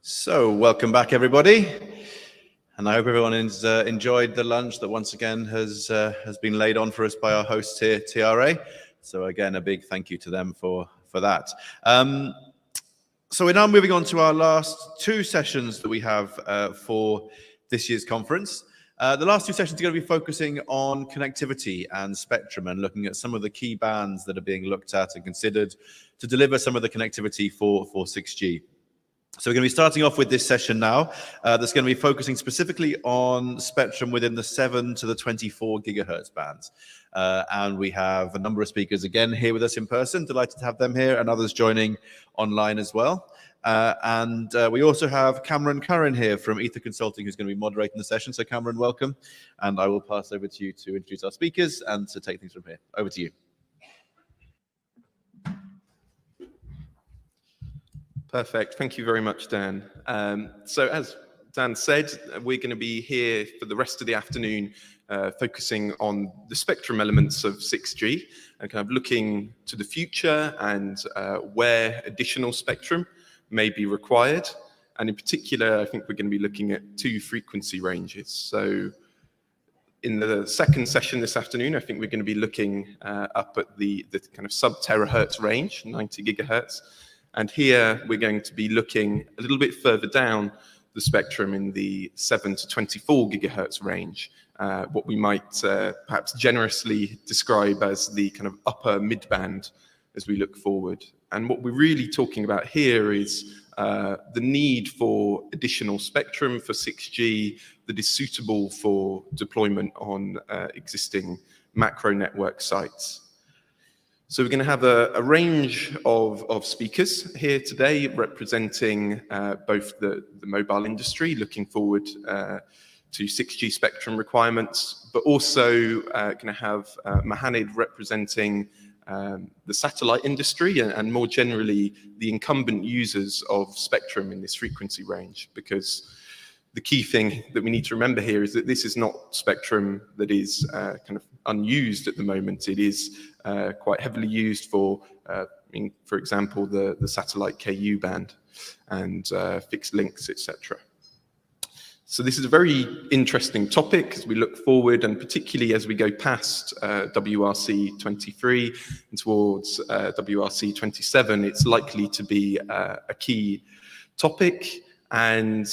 So, welcome back, everybody, and I hope everyone has enjoyed the lunch that once again has been laid on for us by our hosts here, TRA. So, again, a big thank you to them for that. So, we're now moving on to our last two sessions that we have for this year's conference. The last two sessions are going to be focusing on connectivity and spectrum and looking at some of the key bands that are being looked at and considered to deliver some of the connectivity for 6G. So we're going to be starting off with this session now that's going to be focusing specifically on spectrum within the 7 to the 24 gigahertz bands. And we have a number of speakers again here with us in person. Delighted to have them here and others joining online as well. And we also have Cameron Curran here from Ether Consulting, who's going to be moderating the session. So Cameron, welcome. And I will pass over to you to introduce our speakers and to take things from here. Over to you. Perfect. Thank you very much, Dan. So as Dan said, we're going to be here for the rest of the afternoon focusing on the spectrum elements of 6G and kind of looking to the future and where additional spectrum may be required. And in particular, I think we're going to be looking at two frequency ranges. So in the second session this afternoon, I think we're going to be looking up at the kind of sub-terahertz range, 90 gigahertz. And here we're going to be looking a little bit further down the spectrum in the 7 to 24 gigahertz range, what we might perhaps generously describe as the kind of upper mid-band as we look forward. And what we're really talking about here is the need for additional spectrum for 6G that is suitable for deployment on existing macro network sites. So we're going to have a range of speakers here today representing both the mobile industry, looking forward to 6G spectrum requirements, but also going to have Mohanid representing the satellite industry and more generally the incumbent users of spectrum in this frequency range, because the key thing that we need to remember here is that this is not spectrum that is kind of unused at the moment. It is quite heavily used for example, the satellite KU band and fixed links, etc. So this is a very interesting topic as we look forward, and particularly as we go past WRC 23 and towards WRC 27, it's likely to be a key topic. And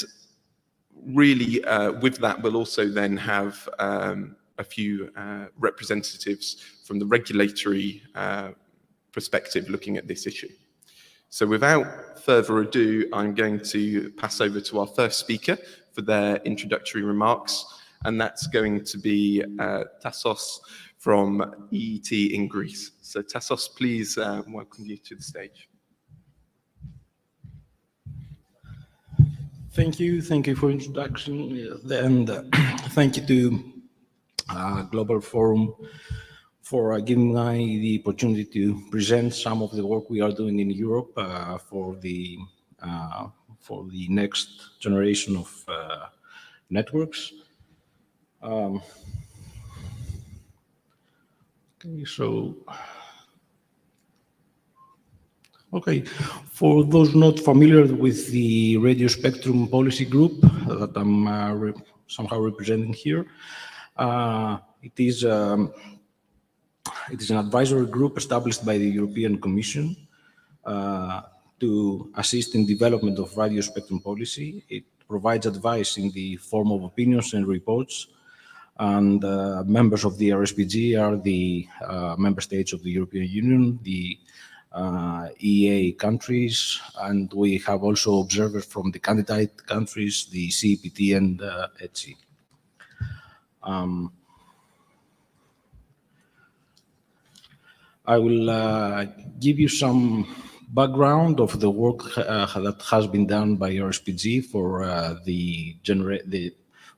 really, with that, we'll also then have a few representatives from the regulatory perspective looking at this issue. So without further ado, I'm going to pass over to our first speaker for their introductory remarks, and that's going to be Tassos from EET in Greece. So Tassos, please welcome you to the stage. Thank you for introduction, and thank you to Global Forum for giving me the opportunity to present some of the work we are doing in Europe for the next generation of networks. Okay, for those not familiar with the Radio Spectrum Policy Group that I'm somehow representing here, it is an advisory group established by the European Commission to assist in development of radio spectrum policy. It provides advice in the form of opinions and reports, and members of the RSPG are the member states of the European Union, the EEA countries, and we have also observers from the candidate countries, the CEPT and ETSI. I will give you some background of the work that has been done by RSPG for the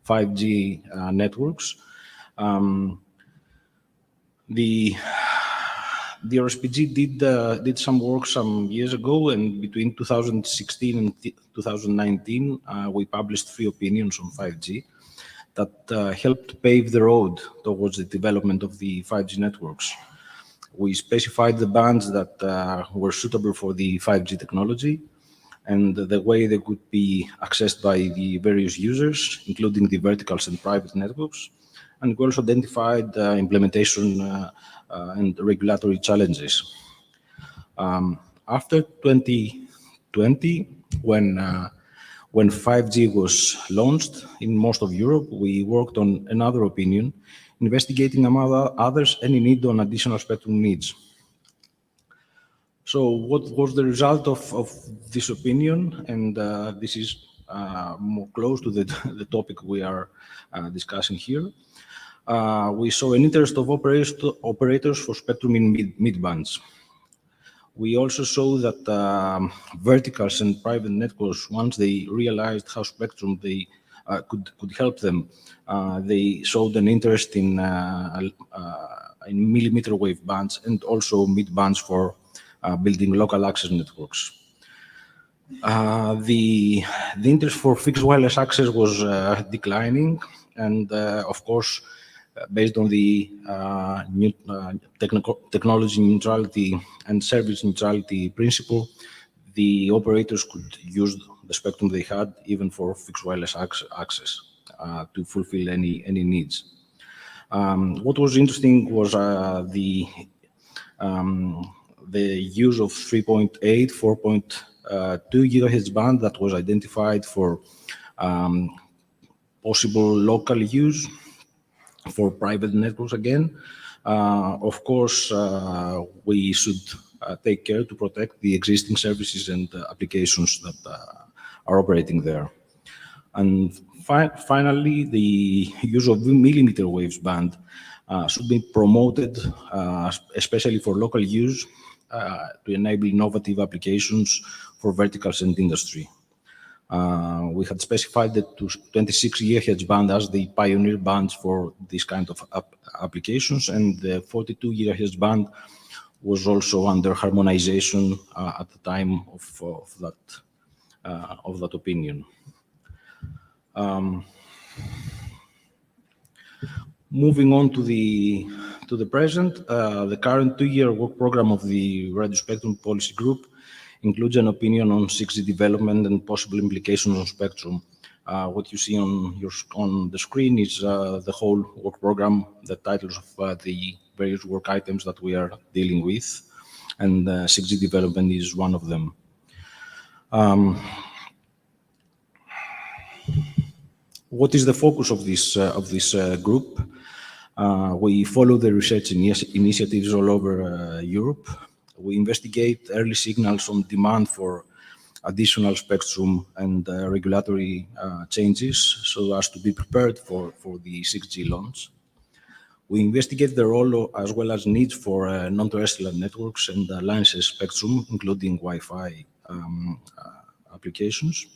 5G networks. The RSPG did some work some years ago, and between 2016 and 2019, we published 3 opinions on 5G that helped pave the road towards the development of the 5G networks. We specified the bands that were suitable for the 5G technology, and the way they could be accessed by the various users, including the verticals and private networks. And we also identified implementation and regulatory challenges. After 2020, when 5G was launched in most of Europe, we worked on another opinion, investigating among others any need on additional spectrum needs. So what was the result of this opinion? And this is more close to the topic we are discussing here. We saw an interest of operators for spectrum in mid-bands. We also saw that verticals and private networks, once they realized how spectrum they could help them, they showed an interest in millimeter wave bands and also mid bands for building local access networks. The interest for fixed wireless access was declining, and of course, based on the technology neutrality and service neutrality principle, the operators could use the spectrum they had even for fixed wireless access to fulfill any needs. What was interesting was the use of 3.8, 4.2 gigahertz band that was identified for possible local use for private networks again. Of course, we should take care to protect the existing services and applications that are operating there. And finally, the use of millimeter waves band should be promoted, especially for local use, to enable innovative applications for verticals and industry. We had specified the 26 GHz band as the pioneer bands for this kind of applications, and the 42 GHz band was also under harmonization at the time of that opinion. Moving on to the present, the current 2-year work program of the Radio Spectrum Policy Group includes an opinion on 6G development and possible implications on spectrum. What you see on the screen is the whole work program, the titles of the various work items that we are dealing with, and 6G development is one of them. What is the focus of this group? We follow the research initiatives all over Europe. We investigate early signals on demand for additional spectrum and regulatory changes so as to be prepared for the 6G launch. We investigate the role as well as needs for non-terrestrial networks and alliances spectrum, including Wi-Fi applications.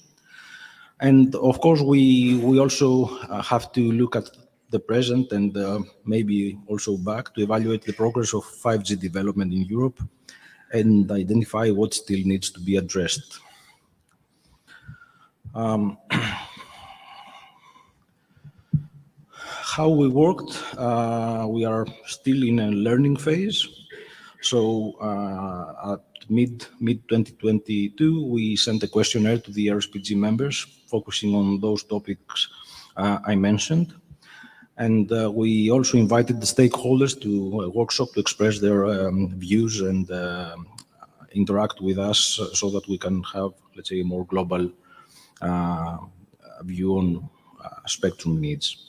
And of course, we also have to look at the present and maybe also back to evaluate the progress of 5G development in Europe and identify what still needs to be addressed. How we worked, we are still in a learning phase. So at mid-2022, we sent a questionnaire to the RSPG members, focusing on those topics I mentioned. And we also invited the stakeholders to a workshop to express their views and interact with us so that we can have, let's say, a more global view on spectrum needs.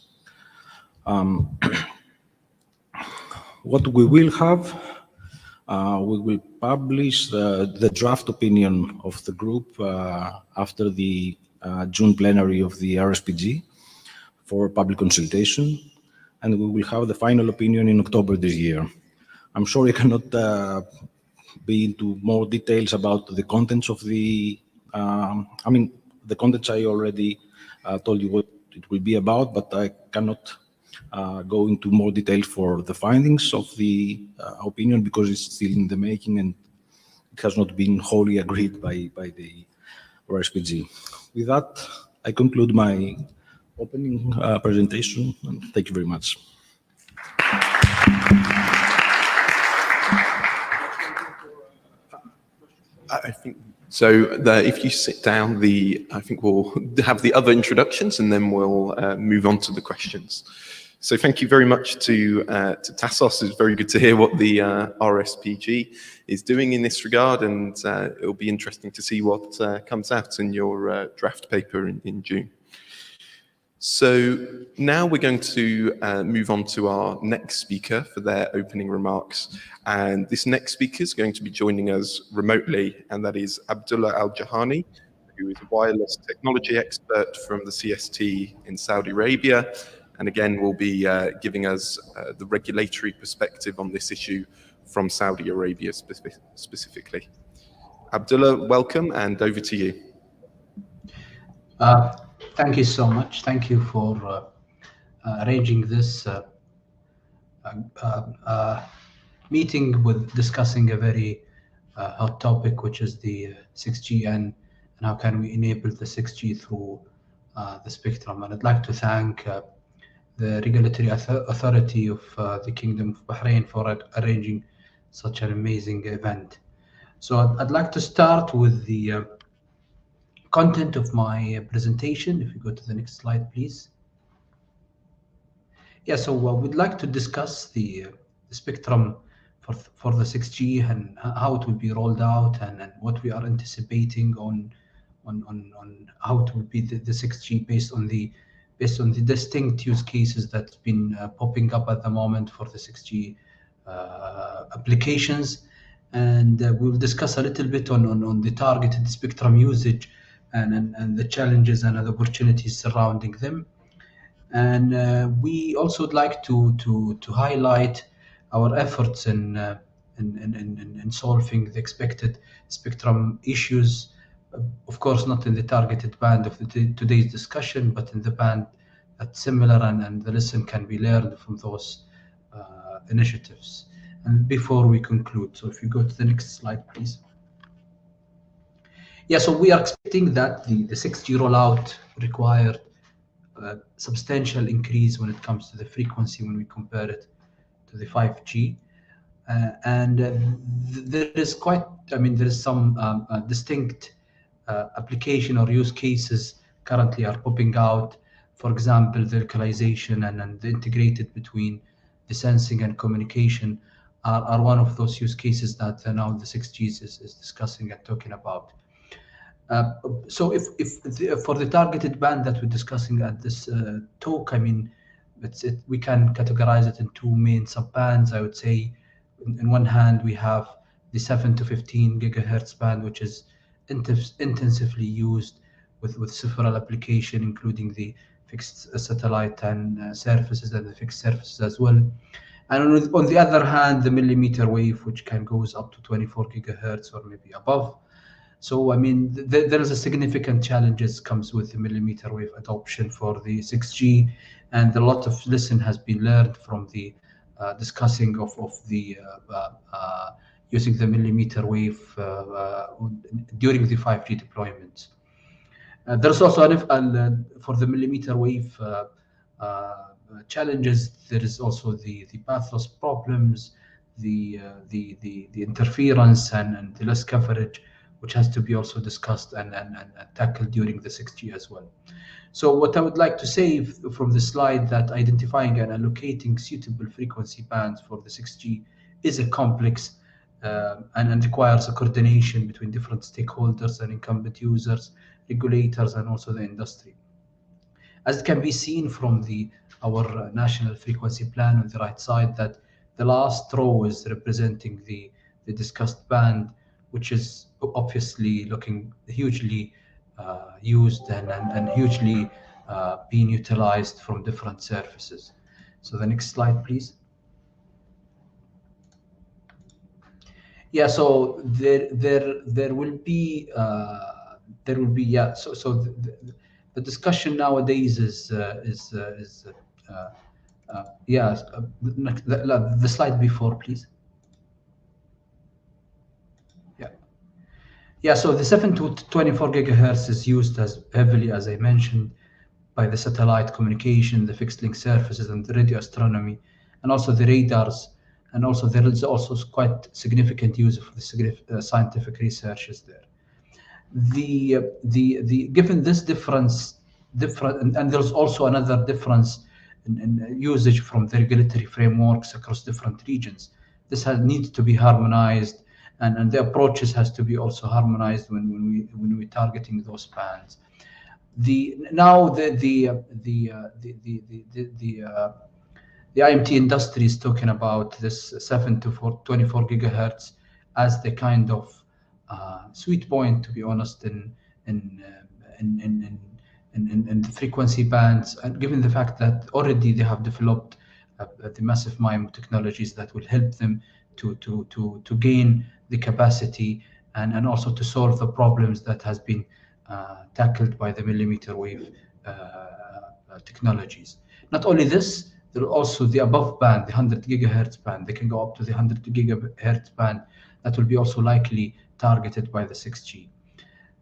What we will have, we will publish the draft opinion of the group after the June plenary of the RSPG for public consultation, and we will have the final opinion in October this year. I'm sorry I cannot be into more details about the contents of the, the contents I already told you what it will be about, but I cannot go into more detail for the findings of the opinion because it's still in the making and it has not been wholly agreed by the RSPG. With that, I conclude my opening presentation, and thank you very much. I think So if you sit down, I think we'll have the other introductions and then we'll move on to the questions. So thank you very much to Tassos. It's very good to hear what the RSPG is doing in this regard, and it'll be interesting to see what comes out in your draft paper in June. So now we're going to move on to our next speaker for their opening remarks. And this next speaker is going to be joining us remotely, and that is Abdullah Al-Jahani, who is a wireless technology expert from the CST in Saudi Arabia. And again, will be giving us the regulatory perspective on this issue from Saudi Arabia specifically. Abdullah, welcome, and over to you. Thank you so much. Thank you for arranging this meeting with discussing a very hot topic, which is the 6G and how can we enable the 6G through the spectrum. And I'd like to thank the regulatory authority of the Kingdom of Bahrain for arranging such an amazing event. So I'd like to start with the content of my presentation. If you go to the next slide, please. Yeah, so we'd like to discuss the spectrum for the 6G and how it will be rolled out, and what we are anticipating on how it will be the 6G based on the distinct use cases that's been popping up at the moment for the 6G applications. And we'll discuss a little bit on the targeted spectrum usage and the challenges and the opportunities surrounding them. And we also would like to highlight our efforts in solving the expected spectrum issues. Of course, not in the targeted band of today's discussion, but in the band that's similar, and the lesson can be learned from those initiatives. And before we conclude, so if you go to the next slide, please. Yeah, so we are expecting that the 6G rollout required a substantial increase when it comes to the frequency when we compare it to the 5G. There is there is some distinct application or use cases currently are popping out. For example, the localization and the integrated between the sensing and communication are one of those use cases that now the 6G is discussing and talking about. So for the targeted band that we're discussing at this talk, we can categorize it in two main sub-bands. I would say, in one hand, we have the 7 to 15 gigahertz band, which is intensively used with several applications, including the fixed satellite and surfaces and the fixed surfaces as well. And on the other hand, the millimeter wave, which goes up to 24 gigahertz or maybe above. So, there is a significant challenges comes with the millimeter wave adoption for the 6G, and a lot of lesson has been learned from the discussing of the using the millimeter wave during the 5G deployment. There's also for the millimeter wave challenges. There is also the path loss problems, the interference and the less coverage, which has to be also discussed and tackled during the 6G as well. So what I would like to say from the slide, that identifying and allocating suitable frequency bands for the 6G is a complex and requires a coordination between different stakeholders and incumbent users, regulators, and also the industry. As it can be seen from our national frequency plan on the right side, that the last row is representing the discussed band, which is obviously looking hugely used and hugely being utilized from different surfaces. So the next slide, please. Yeah, so there will be yeah. So the discussion nowadays is yeah. The slide before, please. Yeah, so the 7 to 24 gigahertz is used as heavily, as I mentioned, by the satellite communication, the fixed link surfaces, and the radio astronomy, and also the radars. And also there is also quite significant use of the scientific researches there. Given this difference, and there's also another difference in usage from the regulatory frameworks across different regions. This needs to be harmonized, and the approaches has to be also harmonized when we're targeting those bands. The IMT industry is talking about this 7 to 24 gigahertz as the kind of sweet point, to be honest, in the frequency bands, and given the fact that already they have developed the massive MIMO technologies that will help them to gain the capacity and also to solve the problems that has been tackled by the millimeter wave technologies. Not only this, there are also the above band, the 100 gigahertz band. They can go up to the 100 gigahertz band that will be also likely targeted by the 6G.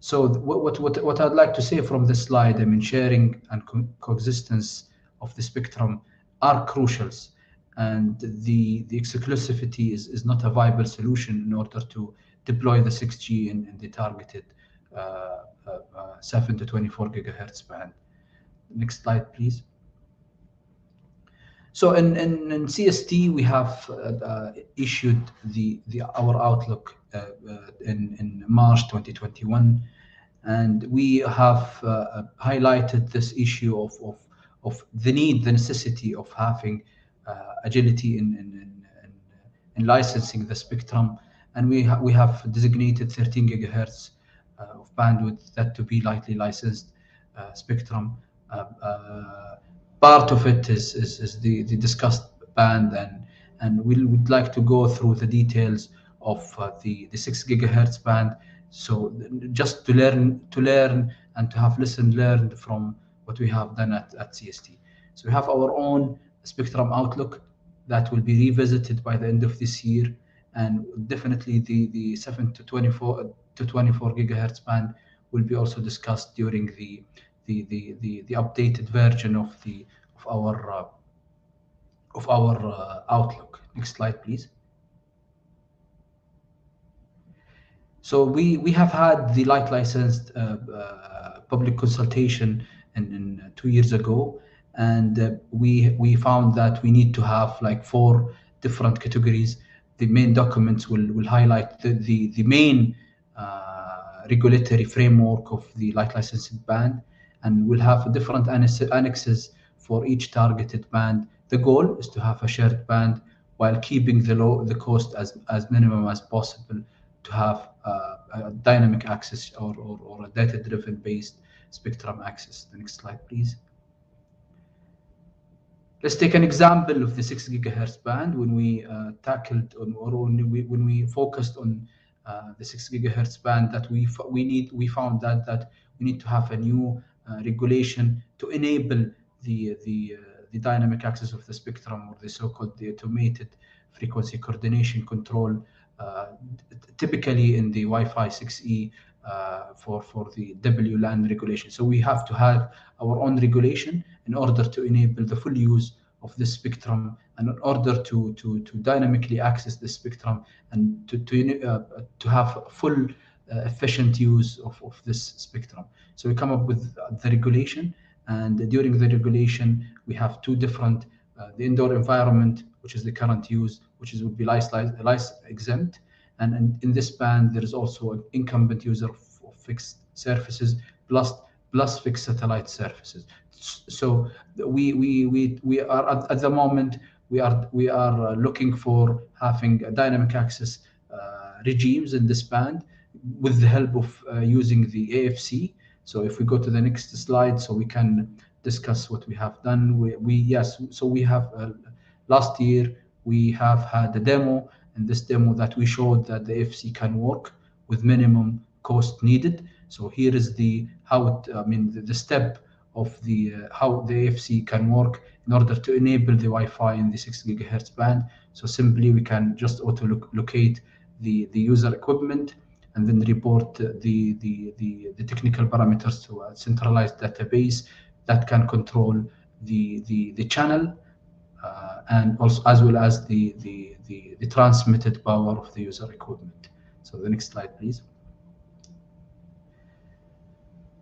So what I'd like to say from this slide, I mean, sharing and coexistence of the spectrum are crucials, and the exclusivity is not a viable solution in order to deploy the 6G in the targeted 7 to 24 gigahertz band. Next slide, please. So in CST, we have issued our outlook in March 2021, and we have highlighted this issue of the necessity of having agility in licensing the spectrum, and we have designated 13 gigahertz of bandwidth that to be lightly licensed spectrum. Part of it is the discussed band, and we would like to go through the details of the 6 gigahertz band. So just to learn and to have learned from what we have done at CST. So we have our own spectrum outlook that will be revisited by the end of this year, and definitely the 7 to 24 gigahertz band will be also discussed during the updated version of our outlook. Next slide, please. So we have had the light licensed public consultation in 2 years ago, and we found that we need to have like 4 different categories. The main documents will highlight the main regulatory framework of the light licensing band, and we'll have different annexes for each targeted band. The goal is to have a shared band while keeping the cost as minimum as possible, to have a dynamic access or a data-driven based spectrum access. The next slide, please. Let's take an example of the 6 gigahertz band. When we tackled when we focused on the 6 gigahertz band, that we found that we need to have a new regulation to enable the dynamic access of the spectrum, or the so-called the automated frequency coordination control, typically in the Wi-Fi 6E for the WLAN regulation. So we have to have our own regulation in order to enable the full use of the spectrum, and in order to dynamically access the spectrum, and to have full efficient use of this spectrum. So we come up with the regulation, and during the regulation we have 2 different the indoor environment, which is the current use, which would be license exempt, and in this band there is also an incumbent user of fixed surfaces plus fixed satellite surfaces. So we are at the moment we are looking for having a dynamic access regimes in this band with the help of using the AFC. So if we go to the next slide, so we can discuss what we have done. We have last year we have had a demo, and this demo that we showed that the AFC can work with minimum cost needed. So here is the step of how the AFC can work in order to enable the Wi-Fi in the 6 gigahertz band. So simply we can just auto-locate the user equipment, and then report the technical parameters to a centralized database that can control the channel and also as well as the transmitted power of the user equipment. So the next slide, please.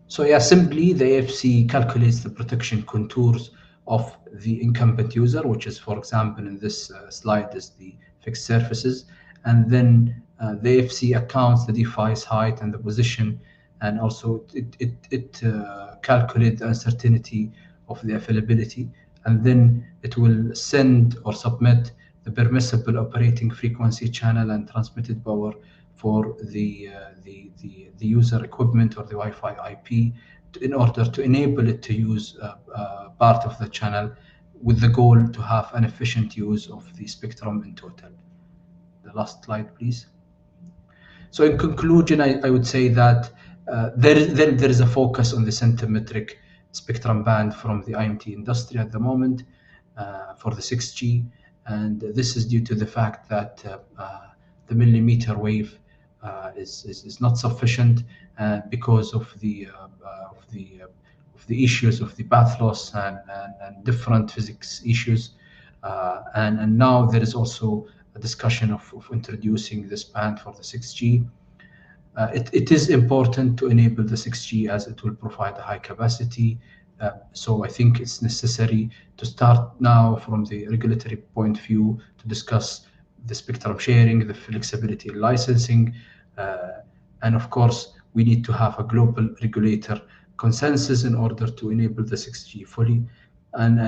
So yeah, simply the AFC calculates the protection contours of the incumbent user, which is, for example, in this slide is the fixed surfaces, and then the AFC accounts the device height and the position, and also it calculates the uncertainty of the availability, and then it will send or submit the permissible operating frequency channel and transmitted power for the user equipment or the Wi-Fi IP in order to enable it to use part of the channel, with the goal to have an efficient use of the spectrum in total. The last slide, please. So in conclusion, I would say that there is a focus on the centimetric spectrum band from the IMT industry at the moment for the 6G, and this is due to the fact that the millimeter wave is not sufficient because of the issues of the path loss and different physics issues, and now there is also a discussion of introducing this band for the 6G. It is important to enable the 6G as it will provide a high capacity. So I think it's necessary to start now from the regulatory point of view to discuss the spectrum sharing, the flexibility in licensing, and of course we need to have a global regulator consensus in order to enable the 6G fully. And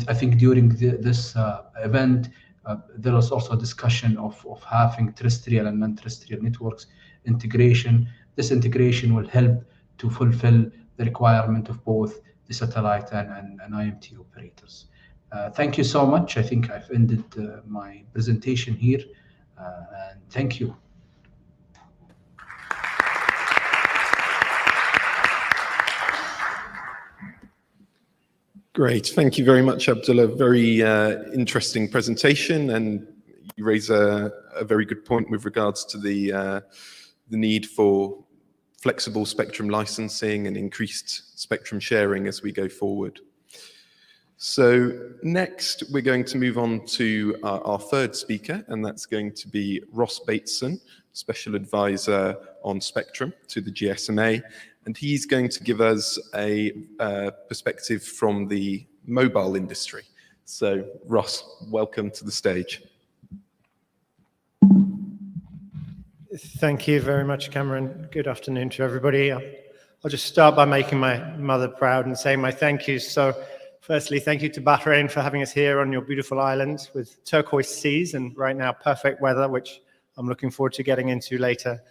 I think during this event there was also a discussion of having terrestrial and non-terrestrial networks integration. This integration will help to fulfill the requirement of both the satellite and IMT operators. Thank you so much. I think I've ended my presentation here, and thank you. Great. Thank you very much, Abdullah. Very interesting presentation, and you raise a very good point with regards to the need for flexible spectrum licensing and increased spectrum sharing as we go forward. So next, we're going to move on to our third speaker, and that's going to be Ross Bateson, Special Advisor on Spectrum to the GSMA. And he's going to give us a perspective from the mobile industry. So Ross, welcome to the stage. Thank you very much, Cameron. Good afternoon to everybody. I'll just start by making my mother proud and saying my thank yous. So firstly, thank you to Bahrain for having us here on your beautiful island with turquoise seas and right now perfect weather, which I'm looking forward to getting into later.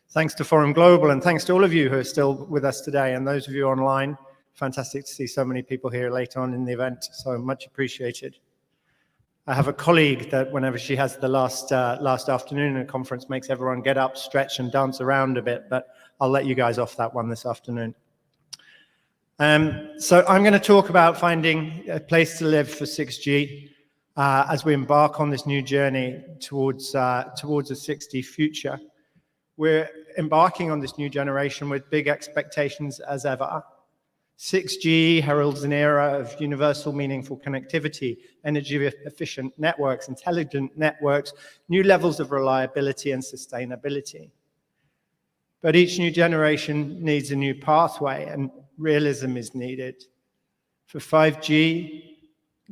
Thanks to Forum Global, and thanks to all of you who are still with us today, and those of you online. Fantastic to see so many people here later on in the event, so much appreciated. I have a colleague that whenever she has the last afternoon in a conference makes everyone get up, stretch and dance around a bit, but I'll let you guys off that one this afternoon. So I'm going to talk about finding a place to live for 6G as we embark on this new journey towards a 6G future. We're embarking on this new generation with big expectations as ever. 6G heralds an era of universal meaningful connectivity, energy-efficient networks, intelligent networks, new levels of reliability and sustainability. But each new generation needs a new pathway, and realism is needed. For 5G,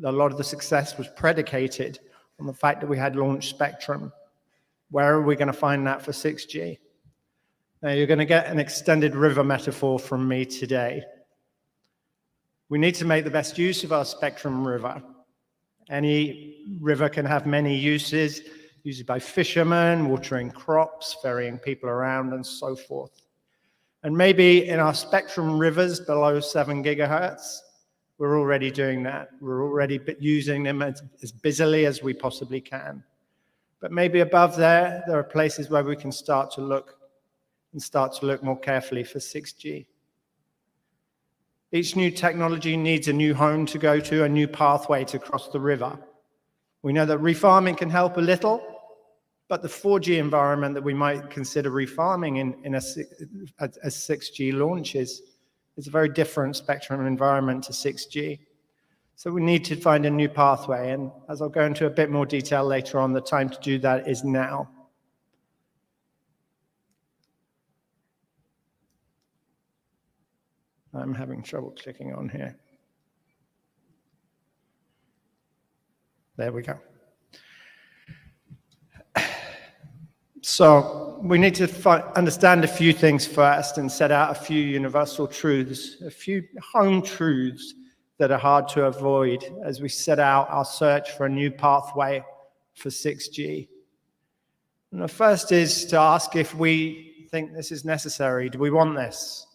a lot of the success was predicated on the fact that we had launched spectrum. Where are we going to find that for 6G? Now, you're going to get an extended river metaphor from me today. We need to make the best use of our spectrum river. Any river can have many uses, used by fishermen, watering crops, ferrying people around, and so forth. And maybe in our spectrum rivers below 7 gigahertz, we're already doing that. We're already using them as busily as we possibly can. But maybe above there are places where we can start to look more carefully for 6G. Each new technology needs a new home to go to, a new pathway to cross the river. We know that refarming can help a little, but the 4G environment that we might consider refarming as 6G launches is a very different spectrum environment to 6G. So we need to find a new pathway, and as I'll go into a bit more detail later on, the time to do that is now. I'm having trouble clicking on here. There we go. So we need to understand a few things first and set out a few universal truths, a few home truths that are hard to avoid as we set out our search for a new pathway for 6G. And the first is to ask if we think this is necessary. Do we want this?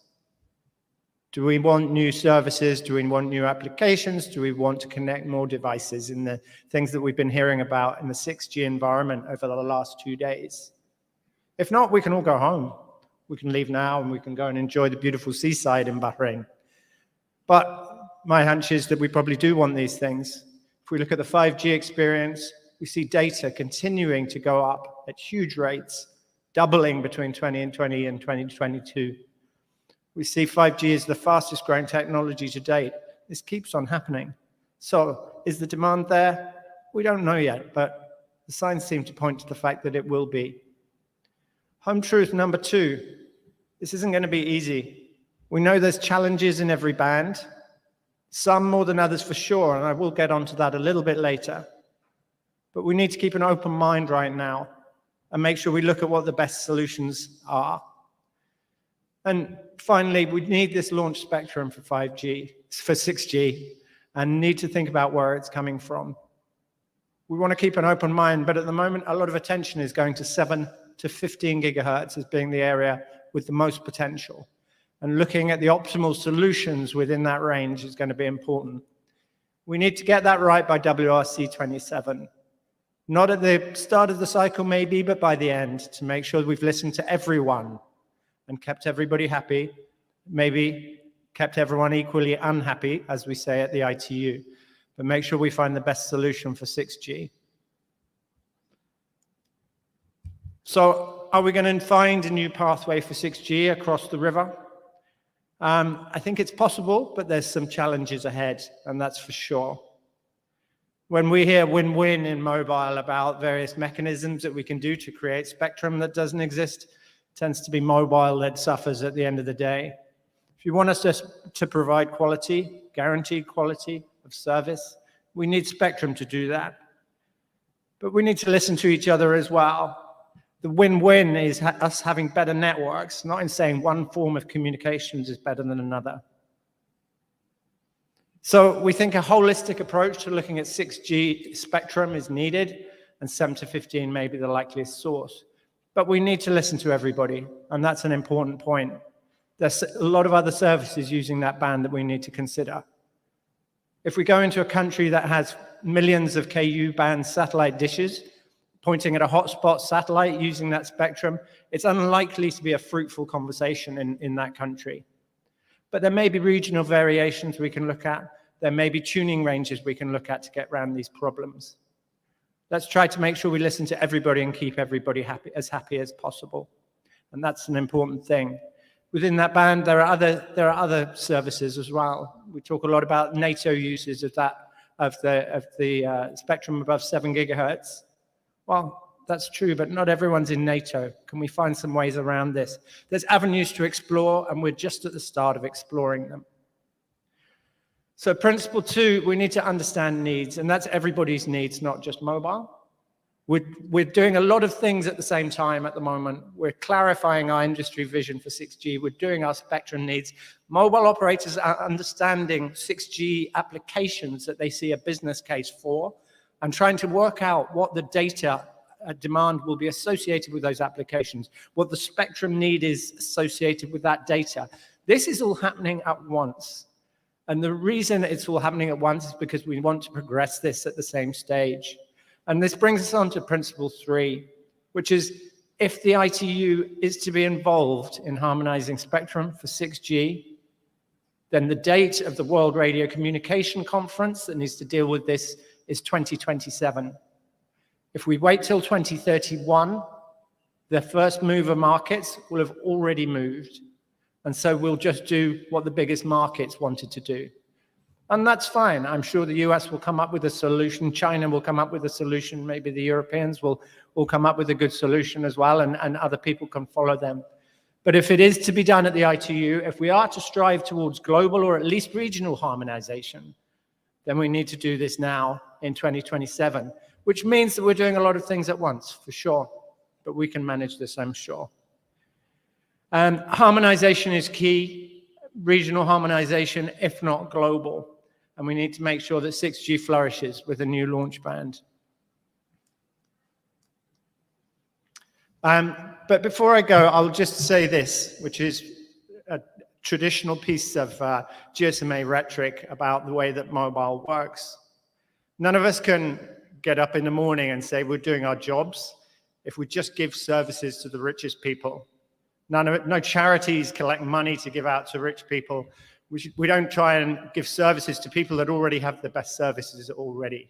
Do we want new services? Do we want new applications? Do we want to connect more devices in the things that we've been hearing about in the 6G environment over the last 2 days? If not, we can all go home. We can leave now and we can go and enjoy the beautiful seaside in Bahrain. But my hunch is that we probably do want these things. If we look at the 5G experience, we see data continuing to go up at huge rates, doubling between 2020 and 2022. We see 5G as the fastest growing technology to date. This keeps on happening. So is the demand there? We don't know yet, but the signs seem to point to the fact that it will be. Home truth number 2, this isn't going to be easy. We know there's challenges in every band, some more than others for sure, and I will get onto that a little bit later. But we need to keep an open mind right now and make sure we look at what the best solutions are. And finally, we need this launch spectrum for 6G, and need to think about where it's coming from. We want to keep an open mind, but at the moment, a lot of attention is going to 7 to 15 gigahertz as being the area with the most potential. And looking at the optimal solutions within that range is going to be important. We need to get that right by WRC 27. Not at the start of the cycle maybe, but by the end, to make sure we've listened to everyone and kept everybody happy, maybe kept everyone equally unhappy, as we say at the ITU, but make sure we find the best solution for 6G. So are we going to find a new pathway for 6G across the river? I think it's possible, but there's some challenges ahead, and that's for sure. When we hear win-win in mobile about various mechanisms that we can do to create spectrum that doesn't exist, tends to be mobile that suffers at the end of the day. If you want us to provide quality, guaranteed quality of service, we need spectrum to do that. But we need to listen to each other as well. The win-win is us having better networks, not in saying one form of communications is better than another. So we think a holistic approach to looking at 6G spectrum is needed, and 7 to 15 may be the likeliest source. But we need to listen to everybody, and that's an important point. There's a lot of other services using that band that we need to consider. If we go into a country that has millions of Ku-band satellite dishes, pointing at a hotspot satellite using that spectrum, it's unlikely to be a fruitful conversation in that country. But there may be regional variations we can look at. There may be tuning ranges we can look at to get around these problems. Let's try to make sure we listen to everybody and keep everybody happy as possible. And that's an important thing. Within that band, there are other services as well. We talk a lot about NATO uses of the spectrum above 7 gigahertz. Well, that's true, but not everyone's in NATO. Can we find some ways around this? There's avenues to explore, and we're just at the start of exploring them. So principle 2, we need to understand needs, and that's everybody's needs, not just mobile. We're doing a lot of things at the same time at the moment. We're clarifying our industry vision for 6G. We're doing our spectrum needs. Mobile operators are understanding 6G applications that they see a business case for, and trying to work out what the data demand will be associated with those applications, what the spectrum need is associated with that data. This is all happening at once. And the reason it's all happening at once is because we want to progress this at the same stage. And this brings us on to principle 3, which is if the ITU is to be involved in harmonizing spectrum for 6G, then the date of the World Radio Communication Conference that needs to deal with this is 2027. If we wait till 2031, the first mover markets will have already moved. And so we'll just do what the biggest markets wanted to do. And that's fine. I'm sure the US will come up with a solution. China will come up with a solution. Maybe the Europeans will come up with a good solution as well, and other people can follow them. But if it is to be done at the ITU, if we are to strive towards global or at least regional harmonization, then we need to do this now in 2027, which means that we're doing a lot of things at once, for sure. But we can manage this, I'm sure. Harmonization is key, regional harmonization, if not global. And we need to make sure that 6G flourishes with a new launch band. But before I go, I'll just say this, which is a traditional piece of GSMA rhetoric about the way that mobile works. None of us can get up in the morning and say we're doing our jobs if we just give services to the richest people. No charities collect money to give out to rich people. We don't try and give services to people that already have the best services already.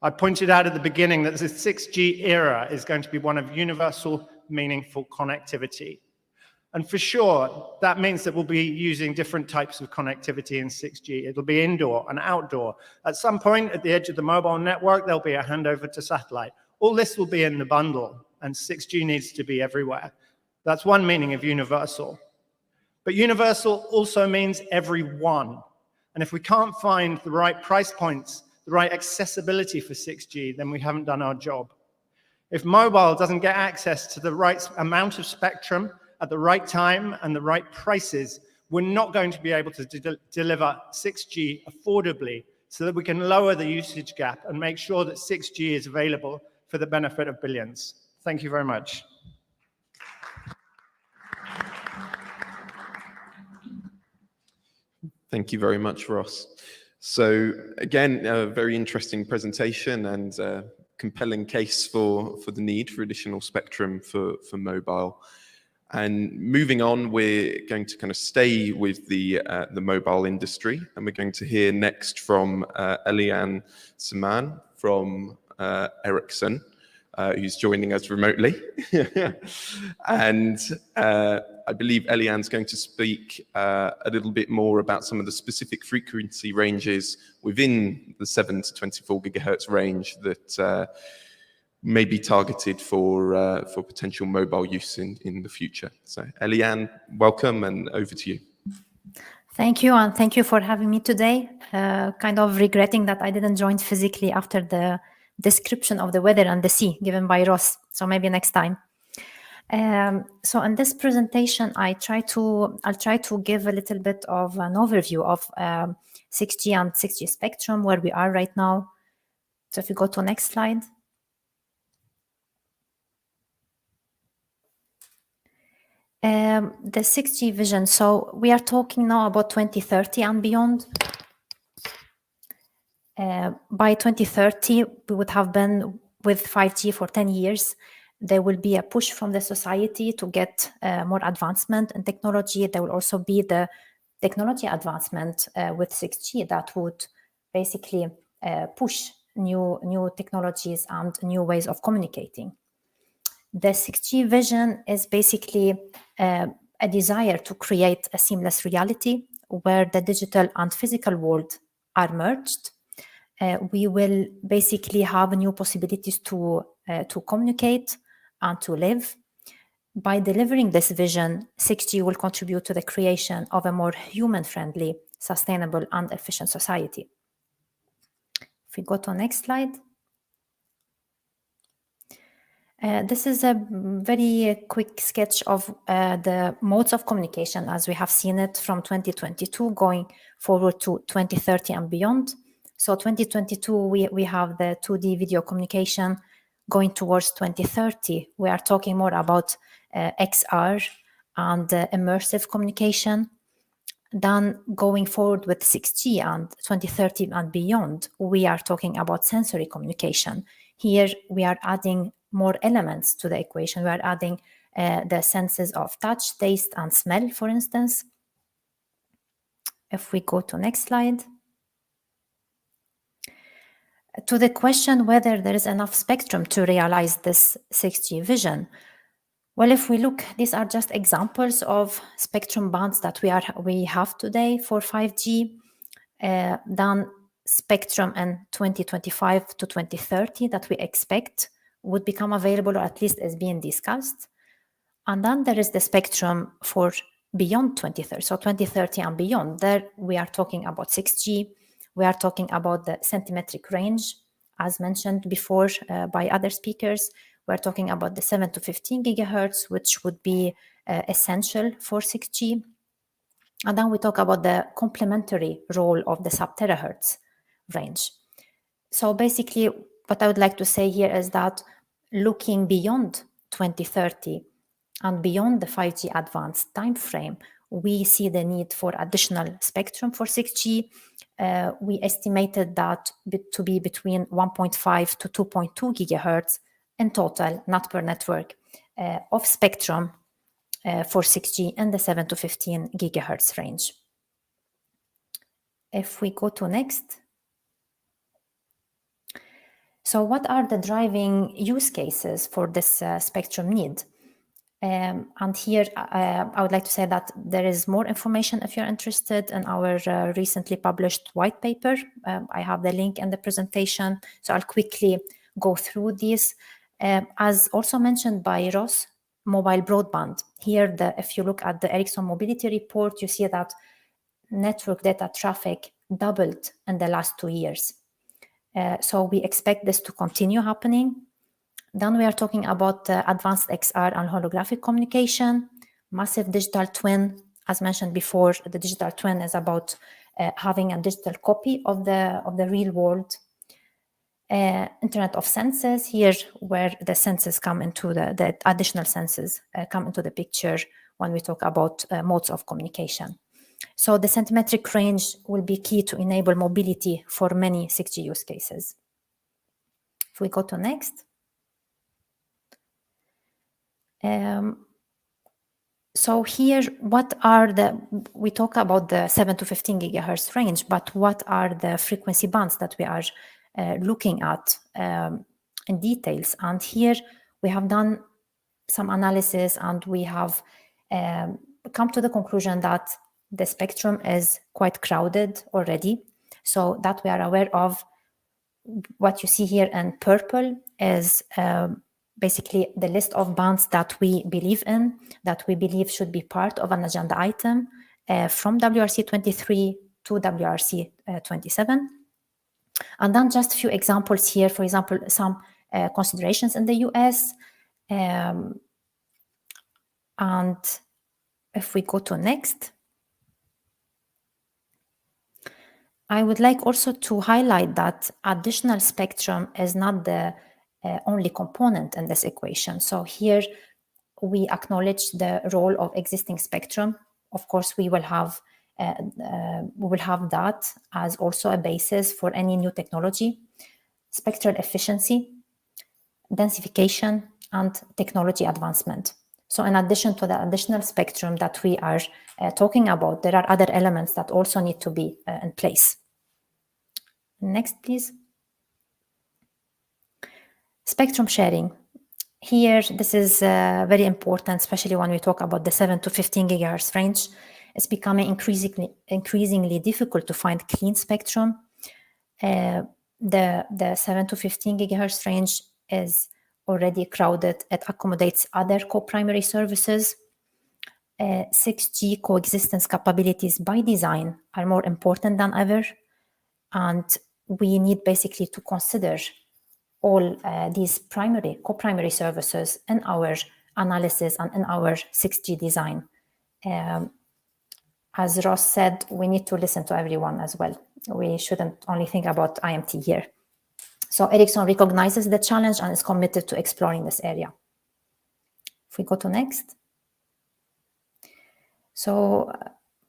I pointed out at the beginning that the 6G era is going to be one of universal, meaningful connectivity. And for sure, that means that we'll be using different types of connectivity in 6G. It'll be indoor and outdoor. At some point, at the edge of the mobile network, there'll be a handover to satellite. All this will be in the bundle, and 6G needs to be everywhere. That's one meaning of universal. But universal also means everyone. And if we can't find the right price points, the right accessibility for 6G, then we haven't done our job. If mobile doesn't get access to the right amount of spectrum at the right time and the right prices, we're not going to be able to deliver 6G affordably so that we can lower the usage gap and make sure that 6G is available for the benefit of billions. Thank you very much. Thank you very much, Ross. So again, a very interesting presentation and a compelling case for the need for additional spectrum for mobile. And moving on, we're going to kind of stay with the mobile industry, and we're going to hear next from Eliane Seman from Ericsson, who's joining us remotely. And I believe Eliane's going to speak a little bit more about some of the specific frequency ranges within the 7 to 24 gigahertz range that may be targeted for potential mobile use in the future. So Eliane, welcome, and over to you. Thank you, and thank you for having me today. Kind of regretting that I didn't join physically after the description of the weather and the sea given by Ross, so maybe next time. So in this presentation, I'll try to give a little bit of an overview of 6G and 6G spectrum, where we are right now. So if you go to next slide. The 6G vision. So we are talking now about 2030 and beyond. By 2030, we would have been with 5G for 10 years. There will be a push from the society to get more advancement in technology. There will also be the technology advancement with 6G that would basically push new technologies and new ways of communicating. The 6G vision is basically a desire to create a seamless reality where the digital and physical world are merged. We will basically have new possibilities to communicate and to live. By delivering this vision, 6G will contribute to the creation of a more human-friendly, sustainable, and efficient society. If we go to the next slide. This is a very quick sketch of the modes of communication as we have seen it from 2022 going forward to 2030 and beyond. So 2022, we have the 2D video communication. Going towards 2030, we are talking more about XR and immersive communication. Then going forward with 6G and 2030 and beyond, we are talking about sensory communication. Here, we are adding more elements to the equation. We are adding the senses of touch, taste, and smell, for instance. If we go to next slide. To the question whether there is enough spectrum to realize this 6G vision, well, if we look, these are just examples of spectrum bands that we have today for 5G. Then spectrum in 2025 to 2030 that we expect would become available, or at least is being discussed. And then there is the spectrum for beyond 2030, so 2030 and beyond. There we are talking about 6G. We are talking about the centimetric range, as mentioned before by other speakers. We're talking about the 7 to 15 gigahertz, which would be essential for 6G. And then we talk about the complementary role of the sub-terahertz range. So basically, what I would like to say here is that looking beyond 2030 and beyond the 5G advanced timeframe, we see the need for additional spectrum for 6G. We estimated that to be between 1.5 to 2.2 gigahertz in total, not per network, of spectrum for 6G in the 7 to 15 gigahertz range. If we go to next. So what are the driving use cases for this spectrum need? And here I would like to say that there is more information if you're interested in our recently published white paper. I have the link in the presentation, so I'll quickly go through these. As also mentioned by Ross, mobile broadband. Here, if you look at the Ericsson Mobility Report, you see that network data traffic doubled in the last 2 years. So we expect this to continue happening. Then we are talking about advanced XR and holographic communication, massive digital twin. As mentioned before, the digital twin is about having a digital copy of the real world. Internet of senses, here where the senses come into the additional senses come into the picture when we talk about modes of communication. So the centimetric range will be key to enable mobility for many 6G use cases. If we go to next. So here, we talk about the 7 to 15 gigahertz range, but what are the frequency bands that we are looking at in details? And here we have done some analysis and we have come to the conclusion that the spectrum is quite crowded already. So that we are aware of. What you see here in purple is basically the list of bands that we believe in, that we believe should be part of an agenda item from WRC 23 to WRC 27. And then just a few examples here, for example, some considerations in the US. And if we go to next. I would like also to highlight that additional spectrum is not the only component in this equation. So here we acknowledge the role of existing spectrum. Of course, we will have that as also a basis for any new technology, spectral efficiency, densification, and technology advancement. So in addition to the additional spectrum that we are talking about, there are other elements that also need to be in place. Next, please. Spectrum sharing. Here, this is very important, especially when we talk about the 7 to 15 gigahertz range. It's becoming increasingly difficult to find clean spectrum. The 7 to 15 gigahertz range is already crowded. It accommodates other co-primary services. 6G coexistence capabilities by design are more important than ever. And we need basically to consider all these co-primary services in our analysis and in our 6G design. As Ross said, we need to listen to everyone as well. We shouldn't only think about IMT here. So Ericsson recognizes the challenge and is committed to exploring this area. If we go to next. So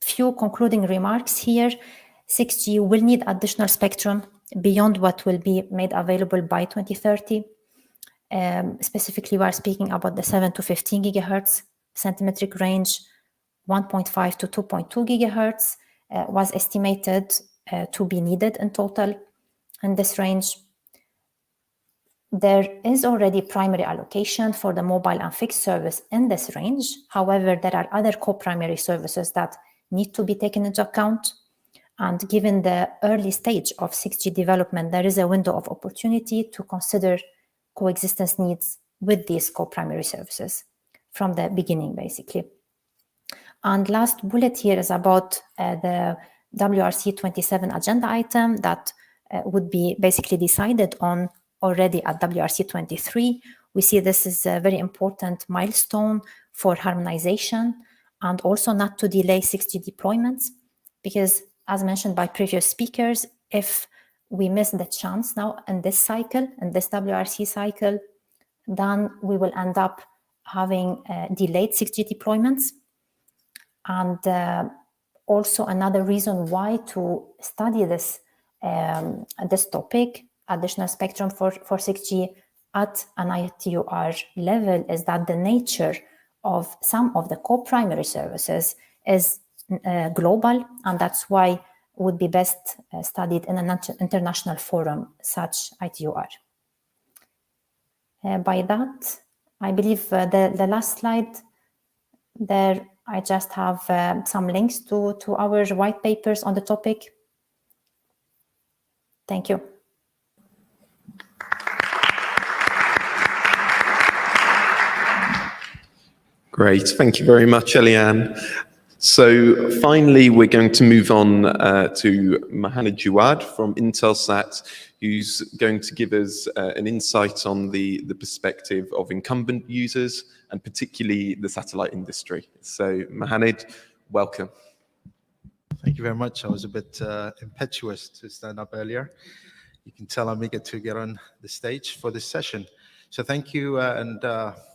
few concluding remarks here. 6G will need additional spectrum beyond what will be made available by 2030. Specifically, we are speaking about the 7 to 15 gigahertz centimetric range. 1.5 to 2.2 gigahertz was estimated to be needed in total in this range. There is already primary allocation for the mobile and fixed service in this range. However, there are other co-primary services that need to be taken into account. And given the early stage of 6G development, there is a window of opportunity to consider coexistence needs with these co-primary services. from the beginning, basically. And last bullet here is about the WRC 27 agenda item that would be basically decided on already at WRC 23. We see this is a very important milestone for harmonization and also not to delay 6G deployments, because as mentioned by previous speakers, if we miss the chance now in this cycle, in this WRC cycle, then we will end up having delayed 6G deployments. And also another reason why to study this this topic, additional spectrum for 6G at an ITUR level, is that the nature of some of the co-primary services is global, and that's why it would be best studied in an international forum such ITUR. By that, I believe the last slide there, I just have some links to our white papers on the topic. Thank you. Great, thank you very much, Eliane. So finally, we're going to move on to Mohanad Jawad from Intelsat, who's going to give us an insight on the perspective of incumbent users and particularly the satellite industry. So Mohanad, welcome. Thank you very much. I was a bit impetuous to stand up earlier. You can tell I'm eager to get on the stage for this session. So thank you and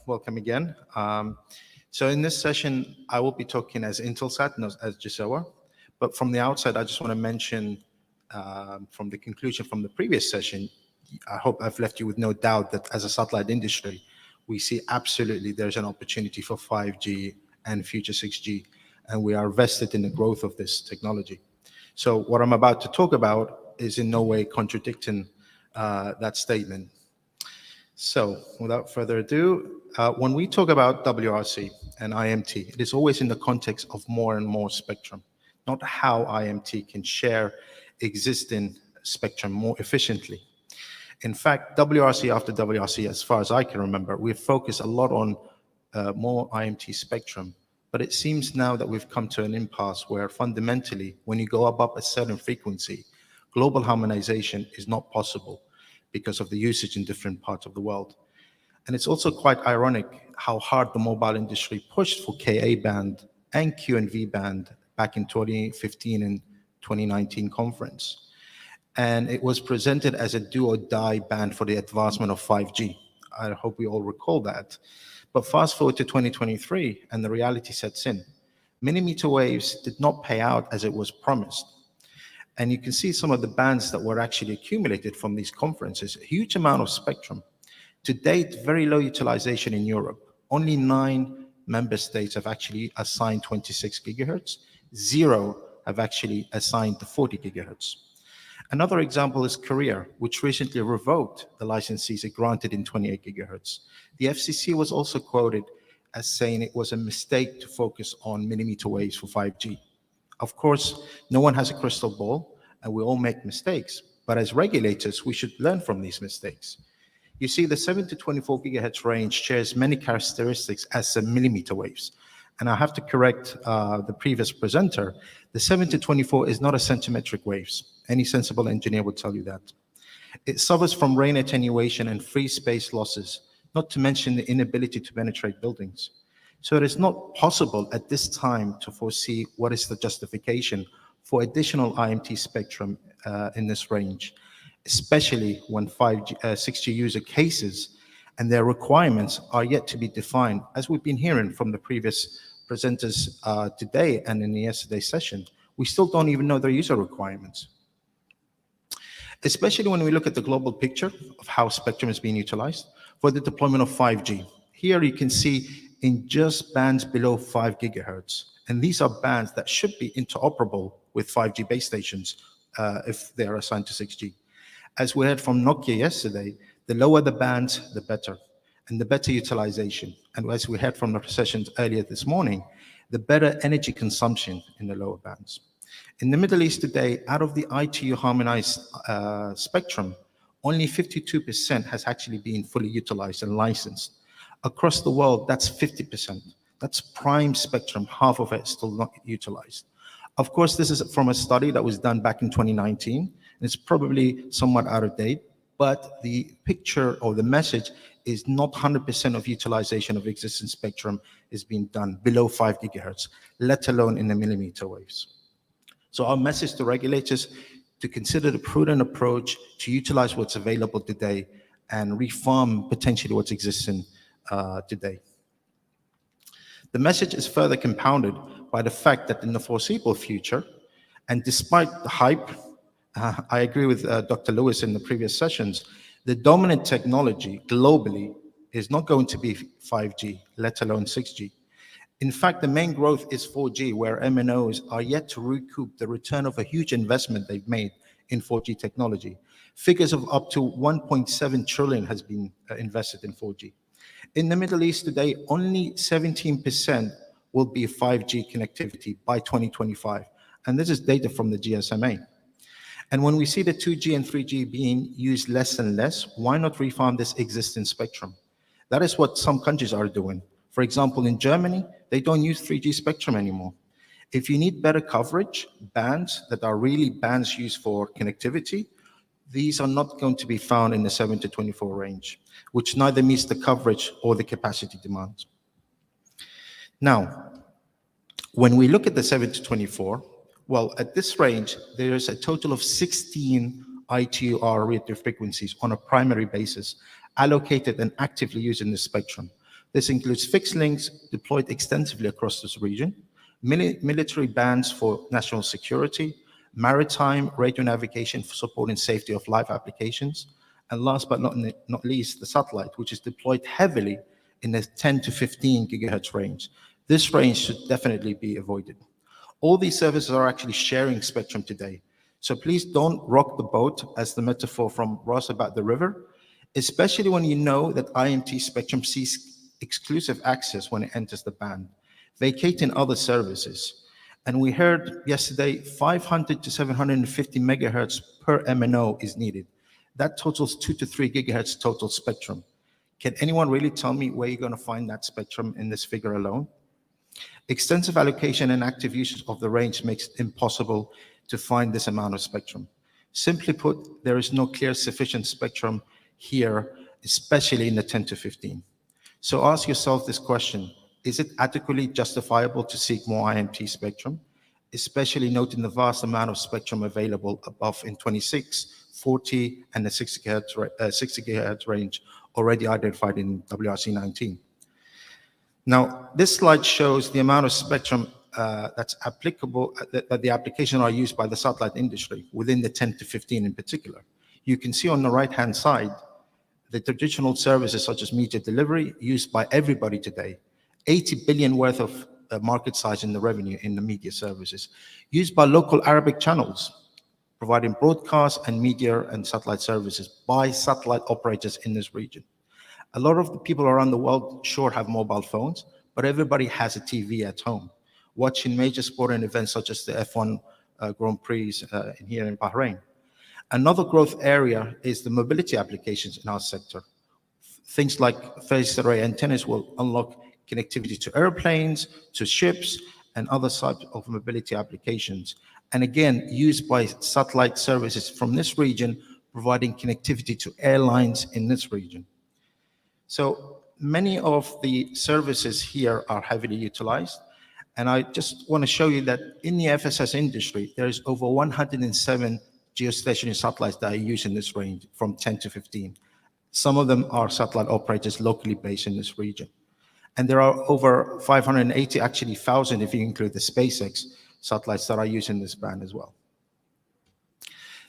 welcome again. So in this session, I will be talking as Intelsat, not as GSOA. But from the outset, I just want to mention from the conclusion from the previous session, I hope I've left you with no doubt that as a satellite industry, we see absolutely there's an opportunity for 5G and future 6G, and we are vested in the growth of this technology. So what I'm about to talk about is in no way contradicting that statement. So without further ado, when we talk about WRC and IMT, it is always in the context of more and more spectrum, not how IMT can share existing spectrum more efficiently. In fact, WRC after WRC, as far as I can remember, we've focused a lot on more IMT spectrum, but it seems now that we've come to an impasse where fundamentally, when you go above a certain frequency, global harmonization is not possible because of the usage in different parts of the world. And it's also quite ironic how hard the mobile industry pushed for Ka band and QNV band back in 2015 and 2019 conference. And it was presented as a do or die band for the advancement of 5G. I hope we all recall that. But fast forward to 2023 and the reality sets in. Millimeter waves did not pay out as it was promised. And you can see some of the bands that were actually accumulated from these conferences, a huge amount of spectrum. To date, very low utilization in Europe. Only 9 member states have actually assigned 26 gigahertz. 0 have actually assigned the 40 gigahertz. Another example is Korea, which recently revoked the licenses it granted in 28 gigahertz. The FCC was also quoted as saying it was a mistake to focus on millimeter waves for 5G. Of course, no one has a crystal ball and we all make mistakes, but as regulators, we should learn from these mistakes. You see, the 7 to 24 gigahertz range shares many characteristics as millimeter waves. And I have to correct the previous presenter. The 7 to 24 is not a centimetric waves. Any sensible engineer would tell you that. It suffers from rain attenuation and free space losses, not to mention the inability to penetrate buildings. So it is not possible at this time to foresee what is the justification for additional IMT spectrum in this range, especially when 6G user cases and their requirements are yet to be defined, as we've been hearing from the previous presenters today and in the yesterday's session. We still don't even know their user requirements. Especially when we look at the global picture of how spectrum is being utilized for the deployment of 5G. Here you can see in just bands below 5 gigahertz. And these are bands that should be interoperable with 5G base stations if they are assigned to 6G. As we heard from Nokia yesterday, the lower the bands, the better, and the better utilization. And as we heard from the sessions earlier this morning, the better energy consumption in the lower bands. In the Middle East today, out of the ITU harmonized spectrum, only 52% has actually been fully utilized and licensed. Across the world, that's 50%. That's prime spectrum, half of it is still not utilized. Of course, this is from a study that was done back in 2019, and it's probably somewhat out of date, but the picture or the message is not 100% of utilization of existing spectrum is being done below 5 gigahertz, let alone in the millimeter waves. So our message to regulators to consider the prudent approach to utilize what's available today and refarm potentially what's existing today. The message is further compounded by the fact that in the foreseeable future, and despite the hype, I agree with Dr. Lewis in the previous sessions, the dominant technology globally is not going to be 5G, let alone 6G. In fact, the main growth is 4G, where MNOs are yet to recoup the return of a huge investment they've made in 4G technology. Figures of up to 1.7 trillion has been invested in 4G. In the Middle East today, only 17% will be 5G connectivity by 2025. And this is data from the GSMA. And when we see the 2G and 3G being used less and less, why not refarm this existing spectrum? That is what some countries are doing. For example, in Germany, they don't use 3G spectrum anymore. If you need better coverage, bands that are really bands used for connectivity, these are not going to be found in the 7 to 24 range, which neither meets the coverage or the capacity demands. Now, when we look at the 7 to 24, well, at this range, there is a total of 16 ITU-R radio frequencies on a primary basis allocated and actively used in the spectrum. This includes fixed links deployed extensively across this region, military bands for national security, maritime radio navigation for supporting safety of live applications, and last but not least, the satellite, which is deployed heavily in the 10 to 15 gigahertz range. This range should definitely be avoided. All these services are actually sharing spectrum today. So please don't rock the boat, as the metaphor from Ross about the river, especially when you know that IMT spectrum sees exclusive access when it enters the band, vacating other services. And we heard yesterday 500 to 750 megahertz per MNO is needed. That totals 2 to 3 gigahertz total spectrum. Can anyone really tell me where you're going to find that spectrum in this figure alone? Extensive allocation and active usage of the range makes it impossible to find this amount of spectrum. Simply put, there is no clear sufficient spectrum here, especially in the 10 to 15. So ask yourself this question: is it adequately justifiable to seek more IMT spectrum, especially noting the vast amount of spectrum available above in 26, 40, and the 60 gigahertz range already identified in WRC 19? Now, this slide shows the amount of spectrum that's applicable, that the applications are used by the satellite industry within the 10 to 15 in particular. You can see on the right-hand side, the traditional services such as media delivery used by everybody today, 80 billion worth of market size in the revenue in the media services, used by local Arabic channels, providing broadcast and media and satellite services by satellite operators in this region. A lot of the people around the world sure have mobile phones, but everybody has a TV at home, watching major sporting events such as the F1 Grand Prix here in Bahrain. Another growth area is the mobility applications in our sector. Things like phased array antennas will unlock connectivity to airplanes, to ships, and other types of mobility applications. And again, used by satellite services from this region, providing connectivity to airlines in this region. So many of the services here are heavily utilized. And I just want to show you that in the FSS industry, there is over 107 geostationary satellites that are used in this range from 10 to 15. Some of them are satellite operators locally based in this region. And there are over 580, actually 1,000 if you include the SpaceX satellites that are used in this band as well.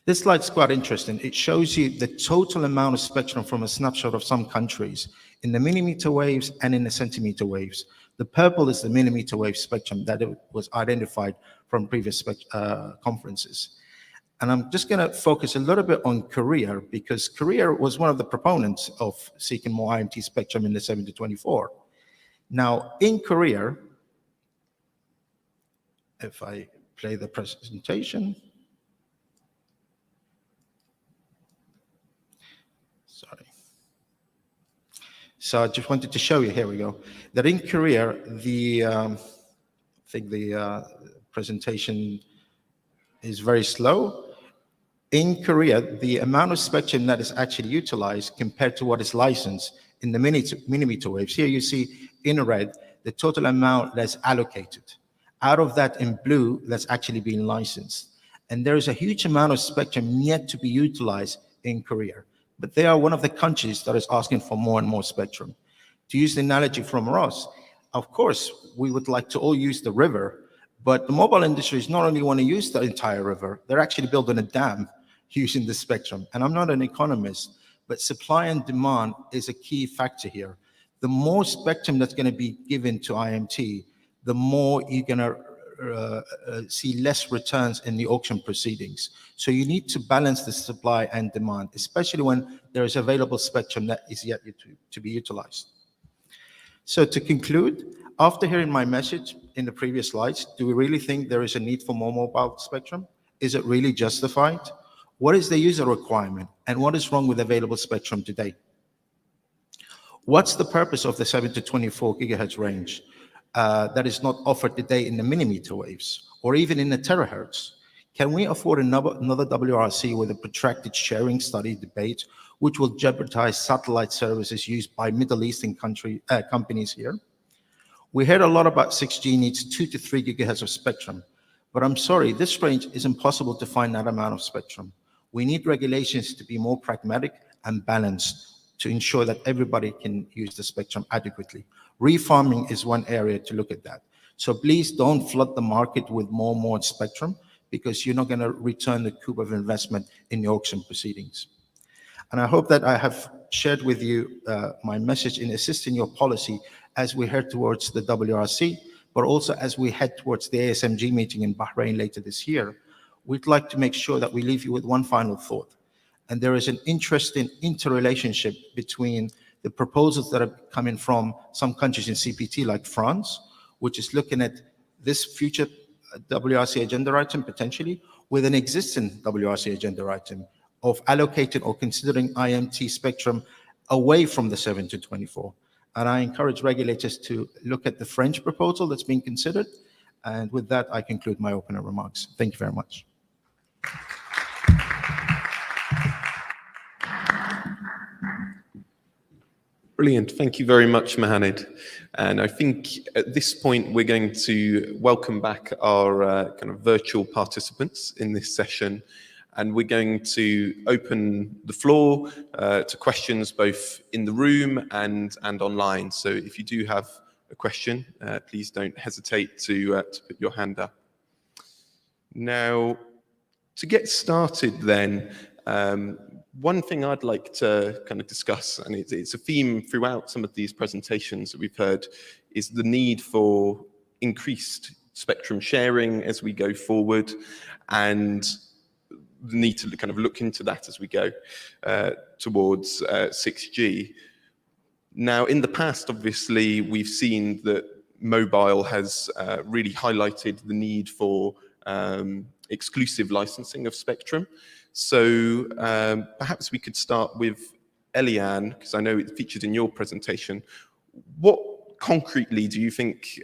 This slide is quite interesting. It shows you the total amount of spectrum from a snapshot of some countries in the millimeter waves and in the centimeter waves. The purple is the millimeter wave spectrum that was identified from previous conferences. And I'm just going to focus a little bit on Korea, because Korea was one of the proponents of seeking more IMT spectrum in the 7 to 24. Now, in Korea, if I play the presentation, sorry. So I just wanted to show you, here we go, that in Korea, I think the presentation is very slow. In Korea, the amount of spectrum that is actually utilized compared to what is licensed in the millimeter waves, here you see in red, the total amount that's allocated. Out of that in blue, that's actually being licensed. And there is a huge amount of spectrum yet to be utilized in Korea. But they are one of the countries that is asking for more and more spectrum. To use the analogy from Ross, of course, we would like to all use the river, but the mobile industry is not only want to use the entire river, they're actually building a dam using the spectrum. And I'm not an economist, but supply and demand is a key factor here. The more spectrum that's going to be given to IMT, the more you're going to see less returns in the auction proceedings. So you need to balance the supply and demand, especially when there is available spectrum that is yet to be utilized. So to conclude, after hearing my message in the previous slides, do we really think there is a need for more mobile spectrum? Is it really justified? What is the user requirement? And what is wrong with available spectrum today? What's the purpose of the 7 to 24 gigahertz range that is not offered today in the millimeter waves or even in the terahertz? Can we afford another WRC with a protracted sharing study debate, which will jeopardize satellite services used by Middle Eastern companies here? We heard a lot about 6G needs 2 to 3 gigahertz of spectrum, but I'm sorry, this range is impossible to find that amount of spectrum. We need regulations to be more pragmatic and balanced to ensure that everybody can use the spectrum adequately. Refarming is one area to look at that. So please don't flood the market with more and more spectrum, because you're not going to return the coup of investment in the auction proceedings. And I hope that I have shared with you my message in assisting your policy as we head towards the WRC, but also as we head towards the ASMG meeting in Bahrain later this year. We'd like to make sure that we leave you with one final thought. And there is an interesting interrelationship between the proposals that are coming from some countries in CPT, like France, which is looking at this future WRC agenda item potentially with an existing WRC agenda item of allocating or considering IMT spectrum away from the 7 to 24. And I encourage regulators to look at the French proposal that's being considered. And with that, I conclude my opening remarks. Thank you very much. Brilliant. Thank you very much, Mohamed. And I think at this point, we're going to welcome back our kind of virtual participants in this session. And we're going to open the floor to questions both in the room and online. So if you do have a question, please don't hesitate to put your hand up. Now, to get started then, one thing I'd like to kind of discuss, and it's a theme throughout some of these presentations that we've heard, is the need for increased spectrum sharing as we go forward, and the need to kind of look into that as we go towards 6G. Now, in the past, obviously, we've seen that mobile has really highlighted the need for exclusive licensing of spectrum. So perhaps we could start with Eliane, because I know it featured in your presentation. What concretely do you think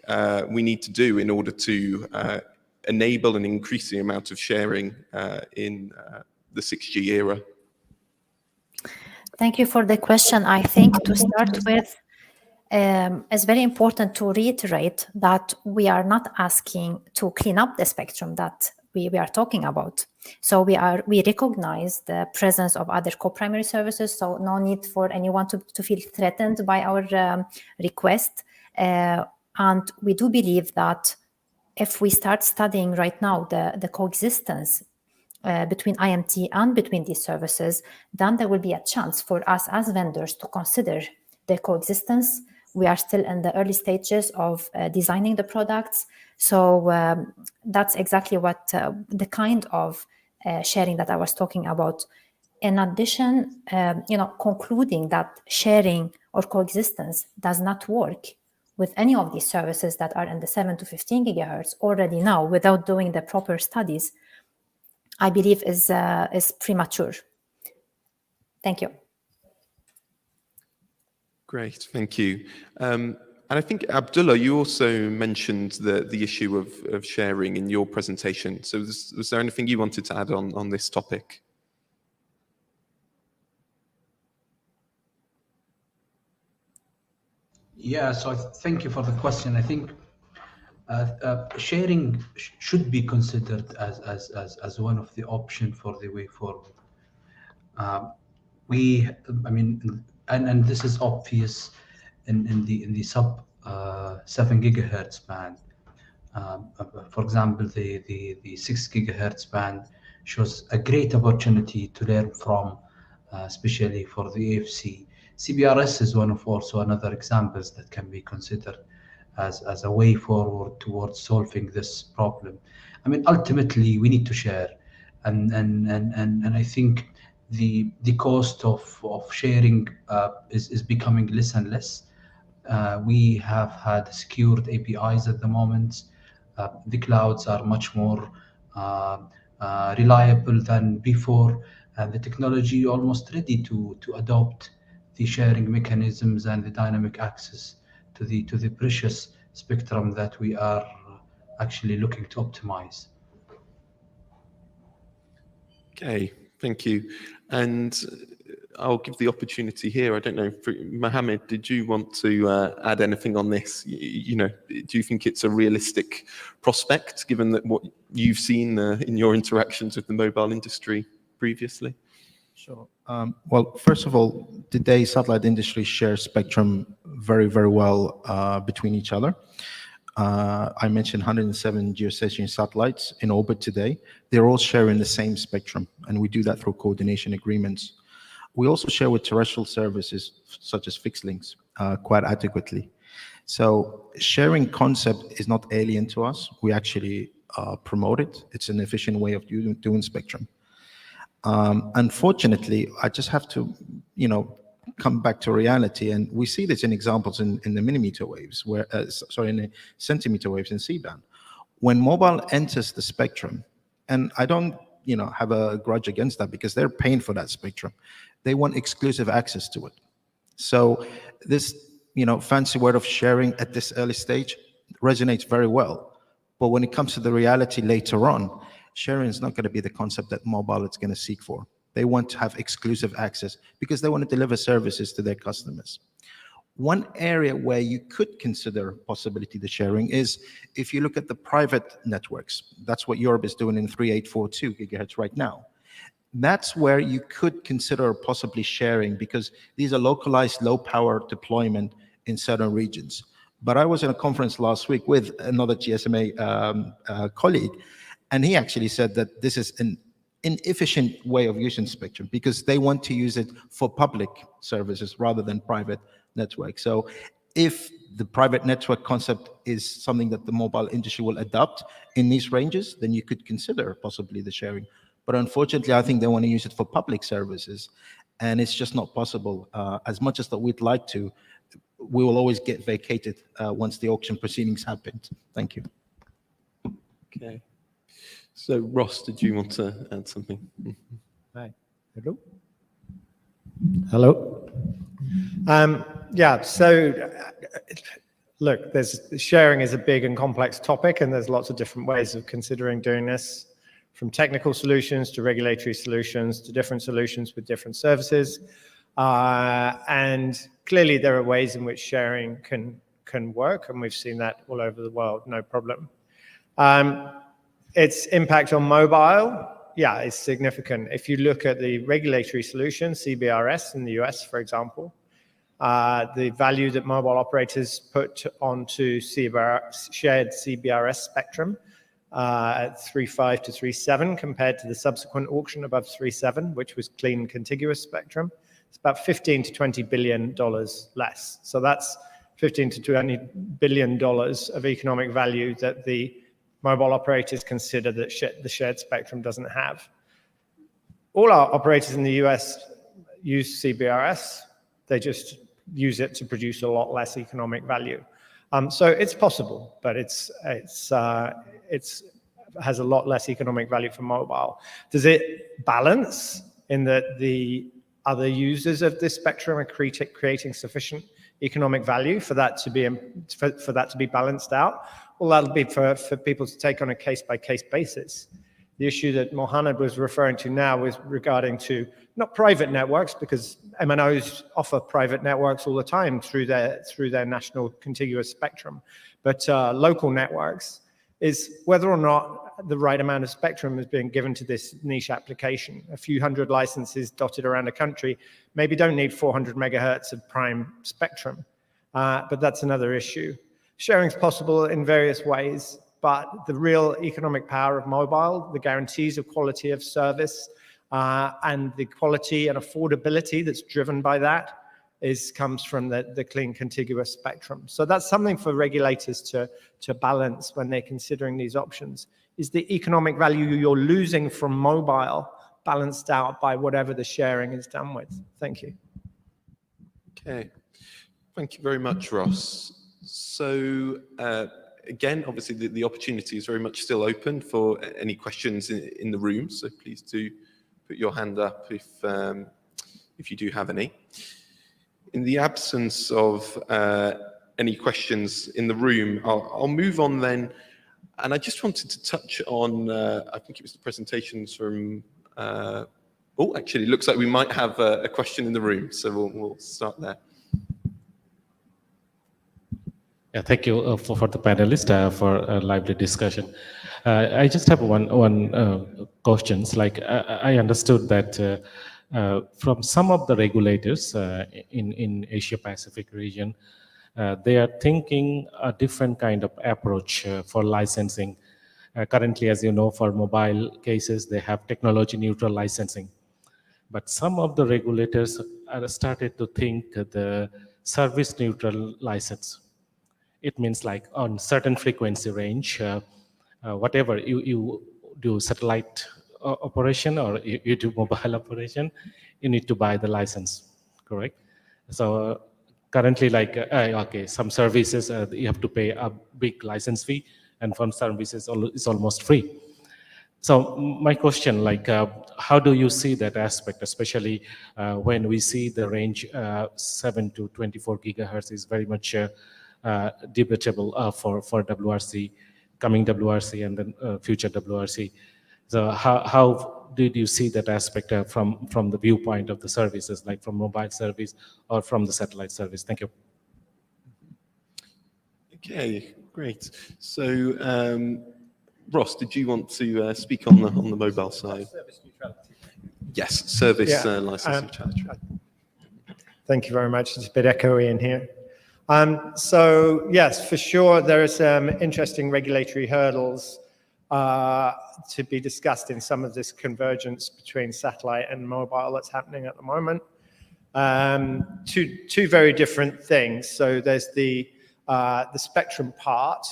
we need to do in order to enable and increase the amount of sharing in the 6G era? Thank you for the question. I think to start with, it's very important to reiterate that we are not asking to clean up the spectrum that we are talking about. So we recognize the presence of other co-primary services, so no need for anyone to feel threatened by our request. And we do believe that if we start studying right now the coexistence between IMT and between these services, then there will be a chance for us as vendors to consider the coexistence. We are still in the early stages of designing the products. So that's exactly what the kind of sharing that I was talking about. In addition, concluding that sharing or coexistence does not work with any of these services that are in the 7 to 15 gigahertz already now without doing the proper studies, I believe is premature. Thank you. Great, thank you. And I think, Abdullah, you also mentioned the issue of sharing in your presentation. So was there anything you wanted to add on this topic? Yeah, so thank you for the question. I think sharing should be considered as one of the options for the way forward. And this is obvious in the sub 7 gigahertz band. For example, the 6 gigahertz band shows a great opportunity to learn from, especially for the AFC. CBRS is one of also another examples that can be considered as a way forward towards solving this problem. I mean, ultimately, we need to share, and I think the cost of sharing is becoming less and less. We have had secured APIs at the moment. The clouds are much more reliable than before, and the technology almost ready to adopt the sharing mechanisms and the dynamic access to the precious spectrum that we are actually looking to optimize. Okay, thank you. And I'll give the opportunity here. I don't know, Mohammed, did you want to add anything on this? You know, do you think it's a realistic prospect, given that what you've seen in your interactions with the mobile industry previously? Sure. Well, first of all, today satellite industry shares spectrum very, very well between each other. I mentioned 107 geostationary satellites in orbit today. They're all sharing the same spectrum, and we do that through coordination agreements. We also share with terrestrial services such as fixed links quite adequately. So sharing concept is not alien to us. We actually promote it. It's an efficient way of doing spectrum. Unfortunately, I just have to, come back to reality, and we see this in examples in the millimeter waves, in the centimeter waves in C-band. When mobile enters the spectrum, and I don't, have a grudge against that because they're paying for that spectrum. They want exclusive access to it. So this, fancy word of sharing at this early stage resonates very well. But when it comes to the reality later on, sharing is not going to be the concept that mobile is going to seek for. They want to have exclusive access because they want to deliver services to their customers. One area where you could consider possibility the sharing is if you look at the private networks. That's what Europe is doing in 3842 gigahertz right now. That's where you could consider possibly sharing because these are localized low power deployment in certain regions. But I was in a conference last week with another GSMA colleague, and he actually said that this is an inefficient way of using spectrum because they want to use it for public services rather than private network. So if the private network concept is something that the mobile industry will adopt in these ranges, then you could consider possibly the sharing. But unfortunately, I think they want to use it for public services, and it's just not possible. As much as that we'd like to, we will always get vacated once the auction proceedings happen. Thank you. Okay. So Ross, did you want to add something? Hi. Hello. Hello. Yeah, so look, sharing is a big and complex topic, and there's lots of different ways of considering doing this, from technical solutions to regulatory solutions to different solutions with different services. And clearly there are ways in which sharing can work, and we've seen that all over the world, no problem. Its impact on mobile, yeah, is significant. If you look at the regulatory solution, CBRS in the US, for example, the value that mobile operators put onto shared CBRS spectrum at 3.5 to 3.7 compared to the subsequent auction above 3.7, which was clean contiguous spectrum, it's about $15 to $20 billion less. So that's $15 to $20 billion of economic value that the mobile operators consider that the shared spectrum doesn't have. All our operators in the US use CBRS. They just use it to produce a lot less economic value. So it's possible, but it has a lot less economic value for mobile. Does it balance in that the other users of this spectrum are creating sufficient economic value for that to be balanced out. Well, that'll be for people to take on a case-by-case basis. The issue that Mohammed was referring to now is regarding to not private networks, because MNOs offer private networks all the time through their national contiguous spectrum, but local networks is whether or not the right amount of spectrum is being given to this niche application. A few hundred licenses dotted around the country maybe don't need 400 megahertz of prime spectrum, but that's another issue. Sharing is possible in various ways, but the real economic power of mobile, the guarantees of quality of service, and the quality and affordability that's driven by that comes from the clean contiguous spectrum. So that's something for regulators to balance when they're considering these options. Is the economic value you're losing from mobile balanced out by whatever the sharing is done with? Thank you. Okay, thank you very much, Ross. So again, obviously the opportunity is very much still open for any questions in the room. So please do put your hand up if you do have any. In the absence of any questions in the room, I'll move on then. And I just wanted to touch on, I think it was the presentations from, oh, actually, it looks like we might have a question in the room. So we'll start there. Yeah, thank you for the panelists for a lively discussion. I just have one questions. Like I understood that from some of the regulators in Asia Pacific region, they are thinking a different kind of approach for licensing. Currently, as you know, for mobile cases, they have technology neutral licensing. But some of the regulators are started to think the service neutral license. It means like on certain frequency range, whatever you do satellite operation or you do mobile operation, you need to buy the license, correct? So currently, like, okay, some services you have to pay a big license fee, and some services it's almost free. So my question, like, how do you see that aspect, especially when we see the range 7 to 24 gigahertz is very much debatable for WRC, coming WRC and then future WRC. So how did you see that aspect from the viewpoint of the services, like from mobile service or from the satellite service? Thank you. Okay, great. So Ross, did you want to speak on the mobile side? Service neutrality. Yes, service license neutrality. Thank you very much. It's a bit echoey in here. So yes, for sure, there are some interesting regulatory hurdles to be discussed in some of this convergence between satellite and mobile that's happening at the moment. Two very different things. So there's the spectrum part,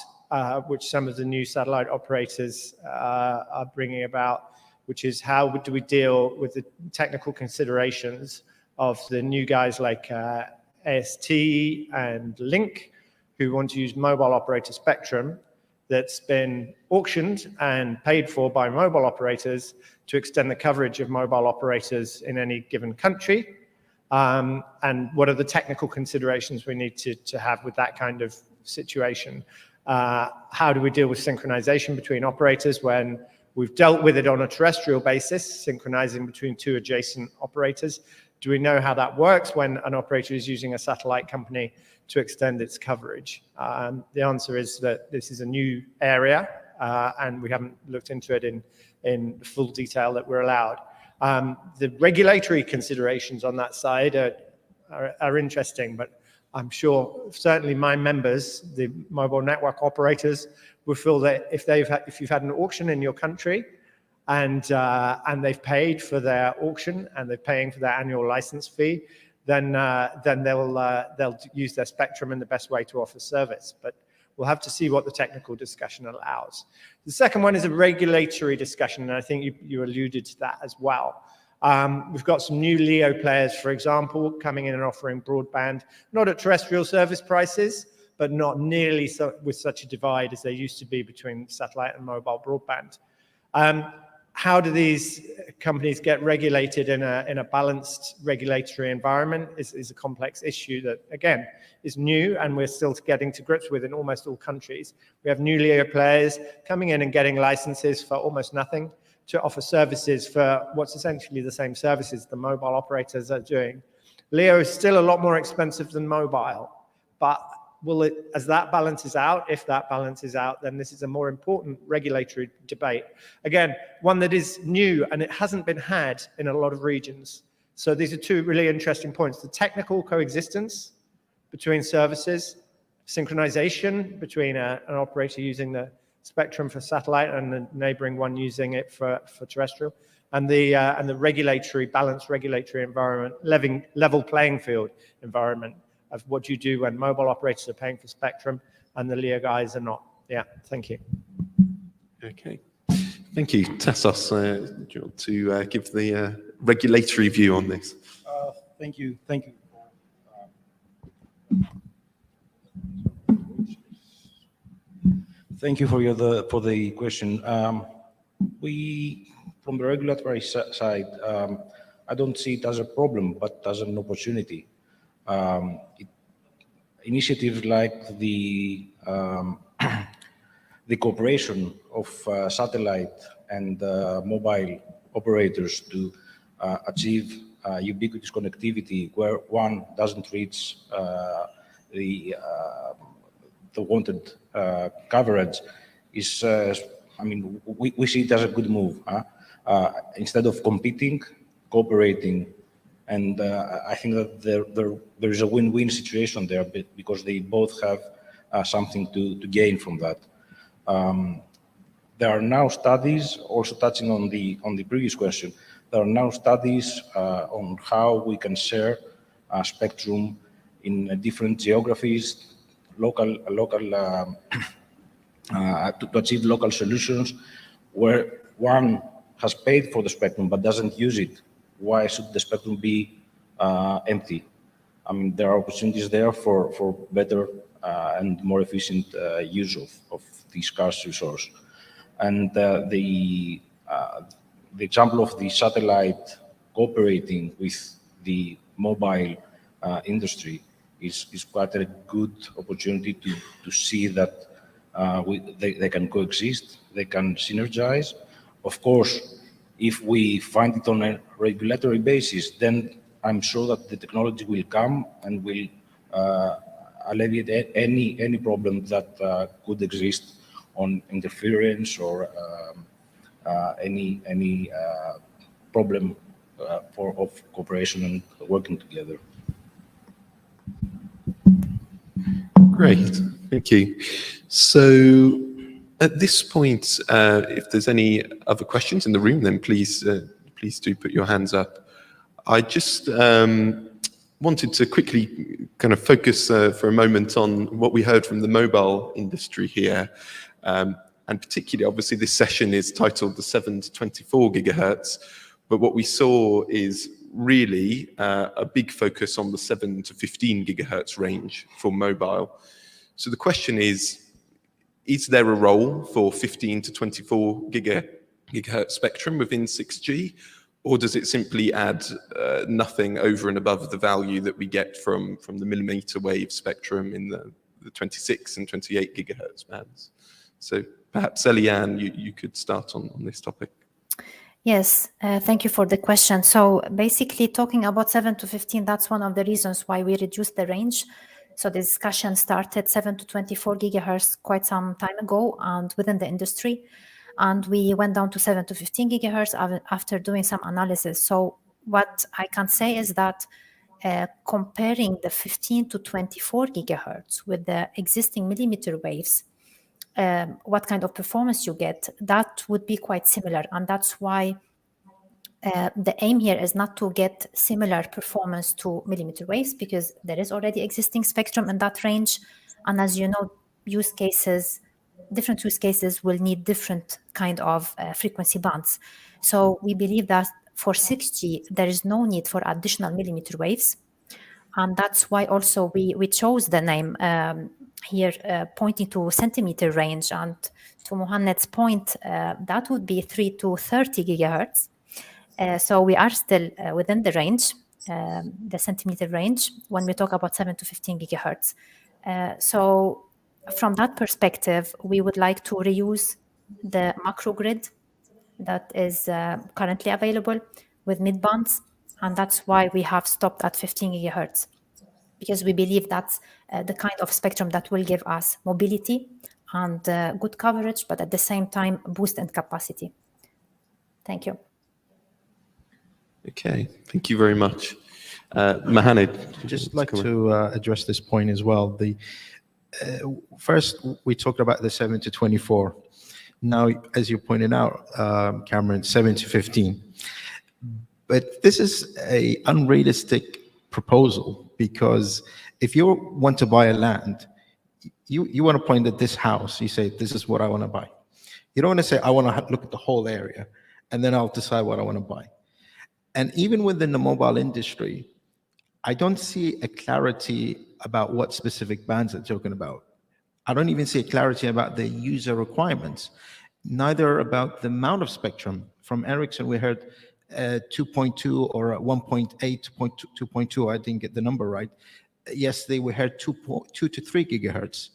which some of the new satellite operators are bringing about, which is how do we deal with the technical considerations of the new guys like AST and Link, who want to use mobile operator spectrum that's been auctioned and paid for by mobile operators to extend the coverage of mobile operators in any given country. And what are the technical considerations we need to have with that kind of situation? How do we deal with synchronization between operators when we've dealt with it on a terrestrial basis, synchronizing between two adjacent operators? Do we know how that works when an operator is using a satellite company to extend its coverage? The answer is that this is a new area, and we haven't looked into it in full detail that we're allowed. The regulatory considerations on that side are interesting, but I'm sure certainly my members, the mobile network operators, will feel that if you've had an auction in your country, and they've paid for their auction and they're paying for their annual license fee, then they'll use their spectrum in the best way to offer service. But we'll have to see what the technical discussion allows. The second one is a regulatory discussion, and I think you alluded to that as well. We've got some new LEO players, for example, coming in and offering broadband, not at terrestrial service prices, but not nearly so with such a divide as there used to be between satellite and mobile broadband. how do these companies get regulated in a balanced regulatory environment is a complex issue that, again, is new and we're still getting to grips with in almost all countries. We have new LEO players coming in and getting licenses for almost nothing to offer services for what's essentially the same services the mobile operators are doing. LEO is still a lot more expensive than mobile, but will it, as that balances out, if that balances out, then this is a more important regulatory debate. Again, one that is new and it hasn't been had in a lot of regions. So these are two really interesting points. The technical coexistence between services, synchronization between an operator using the spectrum for satellite and the neighboring one using it for terrestrial, and the balanced regulatory environment, level playing field environment of what you do when mobile operators are paying for spectrum and the LEO guys are not. Yeah, thank you. Okay, thank you. Tassos, do you want to give the regulatory view on this? Thank you. Thank you for the question. We, from the regulatory side, I don't see it as a problem, but as an opportunity. Initiatives like the cooperation of satellite and mobile operators to achieve ubiquitous connectivity where one doesn't reach the wanted coverage is, I mean, we see it as a good move. Instead of competing, cooperating, and I think that there is a win-win situation there because they both have something to gain from that. There are now studies, also touching on the previous question, there are now studies on how we can share spectrum in different geographies, to achieve local solutions where one has paid for the spectrum but doesn't use it. Why should the spectrum be empty? I mean, there are opportunities there for better and more efficient use of this scarce resource. And the example of the satellite cooperating with the mobile industry is quite a good opportunity to see that they can coexist, they can synergize. Of course, if we find it on a regulatory basis, then I'm sure that the technology will come and will alleviate any problem that could exist on interference or any problem of cooperation and working together. Great, thank you. So at this point, if there's any other questions in the room, then please do put your hands up. I just wanted to quickly kind of focus for a moment on what we heard from the mobile industry here. And particularly, obviously, this session is titled the 7 to 24 gigahertz, but what we saw is really a big focus on the 7 to 15 gigahertz range for mobile. So the question is there a role for 15 to 24 gigahertz spectrum within 6G, or does it simply add nothing over and above the value that we get from the millimeter wave spectrum in the 26 and 28 gigahertz bands? So perhaps Eliane, you could start on this topic. Yes, thank you for the question. So basically talking about 7 to 15, that's one of the reasons why we reduced the range. So the discussion started 7 to 24 gigahertz quite some time ago and within the industry. And we went down to 7 to 15 gigahertz after doing some analysis. So what I can say is that comparing the 15 to 24 gigahertz with the existing millimeter waves, what kind of performance you get, that would be quite similar. And that's why the aim here is not to get similar performance to millimeter waves, because there is already existing spectrum in that range. And as you know, different use cases will need different kind of frequency bands. So we believe that for 6G, there is no need for additional millimeter waves. And that's why also we chose the name here, pointing to centimeter range. And to Mohanned's point, that would be 3 to 30 gigahertz. So we are still within the range, the centimeter range, when we talk about 7 to 15 gigahertz. So from that perspective, we would like to reuse the macro grid that is currently available with mid-bands. And that's why we have stopped at 15 gigahertz, because we believe that's the kind of spectrum that will give us mobility and good coverage, but at the same time, boost in capacity. Thank you. Okay, thank you very much. Mohaned. I'd just like to address this point as well. First, we talked about the 7 to 24. Now, as you pointed out, Cameron, 7 to 15. But this is an unrealistic proposal, because if you want to buy a land, you want to point at this house, you say, this is what I want to buy. You don't want to say, I want to look at the whole area, and then I'll decide what I want to buy. And even within the mobile industry, I don't see a clarity about what specific bands they're talking about. I don't even see a clarity about the user requirements, neither about the amount of spectrum. From Ericsson, we heard 2.2 or 1.8 to 2.2. I didn't get the number right. Yesterday, we heard 2 to 3 gigahertz.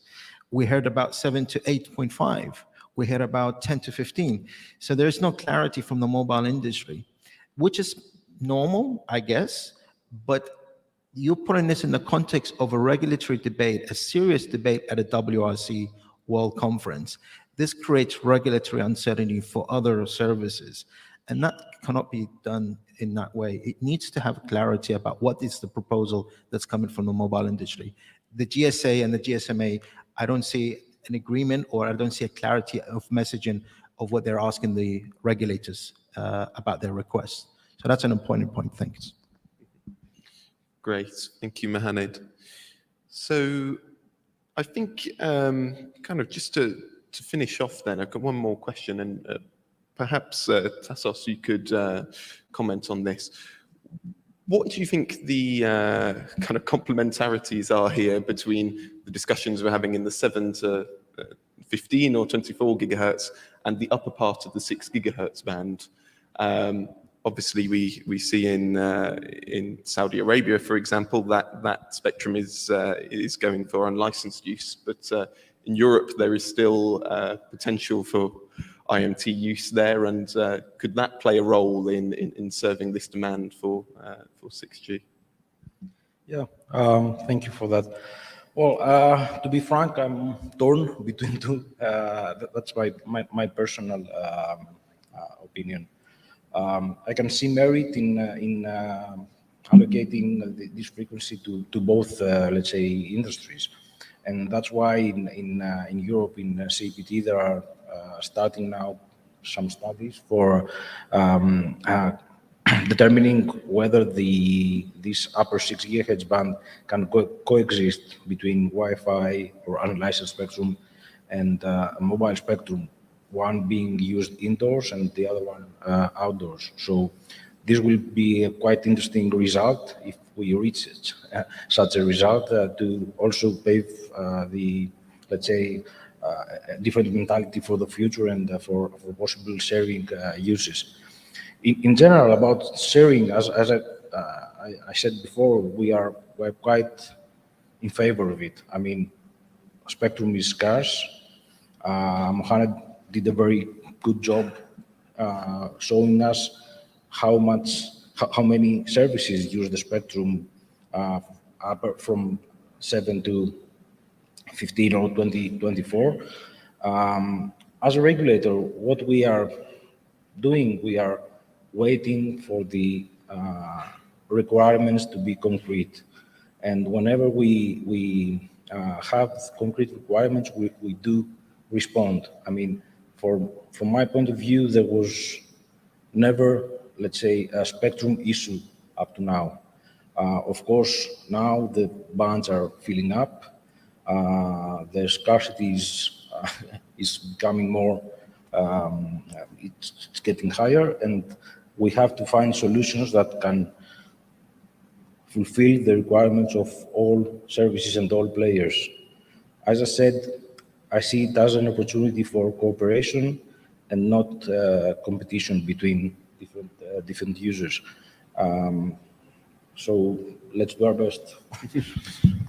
We heard about 7 to 8.5. We heard about 10 to 15. So there's no clarity from the mobile industry, which is normal, I guess, but you're putting this in the context of a regulatory debate, a serious debate at a WRC World Conference. This creates regulatory uncertainty for other services, and that cannot be done in that way. It needs to have clarity about what is the proposal that's coming from the mobile industry. The GSA and the GSMA, I don't see an agreement, or I don't see a clarity of messaging of what they're asking the regulators about their requests. So that's an important point. Thanks. Great, thank you, Mohaned. So I think kind of just to finish off then, I've got one more question, and perhaps Tassos, you could comment on this. What do you think the kind of complementarities are here between the discussions we're having in the 7 to 15 or 24 gigahertz and the upper part of the 6 gigahertz band? Obviously, we see in Saudi Arabia, for example, that spectrum is going for unlicensed use, but in Europe there is still potential for IMT use there, and could that play a role in serving this demand for 6G? Yeah, thank you for that. Well, to be frank, I'm torn between two. That's my personal opinion. I can see merit in allocating this frequency to both, let's say, industries, and that's why in Europe, in CPT, there are starting now some studies for determining whether this upper 6 gigahertz band can coexist between Wi-Fi or unlicensed spectrum and mobile spectrum, one being used indoors and the other one outdoors. So this will be a quite interesting result if we reach such a result to also pave the, let's say, different mentality for the future and for possible sharing uses. In general, about sharing, as I said before, we're quite in favor of it. I mean, spectrum is scarce. Mohaned did a very good job showing us how many services use the spectrum from 7 to 15 or 2024. As a regulator, what we are doing, we are waiting for the requirements to be concrete. And whenever we have concrete requirements, we do respond. I mean, from my point of view, there was never, let's say, a spectrum issue up to now. Of course, now the bands are filling up. The scarcity is becoming more, it's getting higher, and we have to find solutions that can fulfill the requirements of all services and all players. As I said, I see it as an opportunity for cooperation and not competition between different users. So let's do our best.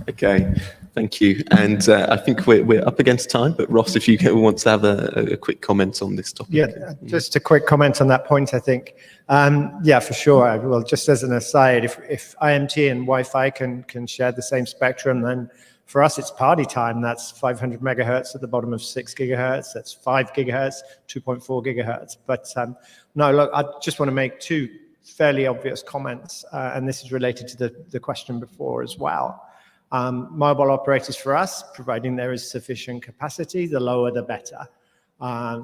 Okay, thank you. And I think we're up against time, but Ross, if you want to have a quick comment on this topic. Yeah, just a quick comment on that point, I think. Yeah, for sure. Well, just as an aside, if IMT and Wi-Fi can share the same spectrum, then for us, it's party time. That's 500 megahertz at the bottom of 6 gigahertz. That's 5 gigahertz, 2.4 gigahertz. But no, look, I just want to make two fairly obvious comments, and this is related to the question before as well. Mobile operators for us, providing there is sufficient capacity, the lower the better.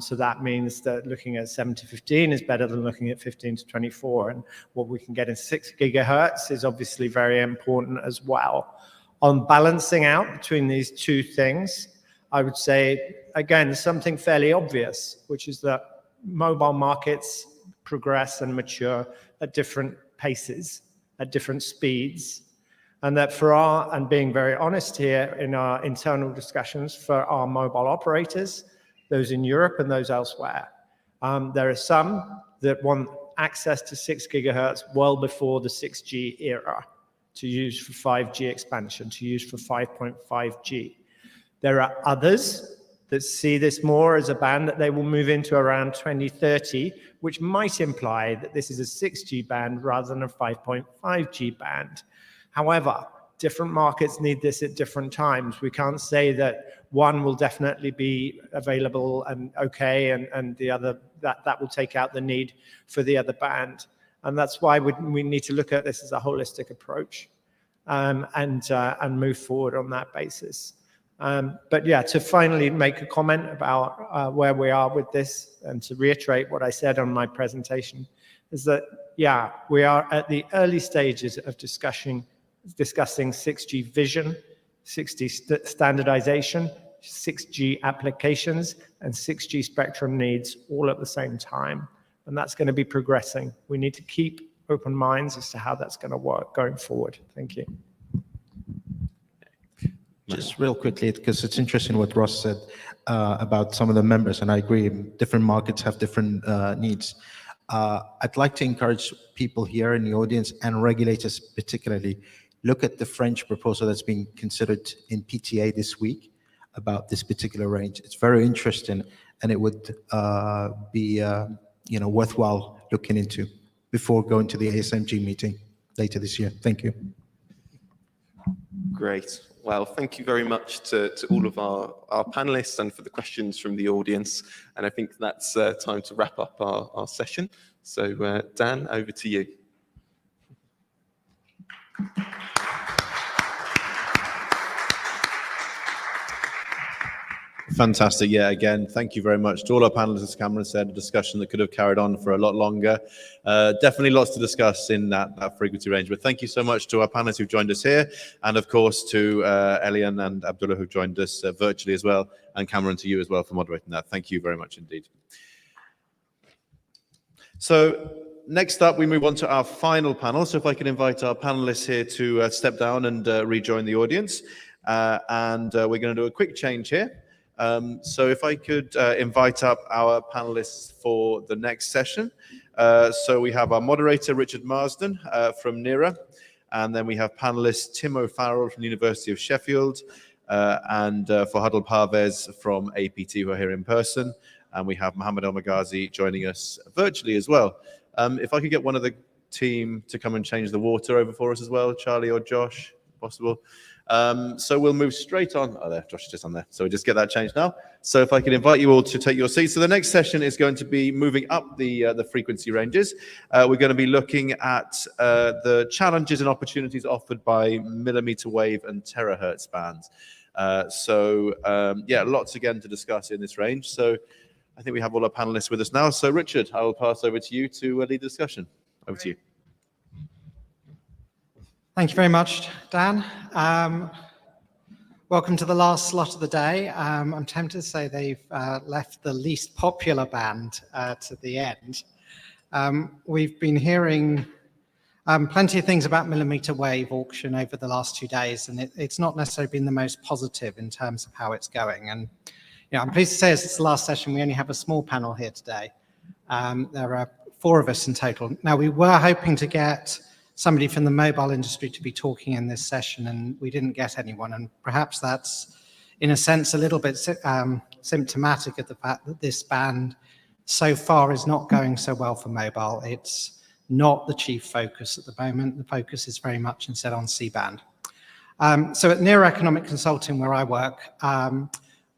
So that means that looking at 7 to 15 is better than looking at 15 to 24. And what we can get in 6 gigahertz is obviously very important as well. On balancing out between these two things, I would say, again, something fairly obvious, which is that mobile markets progress and mature at different paces, at different speeds. And that and being very honest here in our internal discussions for our mobile operators, those in Europe and those elsewhere, there are some that want access to 6 gigahertz well before the 6G era to use for 5G expansion, to use for 5.5G. There are others that see this more as a band that they will move into around 2030, which might imply that this is a 6G band rather than a 5.5G band. However, different markets need this at different times. We can't say that one will definitely be available and okay, and the other, that will take out the need for the other band. And that's why we need to look at this as a holistic approach and move forward on that basis. But yeah, to finally make a comment about where we are with this and to reiterate what I said on my presentation is that, yeah, we are at the early stages of discussing 6G vision, 6G standardization, 6G applications, and 6G spectrum needs all at the same time. And that's going to be progressing. We need to keep open minds as to how that's going to work going forward. Thank you. Just real quickly, because it's interesting what Ross said about some of the members, and I agree, different markets have different needs. I'd like to encourage people here in the audience and regulators particularly, look at the French proposal that's being considered in PTA this week about this particular range. It's very interesting, and it would be worthwhile looking into before going to the ASMG meeting later this year. Thank you. Great. Well, thank you very much to all of our panelists and for the questions from the audience. And I think that's time to wrap up our session. So Dan, over to you. Fantastic. Yeah, again, thank you very much to all our panelists. As Cameron said, a discussion that could have carried on for a lot longer. Definitely lots to discuss in that frequency range. But thank you so much to our panelists who've joined us here. And of course, to Elian and Abdullah who've joined us virtually as well. And Cameron, to you as well for moderating that. Thank you very much indeed. So next up, we move on to our final panel. So if I can invite our panelists here to step down and rejoin the audience. And we're going to do a quick change here. So if I could invite up our panelists for the next session. So we have our moderator, Richard Marsden from NERA, and then we have panelists Tim O'Farrell from the University of Sheffield, and Fahadl Parvez from APT, who are here in person, and we have Mohammed El Maghazi joining us virtually as well. If I could get one of the team to come and change the water over for us as well, Charlie or Josh, if possible. So we'll move straight on. Oh, there, Josh is just on there. So we'll just get that changed now. So if I can invite you all to take your seats. So the next session is going to be moving up the frequency ranges. We're going to be looking at the challenges and opportunities offered by mmWave and terahertz bands. Yeah, lots again to discuss in this range. So I think we have all our panelists with us now. So Richard, I will pass over to you to lead the discussion. Over to you. Thank you very much, Dan. Welcome to the last slot of the day. I'm tempted to say they've left the least popular band to the end. We've been hearing Plenty of things about millimeter wave auction over the last 2 days, and it's not necessarily been the most positive in terms of how it's going. And I'm pleased to say, as it's the last session, we only have a small panel here today. There are 4 of us in total. Now, we were hoping to get somebody from the mobile industry to be talking in this session, and we didn't get anyone. And perhaps that's, in a sense, a little bit symptomatic of the fact that this band so far is not going so well for mobile. It's not the chief focus at the moment. The focus is very much instead on C-band. So at Nero Economic Consulting, where I work,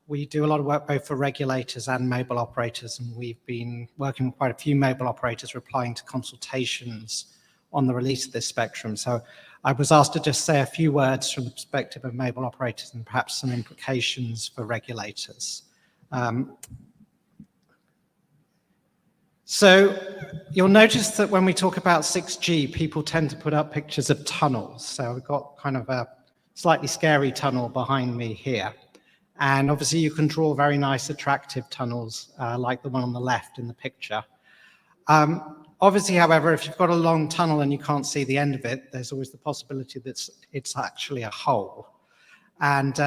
we do a lot of work both for regulators and mobile operators, and we've been working with quite a few mobile operators replying to consultations on the release of this spectrum. So I was asked to just say a few words from the perspective of mobile operators and perhaps some implications for regulators. So you'll notice that when we talk about 6G, people tend to put up pictures of tunnels. So we've got kind of a slightly scary tunnel behind me here. And obviously you can draw very nice, attractive tunnels like the one on the left in the picture. Obviously, however, if you've got a long tunnel and you can't see the end of it, there's always the possibility that it's actually a hole. And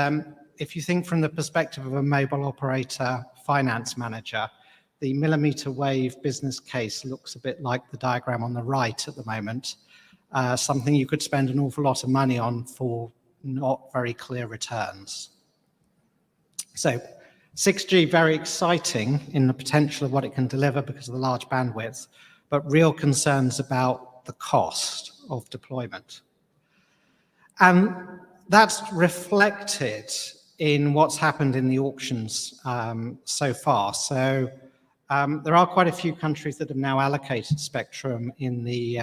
if you think from the perspective of a mobile operator finance manager, the millimeter wave business case looks a bit like the diagram on the right at the moment, something you could spend an awful lot of money on for not very clear returns. So 6G, very exciting in the potential of what it can deliver because of the large bandwidth, but real concerns about the cost of deployment. And that's reflected in what's happened in the auctions so far. So there are quite a few countries that have now allocated spectrum in the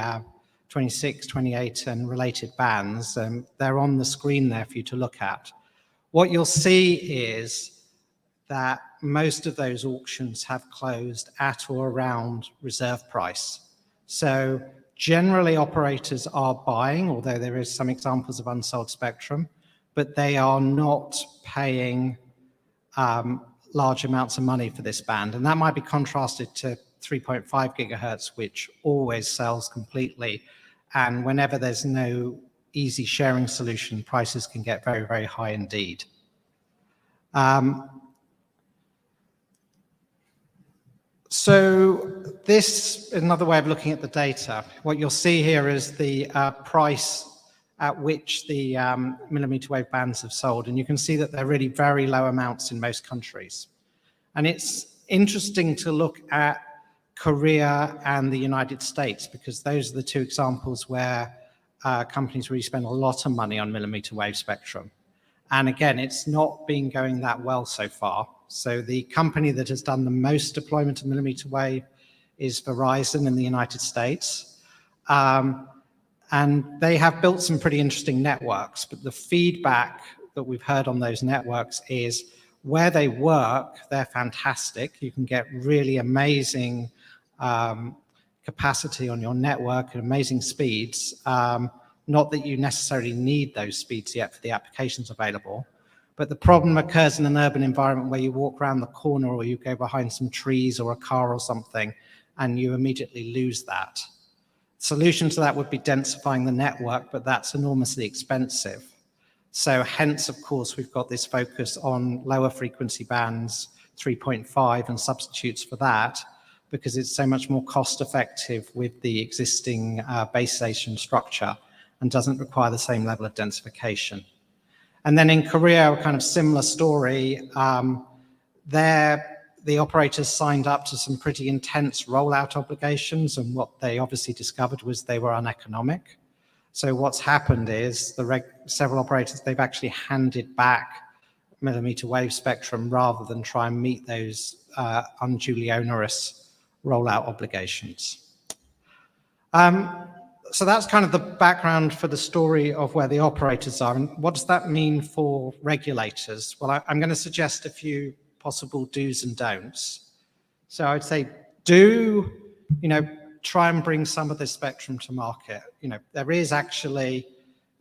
26, 28 and related bands. They're on the screen there for you to look at. What you'll see is that most of those auctions have closed at or around reserve price. So generally operators are buying, although there is some examples of unsold spectrum, but they are not paying large amounts of money for this band. And that might be contrasted to 3.5 gigahertz, which always sells completely. And whenever there's no easy sharing solution, prices can get very, very high indeed. So this is another way of looking at the data. What you'll see here is the price at which the millimeter wave bands have sold. And you can see that they're really very low amounts in most countries. And it's interesting to look at Korea and the United States, because those are the 2 examples where companies really spend a lot of money on millimeter wave spectrum. And again, it's not been going that well so far. So the company that has done the most deployment of millimeter wave is Verizon in the United States. And they have built some pretty interesting networks, but the feedback that we've heard on those networks is where they work, they're fantastic. You can get really amazing capacity on your network and amazing speeds. Not that you necessarily need those speeds yet for the applications available, but the problem occurs in an urban environment where you walk around the corner or you go behind some trees or a car or something, and you immediately lose that. Solution to that would be densifying the network, but that's enormously expensive. So hence, of course, we've got this focus on lower frequency bands, 3.5 and substitutes for that, because it's so much more cost effective with the existing base station structure and doesn't require the same level of densification. And then in Korea, a kind of similar story. There, the operators signed up to some pretty intense rollout obligations, and what they obviously discovered was they were uneconomic. So what's happened is several operators, they've actually handed back millimeter wave spectrum rather than try and meet those unduly onerous rollout obligations. So that's kind of the background for the story of where the operators are. And what does that mean for regulators? Well, I'm going to suggest a few possible do's and don'ts. So I would say try and bring some of this spectrum to market. There is actually,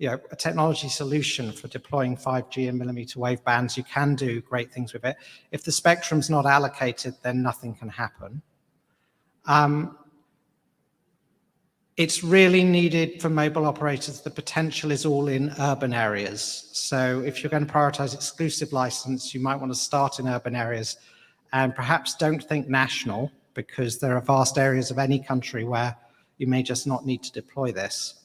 a technology solution for deploying 5G and millimeter wave bands. You can do great things with it. If the spectrum's not allocated, then nothing can happen. It's really needed for mobile operators. The potential is all in urban areas. So if you're going to prioritize exclusive license, you might want to start in urban areas and perhaps don't think national, because there are vast areas of any country where you may just not need to deploy this.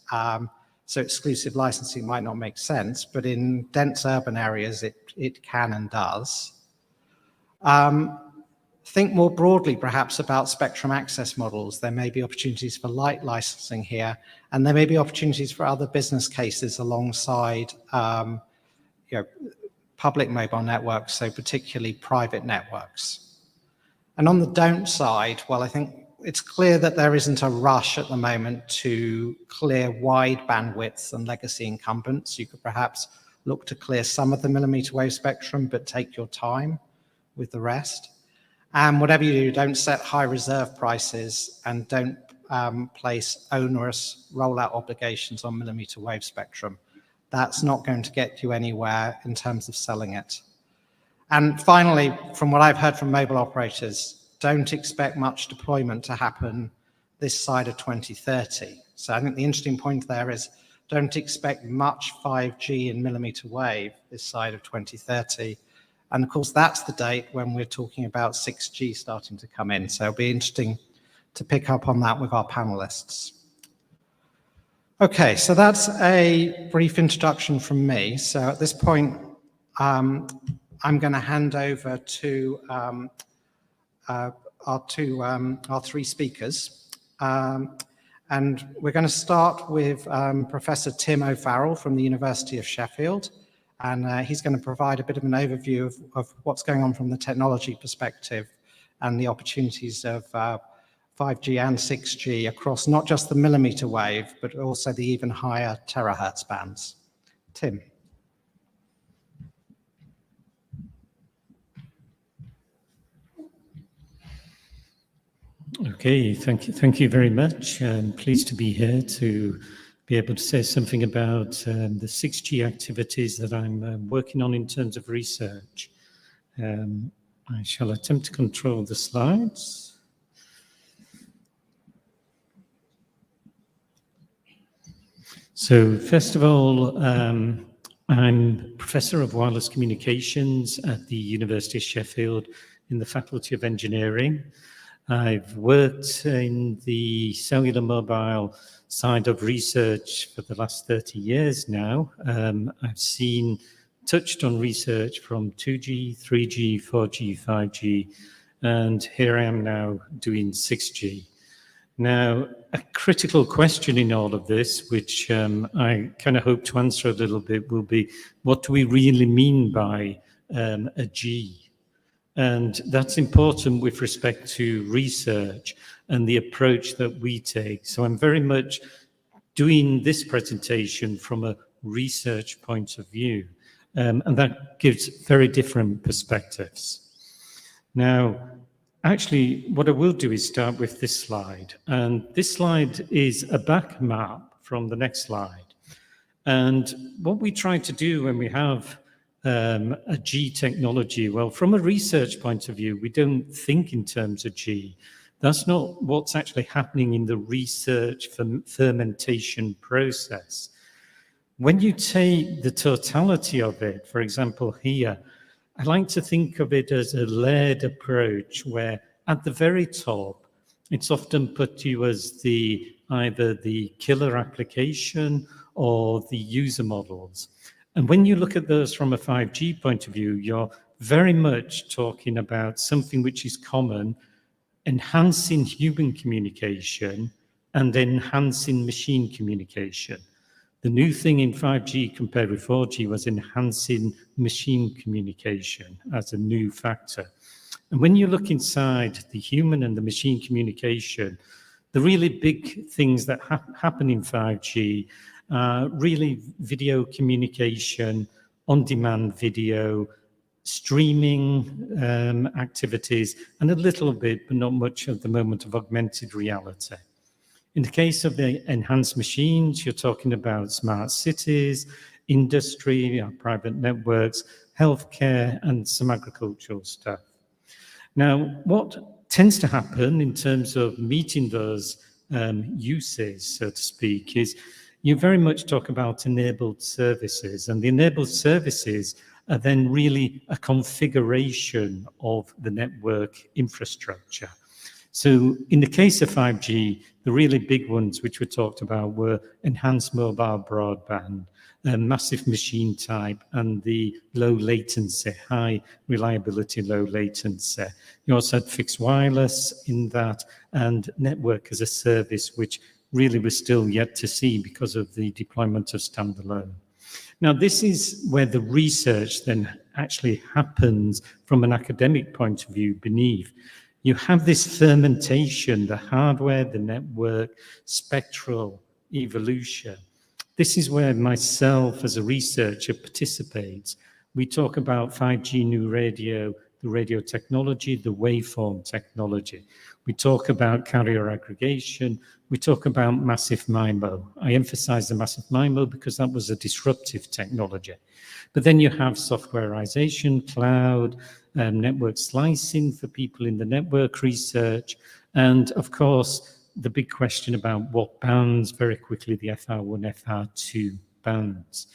So exclusive licensing might not make sense, but in dense urban areas, it can and does. Think more broadly, perhaps, about spectrum access models. There may be opportunities for light licensing here, and there may be opportunities for other business cases alongside public mobile networks, so particularly private networks. And on the don't side, well, I think it's clear that there isn't a rush at the moment to clear wide bandwidths and legacy incumbents. You could perhaps look to clear some of the millimeter wave spectrum, but take your time with the rest. And whatever you do, don't set high reserve prices and don't place onerous rollout obligations on millimeter wave spectrum. That's not going to get you anywhere in terms of selling it. And finally, from what I've heard from mobile operators, don't expect much deployment to happen this side of 2030. So I think the interesting point there is don't expect much 5G in millimeter wave this side of 2030. And of course, that's the date when we're talking about 6G starting to come in. So it'll be interesting to pick up on that with our panelists. Okay, so that's a brief introduction from me. So at this point, I'm going to hand over to our three speakers. And we're going to start with Professor Tim O'Farrell from the University of Sheffield. And he's going to provide a bit of an overview of what's going on from the technology perspective and the opportunities of 5G and 6G across not just the millimeter wave, but also the even higher terahertz bands. Tim. Okay, thank you very much. I'm pleased to be here to be able to say something about the 6G activities that I'm working on in terms of research. I shall attempt to control the slides. So first of all, I'm Professor of Wireless Communications at the University of Sheffield in the Faculty of Engineering. I've worked in the cellular mobile side of research for the last 30 years now. I've touched on research from 2G, 3G, 4G, 5G, and here I am now doing 6G. Now, a critical question in all of this, which I kind of hope to answer a little bit, will be, what do we really mean by a G? And that's important with respect to research and the approach that we take. So I'm very much doing this presentation from a research point of view, and that gives very different perspectives. Now, actually, what I will do is start with this slide. And this slide is a back map from the next slide. And what we try to do when we have a G technology, well, from a research point of view, we don't think in terms of G. That's not what's actually happening in the research fermentation process. When you take the totality of it, for example, here, I like to think of it as a layered approach where at the very top, it's often put to you as either the killer application or the user models. And when you look at those from a 5G point of view, you're very much talking about something which is common, enhancing human communication and enhancing machine communication. The new thing in 5G compared with 4G was enhancing machine communication as a new factor. And when you look inside the human and the machine communication, the really big things that happen in 5G really video communication, on-demand video, streaming activities, and a little bit, but not much at the moment, of augmented reality. In the case of the enhanced machines, you're talking about smart cities, industry, private networks, healthcare, and some agricultural stuff. Now, what tends to happen in terms of meeting those uses, so to speak, is you very much talk about enabled services, and the enabled services are then really a configuration of the network infrastructure. So in the case of 5G, the really big ones which were talked about were enhanced mobile broadband, massive machine type, and the low latency, high reliability, low latency. You also had fixed wireless in that, and network as a service, which really we're still yet to see because of the deployment of standalone. Now, this is where the research then actually happens from an academic point of view beneath. You have this fermentation, the hardware, the network, spectral evolution. This is where myself as a researcher participates. We talk about 5G new radio, the radio technology, the waveform technology. We talk about carrier aggregation. We talk about massive MIMO. I emphasize the massive MIMO because that was a disruptive technology. But then you have softwareization, cloud, network slicing for people in the network research, and of course, the big question about what bands, very quickly, the FR1, FR2 bands.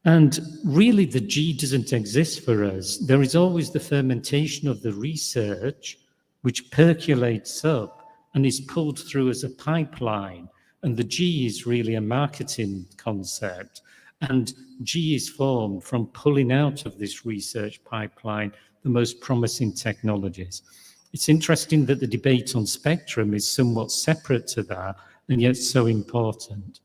And really, the G doesn't exist for us. There is always the fermentation of the research, which percolates up and is pulled through as a pipeline. And the G is really a marketing concept. And G is formed from pulling out of this research pipeline the most promising technologies. It's interesting that the debate on spectrum is somewhat separate to that, and yet so important.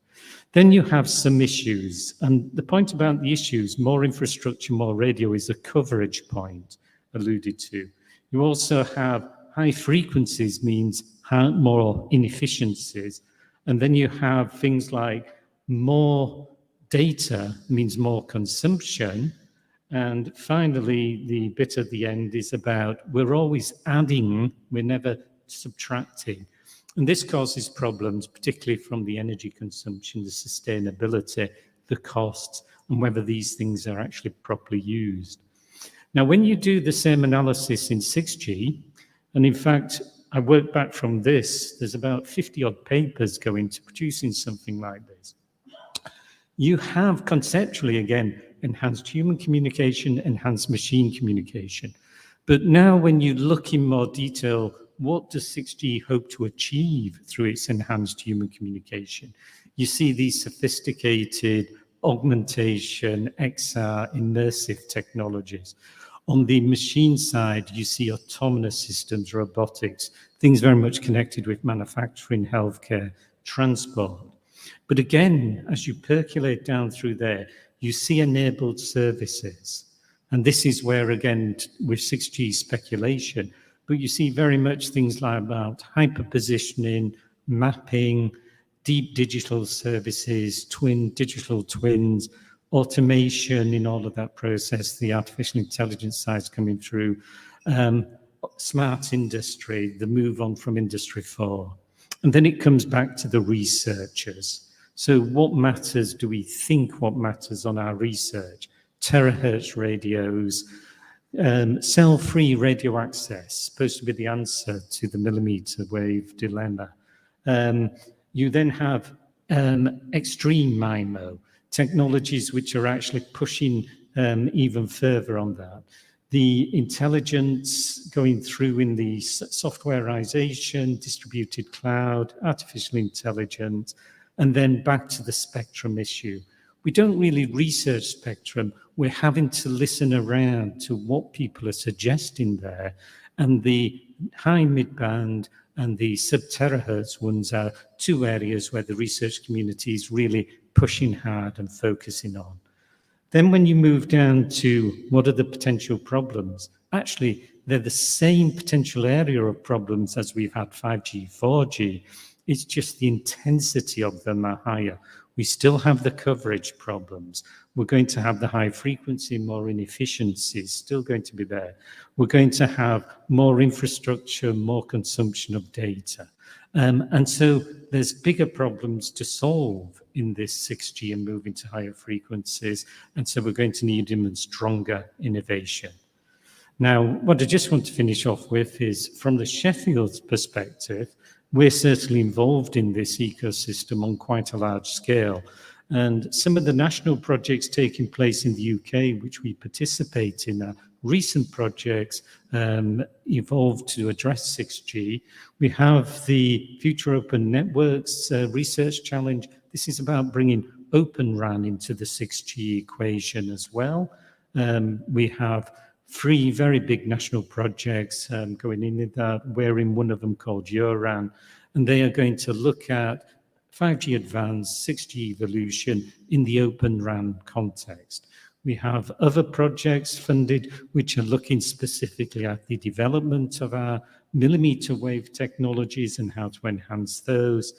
Then you have some issues, and the point about the issues, more infrastructure, more radio, is a coverage point alluded to. You also have high frequencies means more inefficiencies, and then you have things like more data means more consumption. And finally, the bit at the end is about we're always adding, we're never subtracting. And this causes problems, particularly from the energy consumption, the sustainability, the costs, and whether these things are actually properly used. Now, when you do the same analysis in 6G, and in fact, I worked back from this, there's about 50 odd papers going to producing something like this. You have conceptually, again, enhanced human communication, enhanced machine communication. But now when you look in more detail, what does 6G hope to achieve through its enhanced human communication? You see these sophisticated augmentation, XR, immersive technologies. On the machine side, you see autonomous systems, robotics, things very much connected with manufacturing, healthcare, transport. But again, as you percolate down through there, you see enabled services. And this is where, again, with 6G speculation, but you see very much things like about hyperpositioning, mapping, deep digital services, digital twins, automation in all of that process, the artificial intelligence side coming through, smart industry, the move on from Industry 4. And then it comes back to the researchers. So what matters, do we think what matters on our research? Terahertz radios, cell-free radio access, supposed to be the answer to the millimeter wave dilemma. You then have extreme MIMO, technologies which are actually pushing even further on that. The intelligence going through in the softwareization, distributed cloud, artificial intelligence, and then back to the spectrum issue. We don't really research spectrum. We're having to listen around to what people are suggesting there. And the high midband and the sub-terahertz ones are two areas where the research community is really pushing hard and focusing on. Then when you move down to what are the potential problems, actually, they're the same potential area of problems as we've had 5G, 4G. It's just the intensity of them are higher. We still have the coverage problems. We're going to have the high frequency, more inefficiencies still going to be there. We're going to have more infrastructure, more consumption of data. And so there's bigger problems to solve in this 6G and moving to higher frequencies. And so we're going to need even stronger innovation. Now, what I just want to finish off with is from the Sheffield's perspective, we're certainly involved in this ecosystem on quite a large scale. And some of the national projects taking place in the UK, which we participate in, are recent projects evolved to address 6G. We have the Future Open Networks Research Challenge. This is about bringing Open RAN into the 6G equation as well. We have 3 very big national projects going in that. We're in one of them called URAN, and they are going to look at 5G advanced, 6G evolution in the Open RAN context. We have other projects funded which are looking specifically at the development of our mmWave technologies and how to enhance those.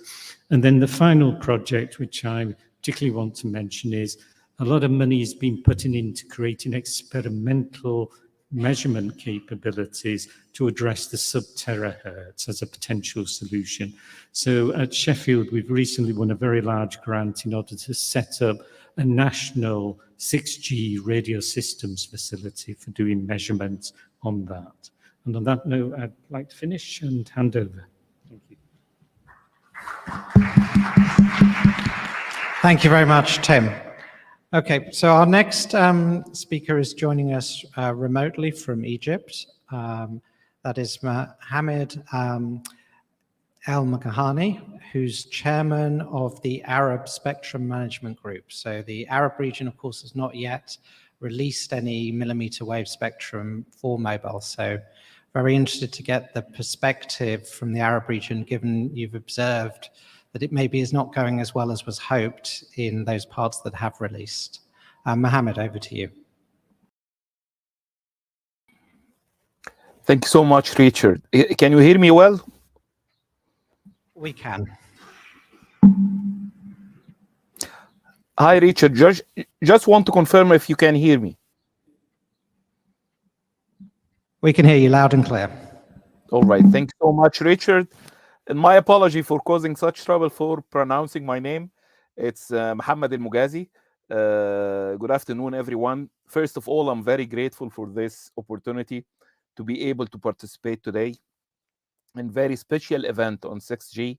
And then the final project, which I particularly want to mention, is a lot of money has been put into creating experimental measurement capabilities to address the sub-terahertz as a potential solution. So at Sheffield, we've recently won a very large grant in order to set up a national 6G radio systems facility for doing measurements on that. And on that note, I'd like to finish and hand over. Thank you. Thank you very much, Tim. Okay, so our next speaker is joining us remotely from Egypt. That is Mohammed El Makahani, who's chairman of the Arab Spectrum Management Group. So the Arab region, of course, has not yet released any millimeter wave spectrum for mobile. So very interested to get the perspective from the Arab region, given you've observed that it maybe is not going as well as was hoped in those parts that have released. Mohammed, over to you. Thank you so much, Richard. Can you hear me well? We can. Hi, Richard. Just want to confirm if you can hear me. We can hear you loud and clear. All right. Thank you so much, Richard. And my apology for causing such trouble for pronouncing my name. It's Mohammed El Mugazi. Good afternoon, everyone. First of all, I'm very grateful for this opportunity to be able to participate today in a very special event on 6G.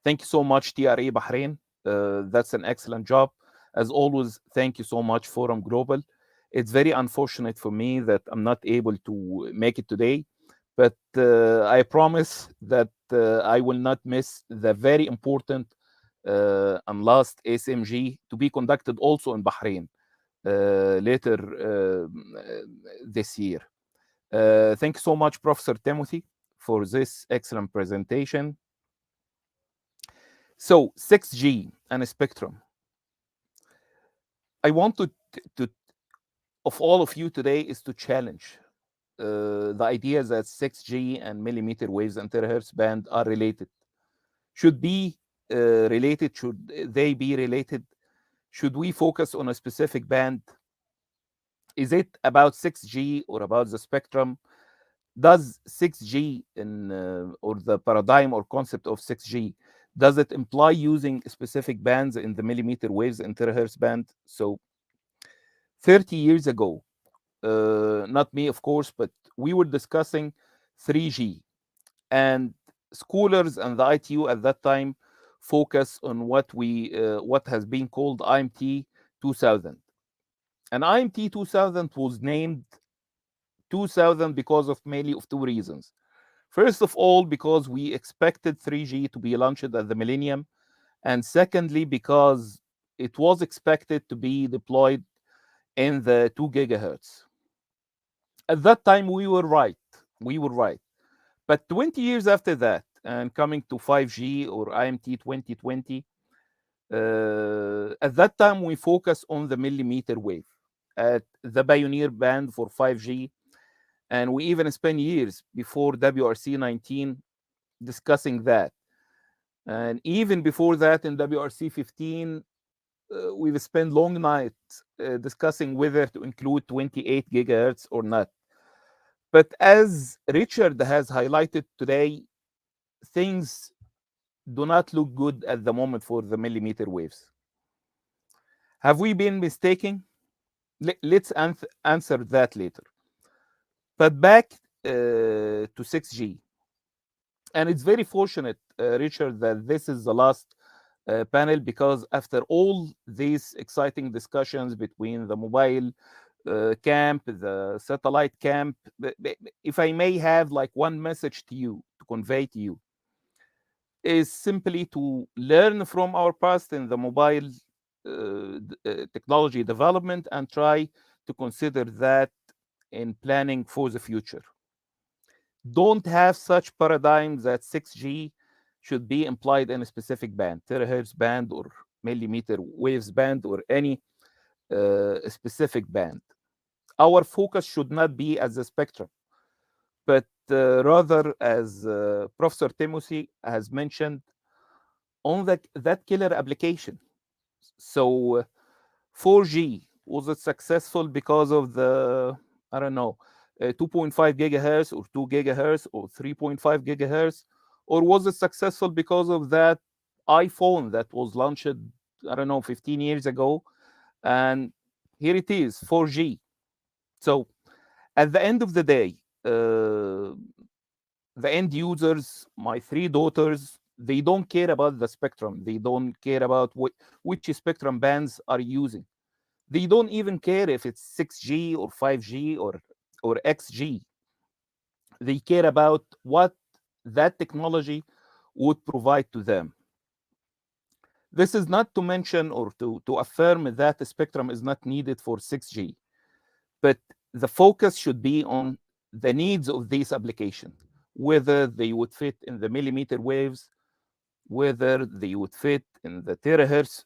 Thank you so much, TRA Bahrain. That's an excellent job. As always, thank you so much, Forum Global. It's very unfortunate for me that I'm not able to make it today, but I promise that I will not miss the very important and last SMG to be conducted also in Bahrain later this year. Thank you so much, Professor Timothy, for this excellent presentation. So 6G and spectrum. I want to of all of you today is to challenge the idea that 6G and millimeter waves and terahertz band are related. Should be related? Should they be related? Should we focus on a specific band? Is it about 6G or about the spectrum? Does 6G or the paradigm or concept of 6G, does it imply using specific bands in the millimeter waves and terahertz band? So 30 years ago, not me, of course, but we were discussing 3G, and scholars and the ITU at that time focus on what has been called IMT 2000. And IMT 2000 was named 2000 because of mainly of 2 reasons. First of all, because we expected 3G to be launched at the millennium, and secondly, because it was expected to be deployed in the 2 gigahertz. At that time, we were right. But 20 years after that, and coming to 5G or IMT 2020, at that time, we focused on the millimeter wave at the pioneer band for 5G. And we even spent years before WRC 19 discussing that. And even before that, in WRC 15, we've spent long nights discussing whether to include 28 gigahertz or not. But as Richard has highlighted today, things do not look good at the moment for the millimeter waves. Have we been mistaken? Let's answer that later. But back to 6G. And it's very fortunate, Richard, that this is the last panel, because after all these exciting discussions between the mobile camp, the satellite camp, if I may have like one message to you, to convey to you, is simply to learn from our past in the mobile technology development and try to consider that in planning for the future. Don't have such paradigms that 6G should be implied in a specific band, terahertz band or millimeter waves band or any specific band. Our focus should not be as a spectrum, but rather, as Professor Timothy has mentioned, on that killer application. So 4G, was it successful because of the, I don't know, 2.5 gigahertz or 2 gigahertz or 3.5 gigahertz? Or was it successful because of that iPhone that was launched, I don't know, 15 years ago? And here it is, 4G. So at the end of the day, the end users, my three daughters, they don't care about the spectrum. They don't care about which spectrum bands are using. They don't even care if it's 6G or 5G or XG. They care about what that technology would provide to them. This is not to mention or to affirm that the spectrum is not needed for 6G, but the focus should be on the needs of these applications, whether they would fit in the millimeter waves, whether they would fit in the terahertz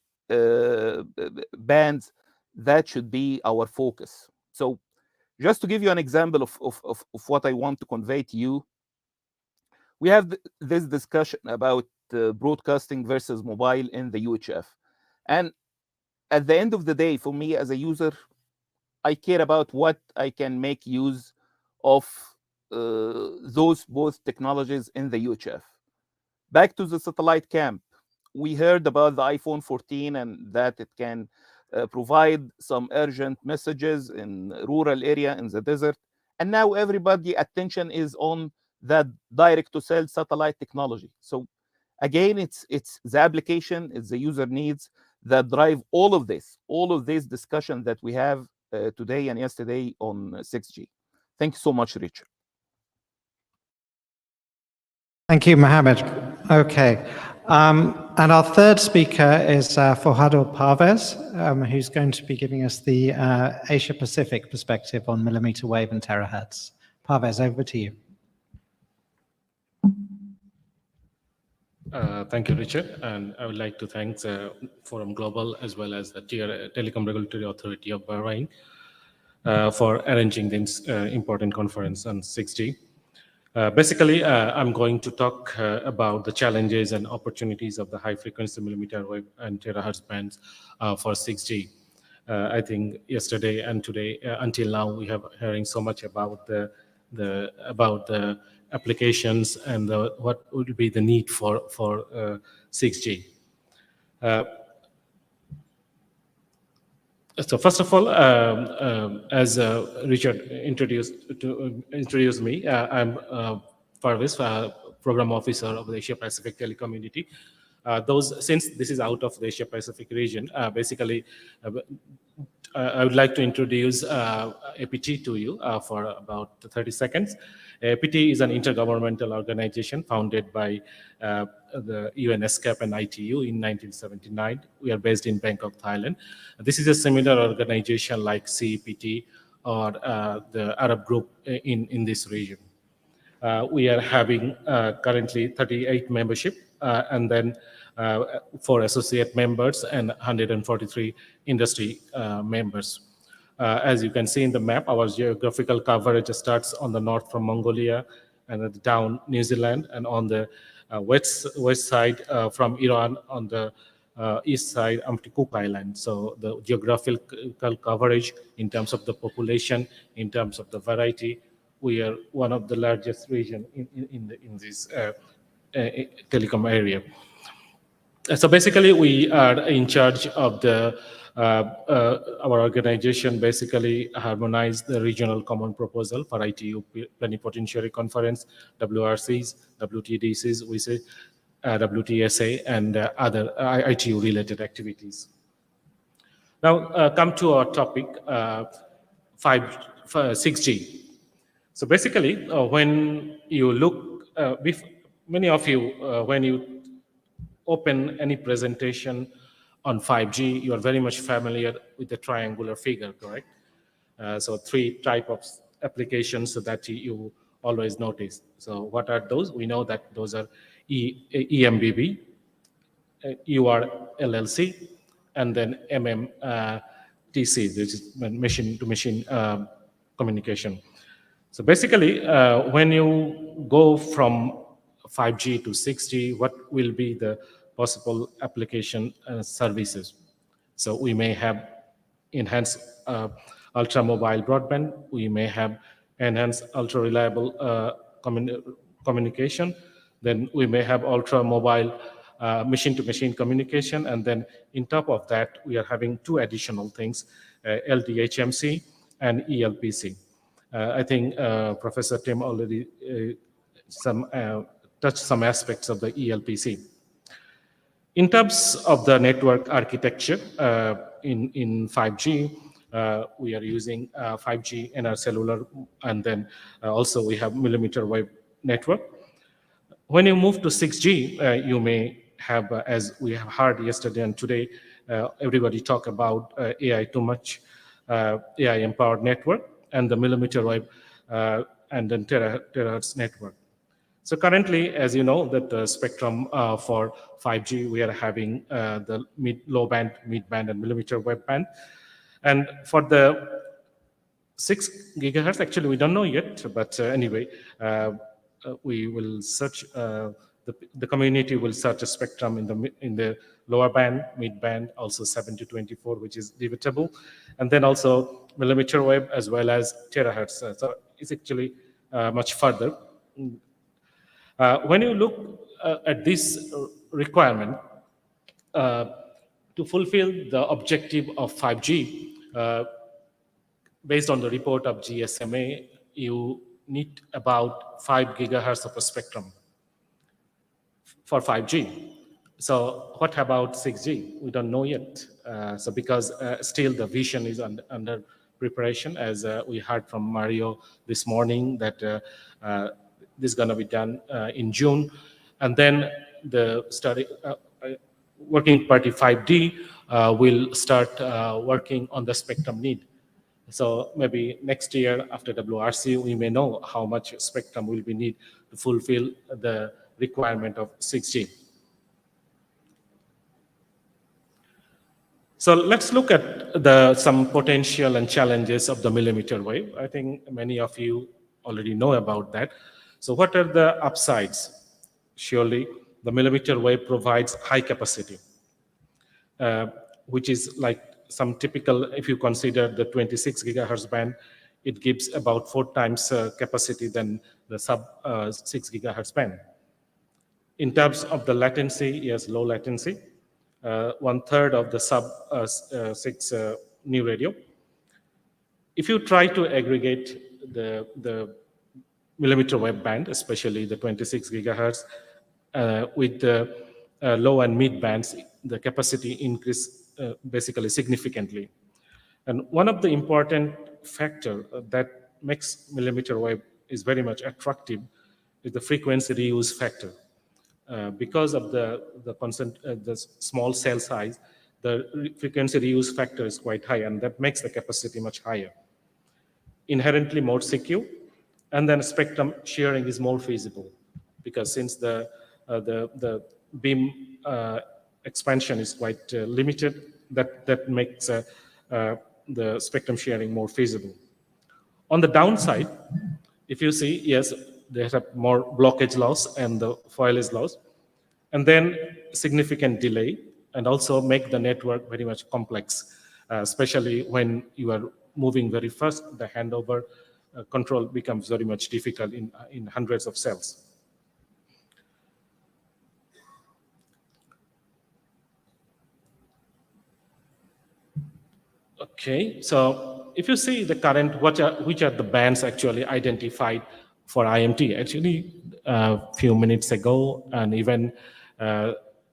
bands. That should be our focus. So just to give you an example of what I want to convey to you, we have this discussion about broadcasting versus mobile in the UHF. And at the end of the day, for me as a user, I care about what I can make use of those both technologies in the UHF. Back to the satellite camp, we heard about the iPhone 14 and that it can provide some urgent messages in rural area in the desert. And now everybody attention is on that direct-to-cell satellite technology. So again, it's the application, it's the user needs that drive all of this discussion that we have today and yesterday on 6G. Thank you so much, Richard. Thank you, Mohammed. Okay. And our third speaker is Forjado Parvez, who's going to be giving us the Asia-Pacific perspective on millimeter wave and terahertz. Parvez, over to you. Thank you, Richard. And I would like to thank Forum Global as well as the Telecom Regulatory Authority of Bahrain for arranging this important conference on 6G. Basically, I'm going to talk about the challenges and opportunities of the high-frequency millimeter wave and terahertz bands for 6G. I think yesterday and today, until now, we have hearing so much about the applications and what would be the need for 6G. So first of all, as Richard introduced me, I'm Parvez, Program Officer of the Asia Pacific Telecommunity. Since this is out of the Asia Pacific region, basically, I would like to introduce APT to you for about 30 seconds. APT is an intergovernmental organization founded by the UNESCAP and ITU in 1979. We are based in Bangkok, Thailand. This is a similar organization like CEPT or the Arab group in this region. We are having currently 38 membership and then 4 associate members and 143 industry members. As you can see in the map, our geographical coverage starts on the north from Mongolia and down New Zealand, and on the west side from Iran, on the east side, Cook Island. So the geographical coverage in terms of the population, in terms of the variety, we are one of the largest region in this telecom area. So basically, we are in charge of the Our organization basically harmonized the regional common proposal for ITU plenipotentiary conference, WRCs, WTDCs, we say, WTSA, and other ITU related activities. Now come to our topic, 6G. So basically, when you look, many of you, when you open any presentation on 5G, you are very much familiar with the triangular figure, correct? So 3 types of applications that you always notice. So what are those? We know that those are EMBB, URLLC, and then MMTC, which is machine-to-machine communication. So basically, when you go from 5G to 6G, what will be the possible application services? So we may have enhanced ultra-mobile broadband. We may have enhanced ultra-reliable communication. Then we may have ultra-mobile machine-to-machine communication. And then in top of that, we are having 2 additional things, LDHMC and ELPC. I think Professor Tim already touched some aspects of the ELPC. In terms of the network architecture in 5G, we are using 5G in our cellular, and then also we have millimeter wave network. When you move to 6G, you may have, as we have heard yesterday and today, everybody talk about AI too much, AI-empowered network, and the millimeter wave and then terahertz network. So currently, as you know, that the spectrum for 5G, we are having the low band, mid band, and millimeter wave band. And for the 6 gigahertz, actually, we don't know yet, but anyway, we will search, the community will search a spectrum in the lower band, mid band, also 7 to 24, which is debatable, and then also millimeter wave as well as terahertz. So it's actually much further. When you look at this requirement, to fulfill the objective of 5G, based on the report of GSMA, you need about 5 gigahertz of a spectrum for 5G. So what about 6G? We don't know yet. So because still the vision is under preparation, as we heard from Mario this morning, that this is going to be done in June. And then the study, working party 5D will start working on the spectrum need. So maybe next year after WRC, we may know how much spectrum will be needed to fulfill the requirement of 6G. So let's look at some potential and challenges of the millimeter wave. I think many of you already know about that. So what are the upsides? Surely the millimeter wave provides high capacity, which is like some typical, if you consider the 26 gigahertz band, it gives about 4 times capacity than the sub 6 gigahertz band. In terms of the latency, yes, low latency, 1/3 of the sub 6 new radio. If you try to aggregate the millimeter wave band, especially the 26 gigahertz, with the low and mid bands, the capacity increase basically significantly. And one of the important factor that makes millimeter wave is very much attractive is the frequency reuse factor. Because of the small cell size, the frequency reuse factor is quite high, and that makes the capacity much higher. Inherently more secure, and then spectrum sharing is more feasible, because since the beam expansion is quite limited, that makes the spectrum sharing more feasible. On the downside, if you see, yes, they have more blockage loss and the foliage loss, and then significant delay, and also make the network very much complex, especially when you are moving very fast. The handover control becomes very much difficult in hundreds of cells. Okay, so if you see the current, which are the bands actually identified for IMT? Actually, a few minutes ago, and even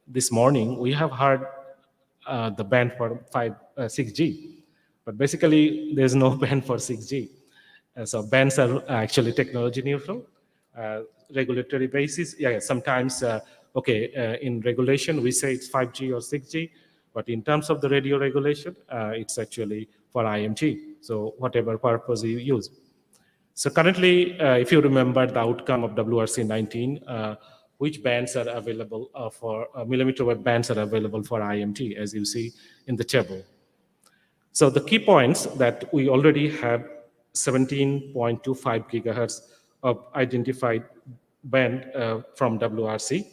this morning, we have heard the band for 6G, but basically there's no band for 6G. So bands are actually technology neutral. Regulatory basis, yeah, sometimes, in regulation, we say it's 5G or 6G, but in terms of the radio regulation, it's actually for IMT. So whatever purpose you use. So currently, if you remember the outcome of WRC 19, which bands are available for millimeter wave bands are available for IMT, as you see in the table. So the key points that we already have 17.25 gigahertz of identified band from WRC,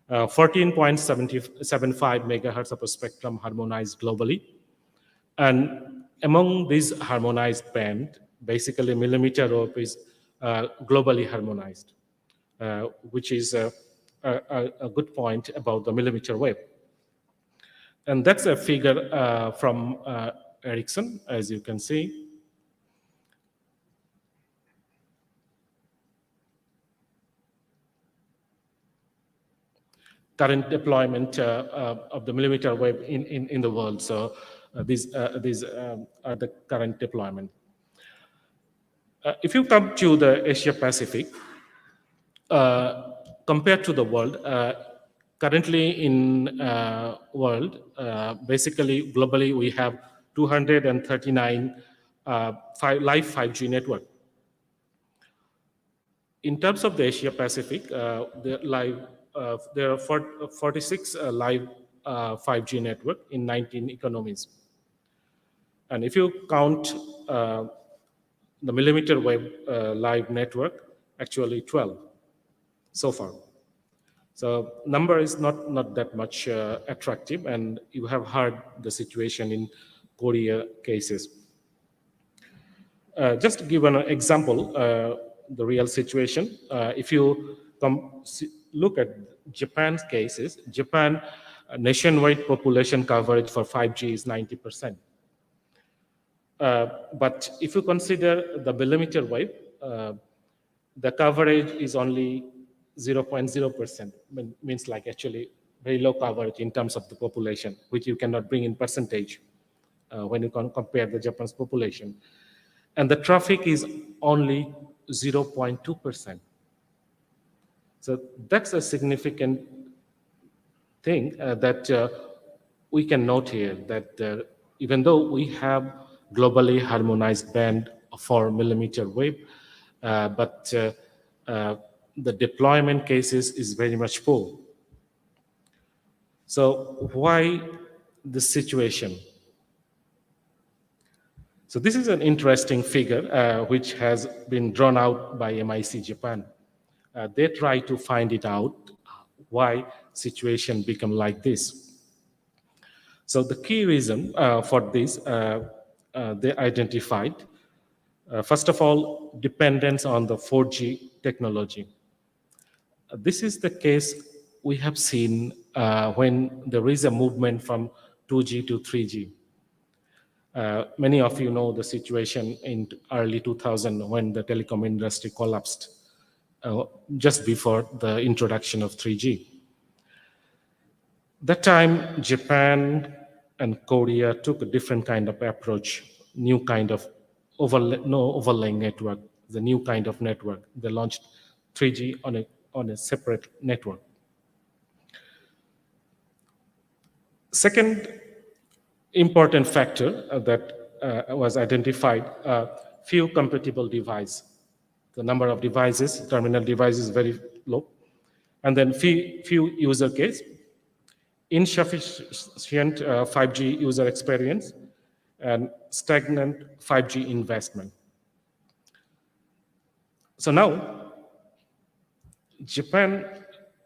14.75 megahertz of a spectrum harmonized globally. And among these harmonized band, basically millimeter wave is globally harmonized, which is a good point about the millimeter wave. And that's a figure from Ericsson, as you can see. Current deployment of the millimeter wave in the world. So these are the current deployment. If you come to the Asia Pacific, compared to the world, currently in world, basically globally we have 239 live 5G network. In terms of the Asia Pacific, there are 46 live 5G network in 19 economies. And if you count the millimeter wave live network, actually 12 so far. So number is not that much attractive, and you have heard the situation in Korea cases. Just to give an example, the real situation, if you look at Japan's cases, Japan nationwide population coverage for 5G is 90%. But if you consider the millimeter wave, the coverage is only 0.0%, means like actually very low coverage in terms of the population, which you cannot bring in percentage when you compare the Japan's population. And the traffic is only 0.2%. So that's a significant thing that we can note here, that even though we have globally harmonized band for millimeter wave, but the deployment cases is very much poor. So why this situation? So this is an interesting figure which has been drawn out by MIC Japan. They try to find it out why situation become like this. So the key reason for this they identified, first of all, dependence on the 4G technology. This is the case we have seen when there is a movement from 2G to 3G. Many of you know the situation in early 2000 when the telecom industry collapsed just before the introduction of 3G. That time, Japan and Korea took a different kind of approach, new kind of overlaying network, the new kind of network. They launched 3G on a separate network. Second important factor that was identified, few compatible devices. The number of devices, terminal devices, is very low. And then few user case, insufficient 5G user experience, and stagnant 5G investment. So now, Japan,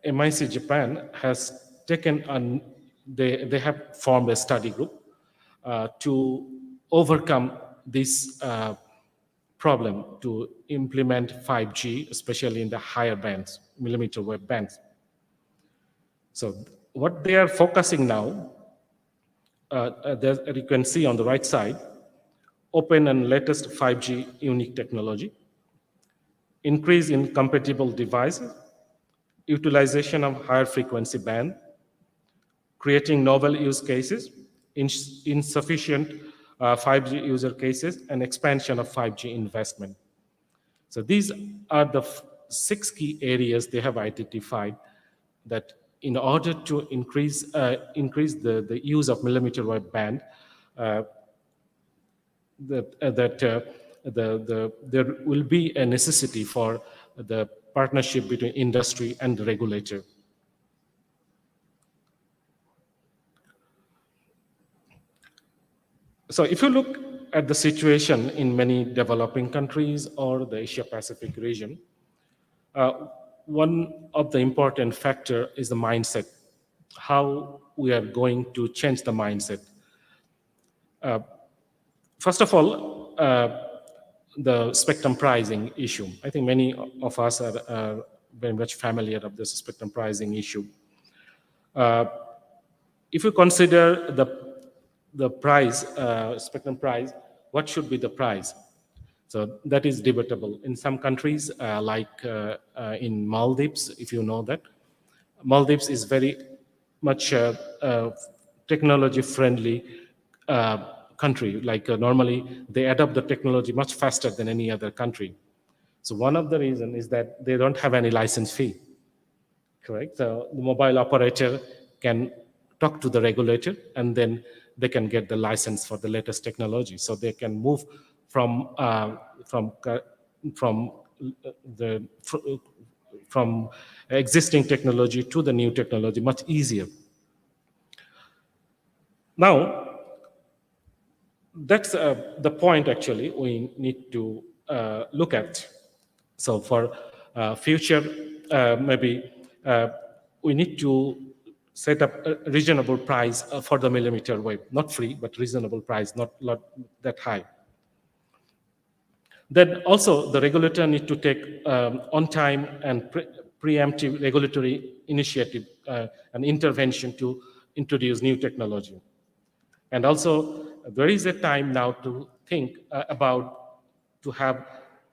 MIC Japan has taken they have formed a study group to overcome this problem to implement 5G, especially in the higher bands, millimeter wave bands. So what they are focusing now There you can see on the right side, open and latest 5G unique technology, increase in compatible devices, utilization of higher frequency band, creating novel use cases, insufficient 5G user cases, and expansion of 5G investment. So these are the 6 key areas they have identified that in order to increase the use of millimeter wave band, there will be a necessity for the partnership between industry and the regulator. So if you look at the situation in many developing countries or the Asia Pacific region, one of the important factor is the mindset, how we are going to change the mindset. First of all, the spectrum pricing issue. I think many of us are very much familiar with this spectrum pricing issue. If you consider the price, spectrum price, what should be the price? So that is debatable. In some countries, like in Maldives, if you know that, Maldives is very much technology-friendly country. Like normally, they adopt the technology much faster than any other country. So one of the reasons is that they don't have any license fee, correct? So the mobile operator can talk to the regulator, and then they can get the license for the latest technology. So they can move from existing technology to the new technology much easier. Now, that's the point actually we need to look at. So for future, maybe we need to set up a reasonable price for the millimeter wave, not free, but reasonable price, not that high. Then also the regulator need to take on-time and preemptive regulatory initiative and intervention to introduce new technology. And also there is a time now to think about to have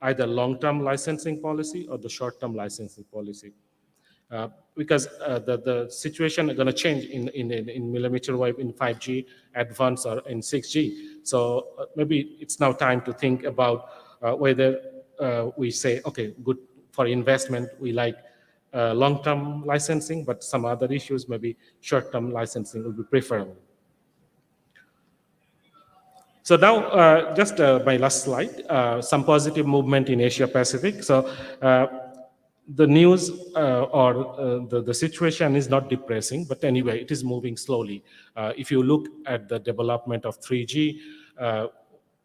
either long-term licensing policy or the short-term licensing policy. Because the situation is going to change in millimeter wave, in 5G, advanced, or in 6G. So maybe it's now time to think about whether we say, okay, good for investment, we like long-term licensing, but some other issues, maybe short-term licensing will be preferable. So now, just my last slide, some positive movement in Asia Pacific. So the news or the situation is not depressing, but anyway, it is moving slowly. If you look at the development of 3G,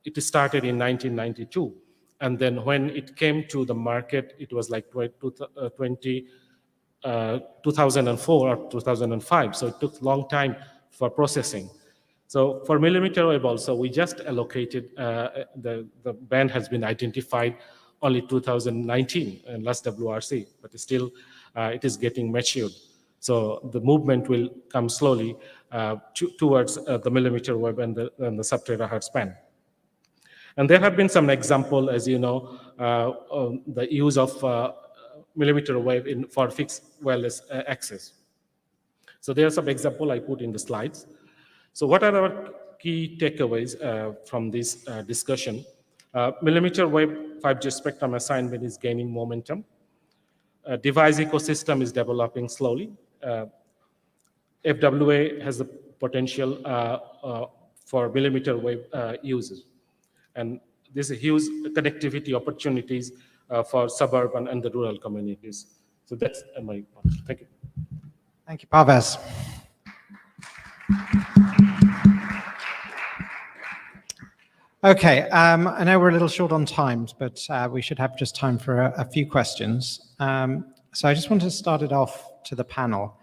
it started in 1992. And then when it came to the market, it was like 2004 or 2005. So it took a long time for processing. So for millimeter wave also, we just allocated, the band has been identified only 2019 in last WRC, but still it is getting matured. So the movement will come slowly towards the millimeter wave and the sub-terahertz band. And there have been some example, as you know, the use of millimeter wave for fixed wireless access. So there are some example I put in the slides. So what are our key takeaways from this discussion? Millimeter wave 5G spectrum assignment is gaining momentum. Device ecosystem is developing slowly. FWA has the potential for millimeter wave uses. And there's a huge connectivity opportunities for suburban and the rural communities. So that's my point. Thank you. Thank you, Parvez. Okay, I know we're a little short on time, but we should have just time for a few questions. So I just want to start it off to the panel.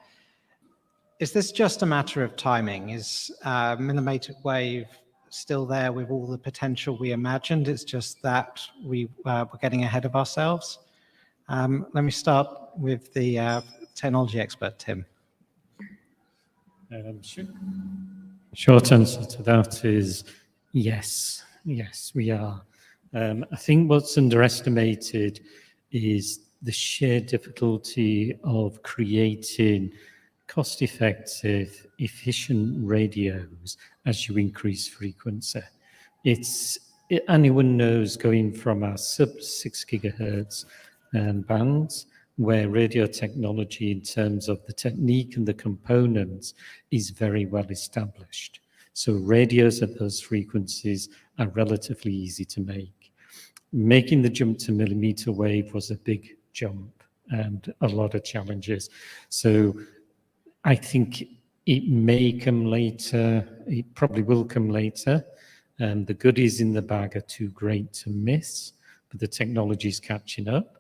Is this just a matter of timing? Is millimeter wave still there with all the potential we imagined? It's just that we're getting ahead of ourselves. Let me start with the technology expert, Tim. Sure. Short answer to that is yes. Yes, we are. I think what's underestimated is the sheer difficulty of creating cost-effective, efficient radios as you increase frequency. Anyone knows going from our sub 6 gigahertz bands, where radio technology in terms of the technique and the components is very well established. So radios at those frequencies are relatively easy to make. Making the jump to millimeter wave was a big jump and a lot of challenges. So I think it may come later, it probably will come later. The goodies in the bag are too great to miss, but the technology is catching up.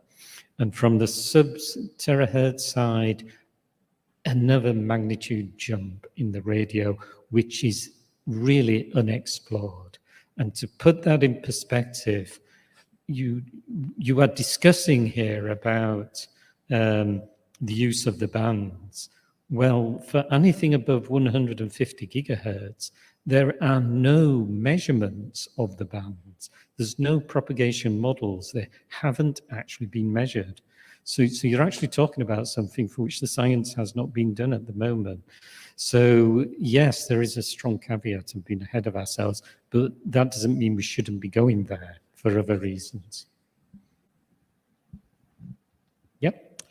And from the sub-terahertz side, another magnitude jump in the radio, which is really unexplored. And to put that in perspective, you are discussing here about the use of the bands. Well, for anything above 150 gigahertz, there are no measurements of the bands. There's no propagation models. They haven't actually been measured. So you're actually talking about something for which the science has not been done at the moment. So yes, there is a strong caveat of being ahead of ourselves, but that doesn't mean we shouldn't be going there for other reasons. Yep.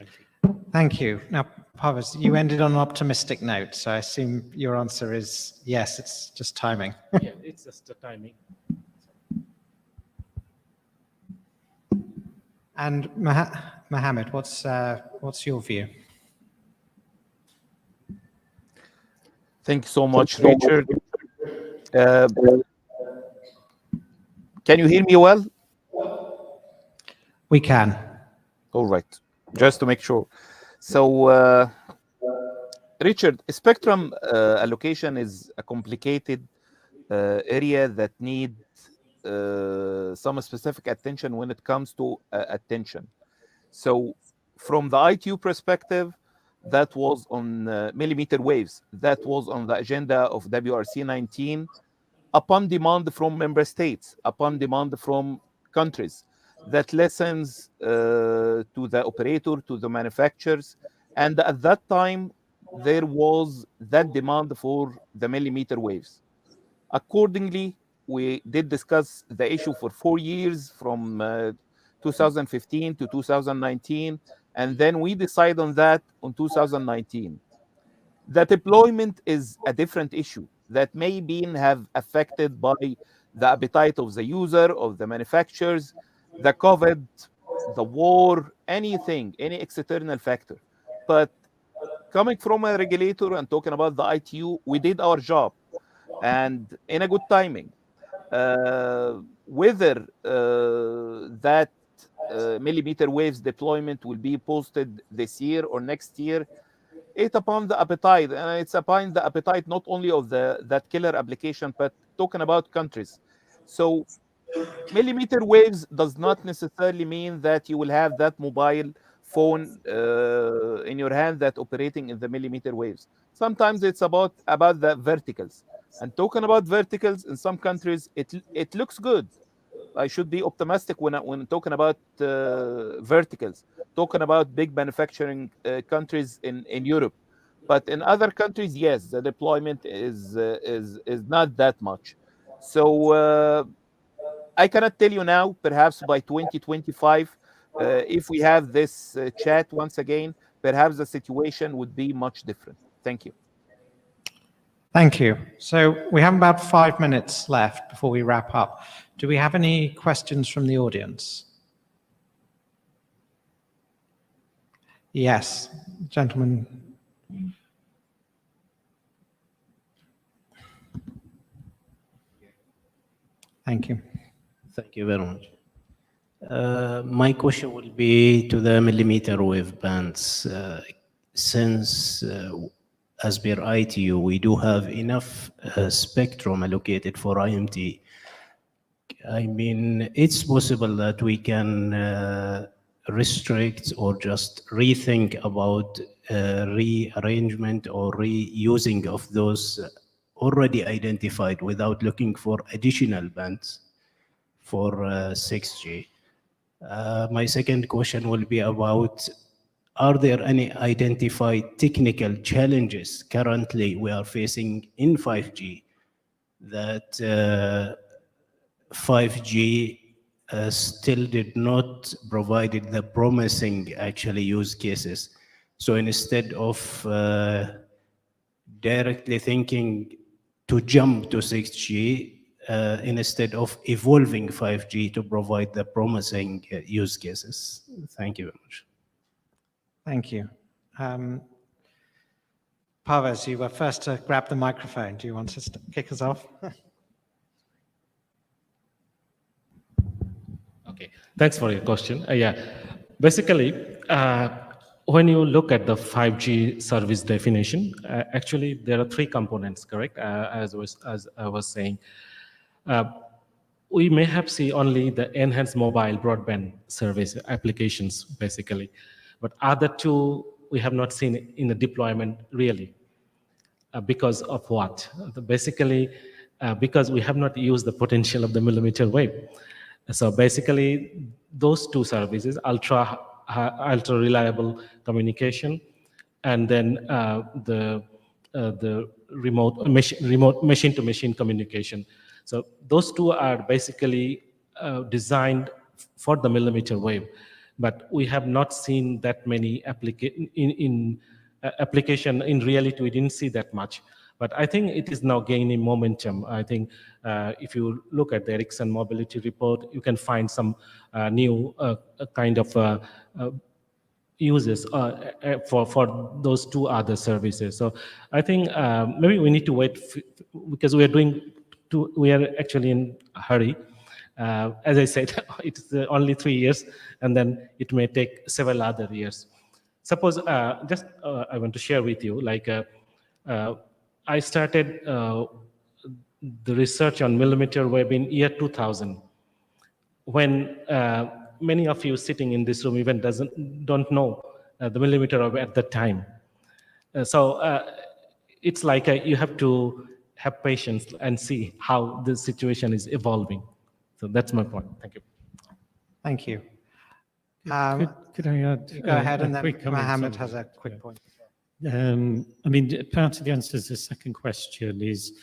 Thank you. Now, Parvez, you ended on an optimistic note, so I assume your answer is yes, it's just timing. Yeah, it's just the timing. And Mohammed, what's your view? Thank you so much, Richard. Can you hear me well? We can. All right, just to make sure. So, Richard, spectrum allocation is a complicated area that needs some specific attention when it comes to attention. So, from the ITU perspective, that was on millimeter waves. That was on the agenda of WRC 19 upon demand from member states, upon demand from countries. That listens to the operator, to the manufacturers. And at that time, there was that demand for the millimeter waves. Accordingly, we did discuss the issue for 4 years from 2015 to 2019. And then we decide on that on 2019. The deployment is a different issue that may be have affected by the appetite of the user, of the manufacturers, the COVID, the war, anything, any external factor. But coming from a regulator and talking about the ITU, we did our job and in a good timing. Whether that millimeter waves deployment will be posted this year or next year, it's upon the appetite, and it's upon the appetite not only of that killer application, but talking about countries. So millimeter waves does not necessarily mean that you will have that mobile phone in your hand that operating in the millimeter waves. Sometimes it's about the verticals. And talking about verticals, in some countries, it looks good. I should be optimistic when talking about verticals, talking about big manufacturing countries in Europe. But in other countries, yes, the deployment is not that much. So I cannot tell you now, perhaps by 2025, if we have this chat once again, perhaps the situation would be much different. Thank you. Thank you. So we have about 5 minutes left before we wrap up. Do we have any questions from the audience? Yes, gentlemen. Thank you. Thank you very much. My question will be to the millimeter wave bands. Since as per ITU, we do have enough spectrum allocated for IMT. I mean, it's possible that we can restrict or just rethink about rearrangement or reusing of those already identified without looking for additional bands for 6G? My second question will be about, are there any identified technical challenges currently we are facing in 5G that 5G still did not provide the promising actually use cases? So instead of directly thinking to jump to 6G, instead of evolving 5G to provide the promising use cases. Thank you very much. Thank you. Parvez, you were first to grab the microphone. Do you want to kick us off? Okay, thanks for your question. Yeah, basically, when you look at the 5G service definition, actually there are three components, correct? As I was saying, we may have seen only the enhanced mobile broadband service applications, basically, but other two we have not seen in the deployment really. Because of what? Basically, because we have not used the potential of the millimeter wave. So basically, those two services, ultra reliable communication, and then the remote machine-to-machine communication. So those two are basically designed for the millimeter wave, but we have not seen that many application in reality. We didn't see that much. But I think it is now gaining momentum. I think if you look at the Ericsson Mobility Report, you can find some new kind of uses for those two other services. So I think maybe we need to wait because we are actually in a hurry. As I said, it's only 3 years, and then it may take several other years. Suppose I want to share with you, like I started the research on millimeter wave in year 2000, when many of you sitting in this room even don't know the millimeter wave at that time. So it's like you have to have patience and see how the situation is evolving. So that's my point. Thank you. Thank you. Could I add? Go ahead, and then quick comment Mohammed on has a that? quick point. I mean, part of the answer to the second question is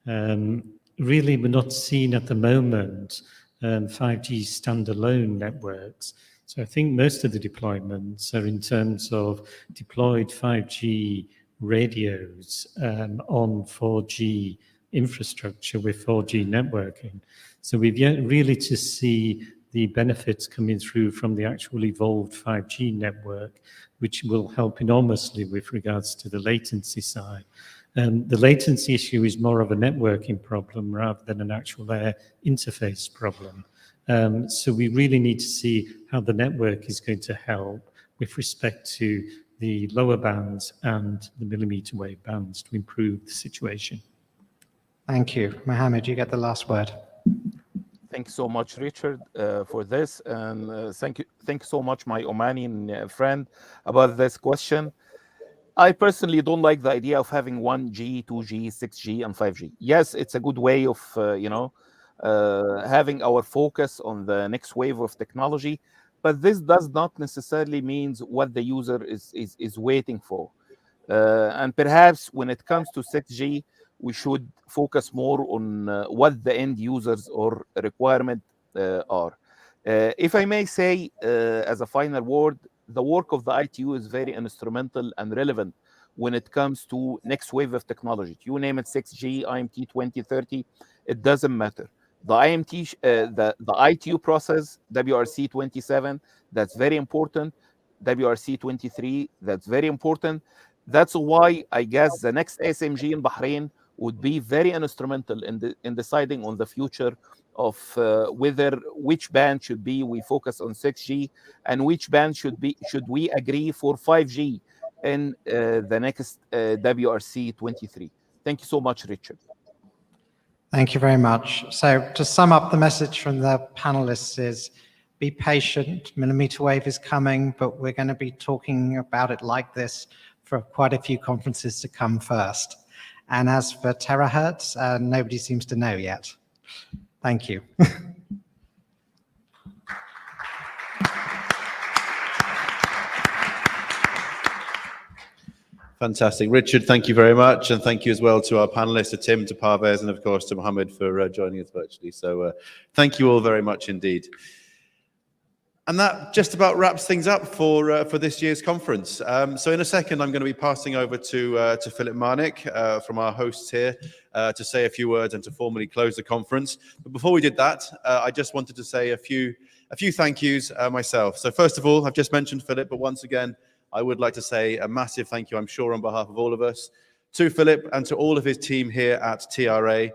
really we're not seeing at the moment 5G standalone networks. So I think most of the deployments are in terms of deployed 5G radios on 4G infrastructure with 4G networking. So we've yet really to see the benefits coming through from the actual evolved 5G network, which will help enormously with regards to the latency side. The latency issue is more of a networking problem rather than an actual air interface problem. So we really need to see how the network is going to help with respect to the lower bands and the millimeter wave bands to improve the situation. Thank you. Mohammed, you get the last word. Thank you so much, Richard, for this. And thank you so much, my Omani friend, about this question. I personally don't like the idea of having 1G, 2G, 6G, and 5G. Yes, it's a good way of, having our focus on the next wave of technology, but this does not necessarily mean what the user is waiting for. And perhaps when it comes to 6G, we should focus more on what the end users or requirement are. If I may say, as a final word, the work of the ITU is very instrumental and relevant when it comes to next wave of technology. You name it, 6G, IMT 2030, it doesn't matter. The IMT, the ITU process, WRC 27, that's very important. WRC 23, that's very important. That's why I guess the next SMG in Bahrain would be very instrumental in deciding on the future of which band should be we focus on 6G and which band should we agree for 5G in the next WRC 23. Thank you so much, Richard. Thank you very much. So to sum up, the message from the panelists is be patient. Millimeter wave is coming, but we're going to be talking about it like this for quite a few conferences to come first. And as for terahertz, nobody seems to know yet. Thank you. Fantastic. Richard, thank you very much. And thank you as well to our panelists, to Tim, to Parvez, and of course to Mohammed for joining us virtually. So thank you all very much indeed. And that just about wraps things up for this year's conference. So in a second, I'm going to be passing over to Philip Marnick from our hosts here to say a few words and to formally close the conference. But before we did that, I just wanted to say a few thank yous myself. So first of all, I've just mentioned Philip, but once again, I would like to say a massive thank you, I'm sure, on behalf of all of us, to Philip and to all of his team here at TRA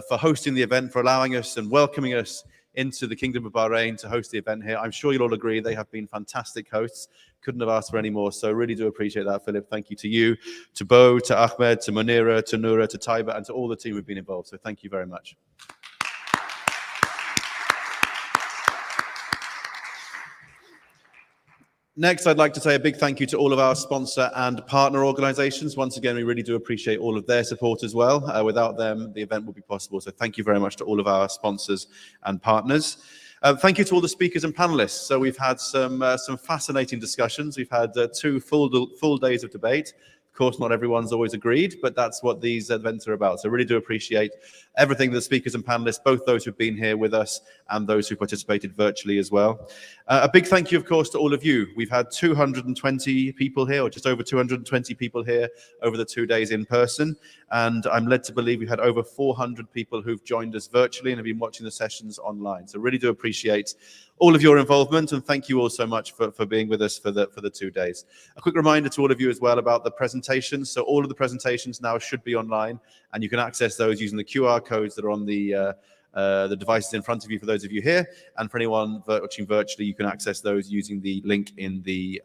for hosting the event, for allowing us and welcoming us into the Kingdom of Bahrain to host the event here. I'm sure you'll all agree they have been fantastic hosts. Couldn't have asked for any more. So really do appreciate that, Philip. Thank you to you, to Bo, to Ahmed, to Munira, to Noura, to Taiba, and to all the team who've been involved. So thank you very much. Next, I'd like to say a big thank you to all of our sponsor and partner organizations. Once again, we really do appreciate all of their support as well. Without them, the event would be possible. So thank you very much to all of our sponsors and partners. Thank you to all the speakers and panelists. So we've had some fascinating discussions. We've had 2 full days of debate. Of course, not everyone's always agreed, but that's what these events are about. So really do appreciate everything the speakers and panelists, both those who've been here with us and those who participated virtually as well. A big thank you, of course, to all of you. We've had 220 people here, or just over 220 people here over the 2 days in person. And I'm led to believe we've had over 400 people who've joined us virtually and have been watching the sessions online. So really do appreciate all of your involvement, and thank you all so much for being with us for the 2 days. A quick reminder to all of you as well about the presentations. So all of the presentations now should be online, and you can access those using the QR codes that are on the devices in front of you for those of you here, and for anyone watching virtually, you can access those using the link in the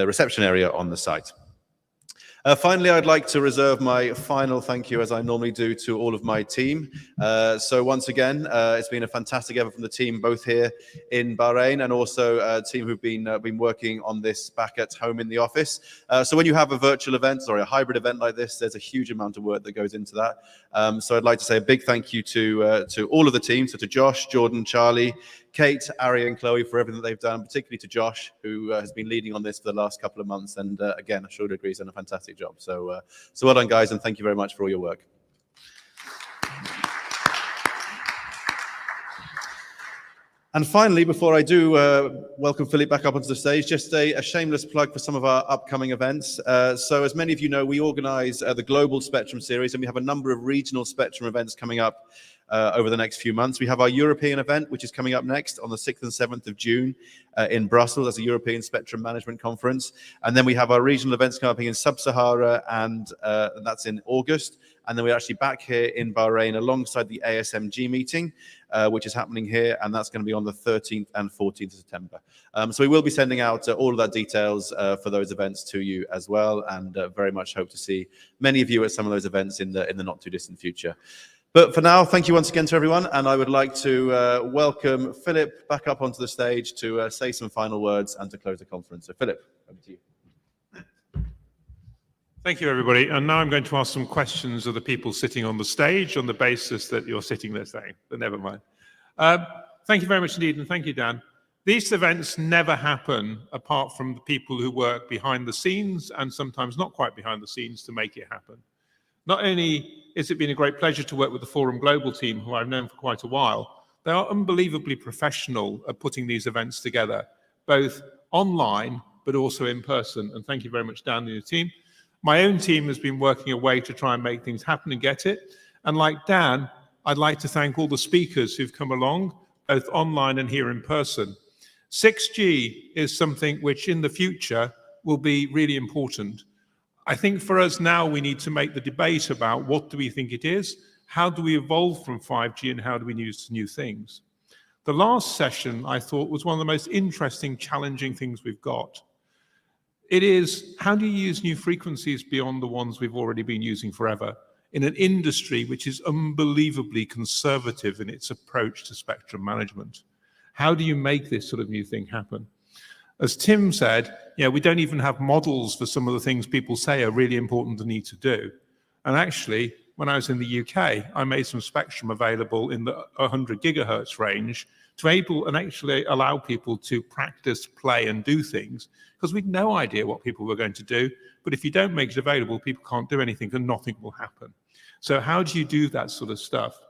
reception area on the site. Finally, I'd like to reserve my final thank you, as I normally do, to all of my team. So once again, it's been a fantastic effort from the team, both here in Bahrain and also a team who've been working on this back at home in the office. So when you have a virtual event, a hybrid event like this, there's a huge amount of work that goes into that. So I'd like to say a big thank you to all of the team, so to Josh, Jordan, Charlie, Kate, Ari, and Chloe for everything that they've done, particularly to Josh, who has been leading on this for the last couple of months. And again, I'm sure he agrees, done a fantastic job. So well done, guys, and thank you very much for all your work. And finally, before I do welcome Philip back up onto the stage, just a shameless plug for some of our upcoming events. So as many of you know, we organize the Global Spectrum Series, and we have a number of regional Spectrum events coming up over the next few months. We have our European event, which is coming up next on the 6th and 7th of June in Brussels as a European Spectrum Management Conference. And then we have our regional events coming up in Sub-Sahara, and that's in August. And then we're actually back here in Bahrain alongside the ASMG meeting, which is happening here, and that's going to be on the 13th and 14th of September. So we will be sending out all of that details for those events to you as well, and very much hope to see many of you at some of those events in the not too distant future. But for now, thank you once again to everyone, and I would like to welcome Philip back up onto the stage to say some final words and to close the conference. So Philip, over to you. Thank you, everybody. And now I'm going to ask some questions of the people sitting on the stage on the basis that you're sitting there saying, but never mind. Thank you very much indeed, and thank you, Dan. These events never happen apart from the people who work behind the scenes and sometimes not quite behind the scenes to make it happen. Not only has it been a great pleasure to work with the Forum Global team, who I've known for quite a while, they are unbelievably professional at putting these events together, both online but also in person. And thank you very much, Dan and your team. My own team has been working away to try and make things happen and get it. And like Dan, I'd like to thank all the speakers who've come along, both online and here in person. 6G is something which in the future will be really important. I think for us now, we need to make the debate about what do we think it is, how do we evolve from 5G, and how do we use new things. The last session, I thought, was one of the most interesting, challenging things we've got. It is, how do you use new frequencies beyond the ones we've already been using forever in an industry which is unbelievably conservative in its approach to spectrum management? How do you make this sort of new thing happen? As Tim said, we don't even have models for some of the things people say are really important and need to do. And actually, when I was in the UK, I made some spectrum available in the 100 gigahertz range to actually allow people to practice, play, and do things, because we'd no idea what people were going to do. But if you don't make it available, people can't do anything and nothing will happen. So how do you do that sort of stuff?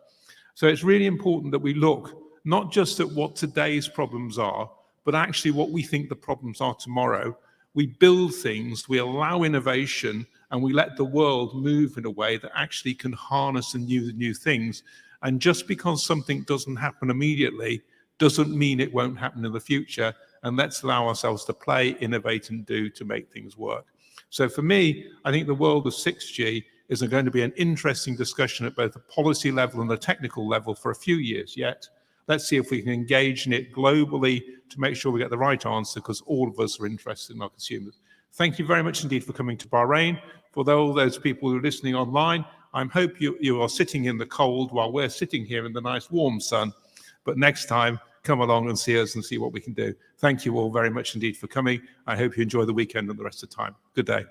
So it's really important that we look not just at what today's problems are, but actually what we think the problems are tomorrow. We build things, we allow innovation, and we let the world move in a way that actually can harness and use new things. And just because something doesn't happen immediately doesn't mean it won't happen in the future. And let's allow ourselves to play, innovate, and do to make things work. So for me, I think the world of 6G is going to be an interesting discussion at both the policy level and the technical level for a few years yet. Let's see if we can engage in it globally to make sure we get the right answer, because all of us are interested in our consumers. Thank you very much indeed for coming to Bahrain. For all those people who are listening online, I hope you are sitting in the cold while we're sitting here in the nice warm sun. But next time, come along and see us and see what we can do. Thank you all very much indeed for coming. I hope you enjoy the weekend and the rest of the time. Good day.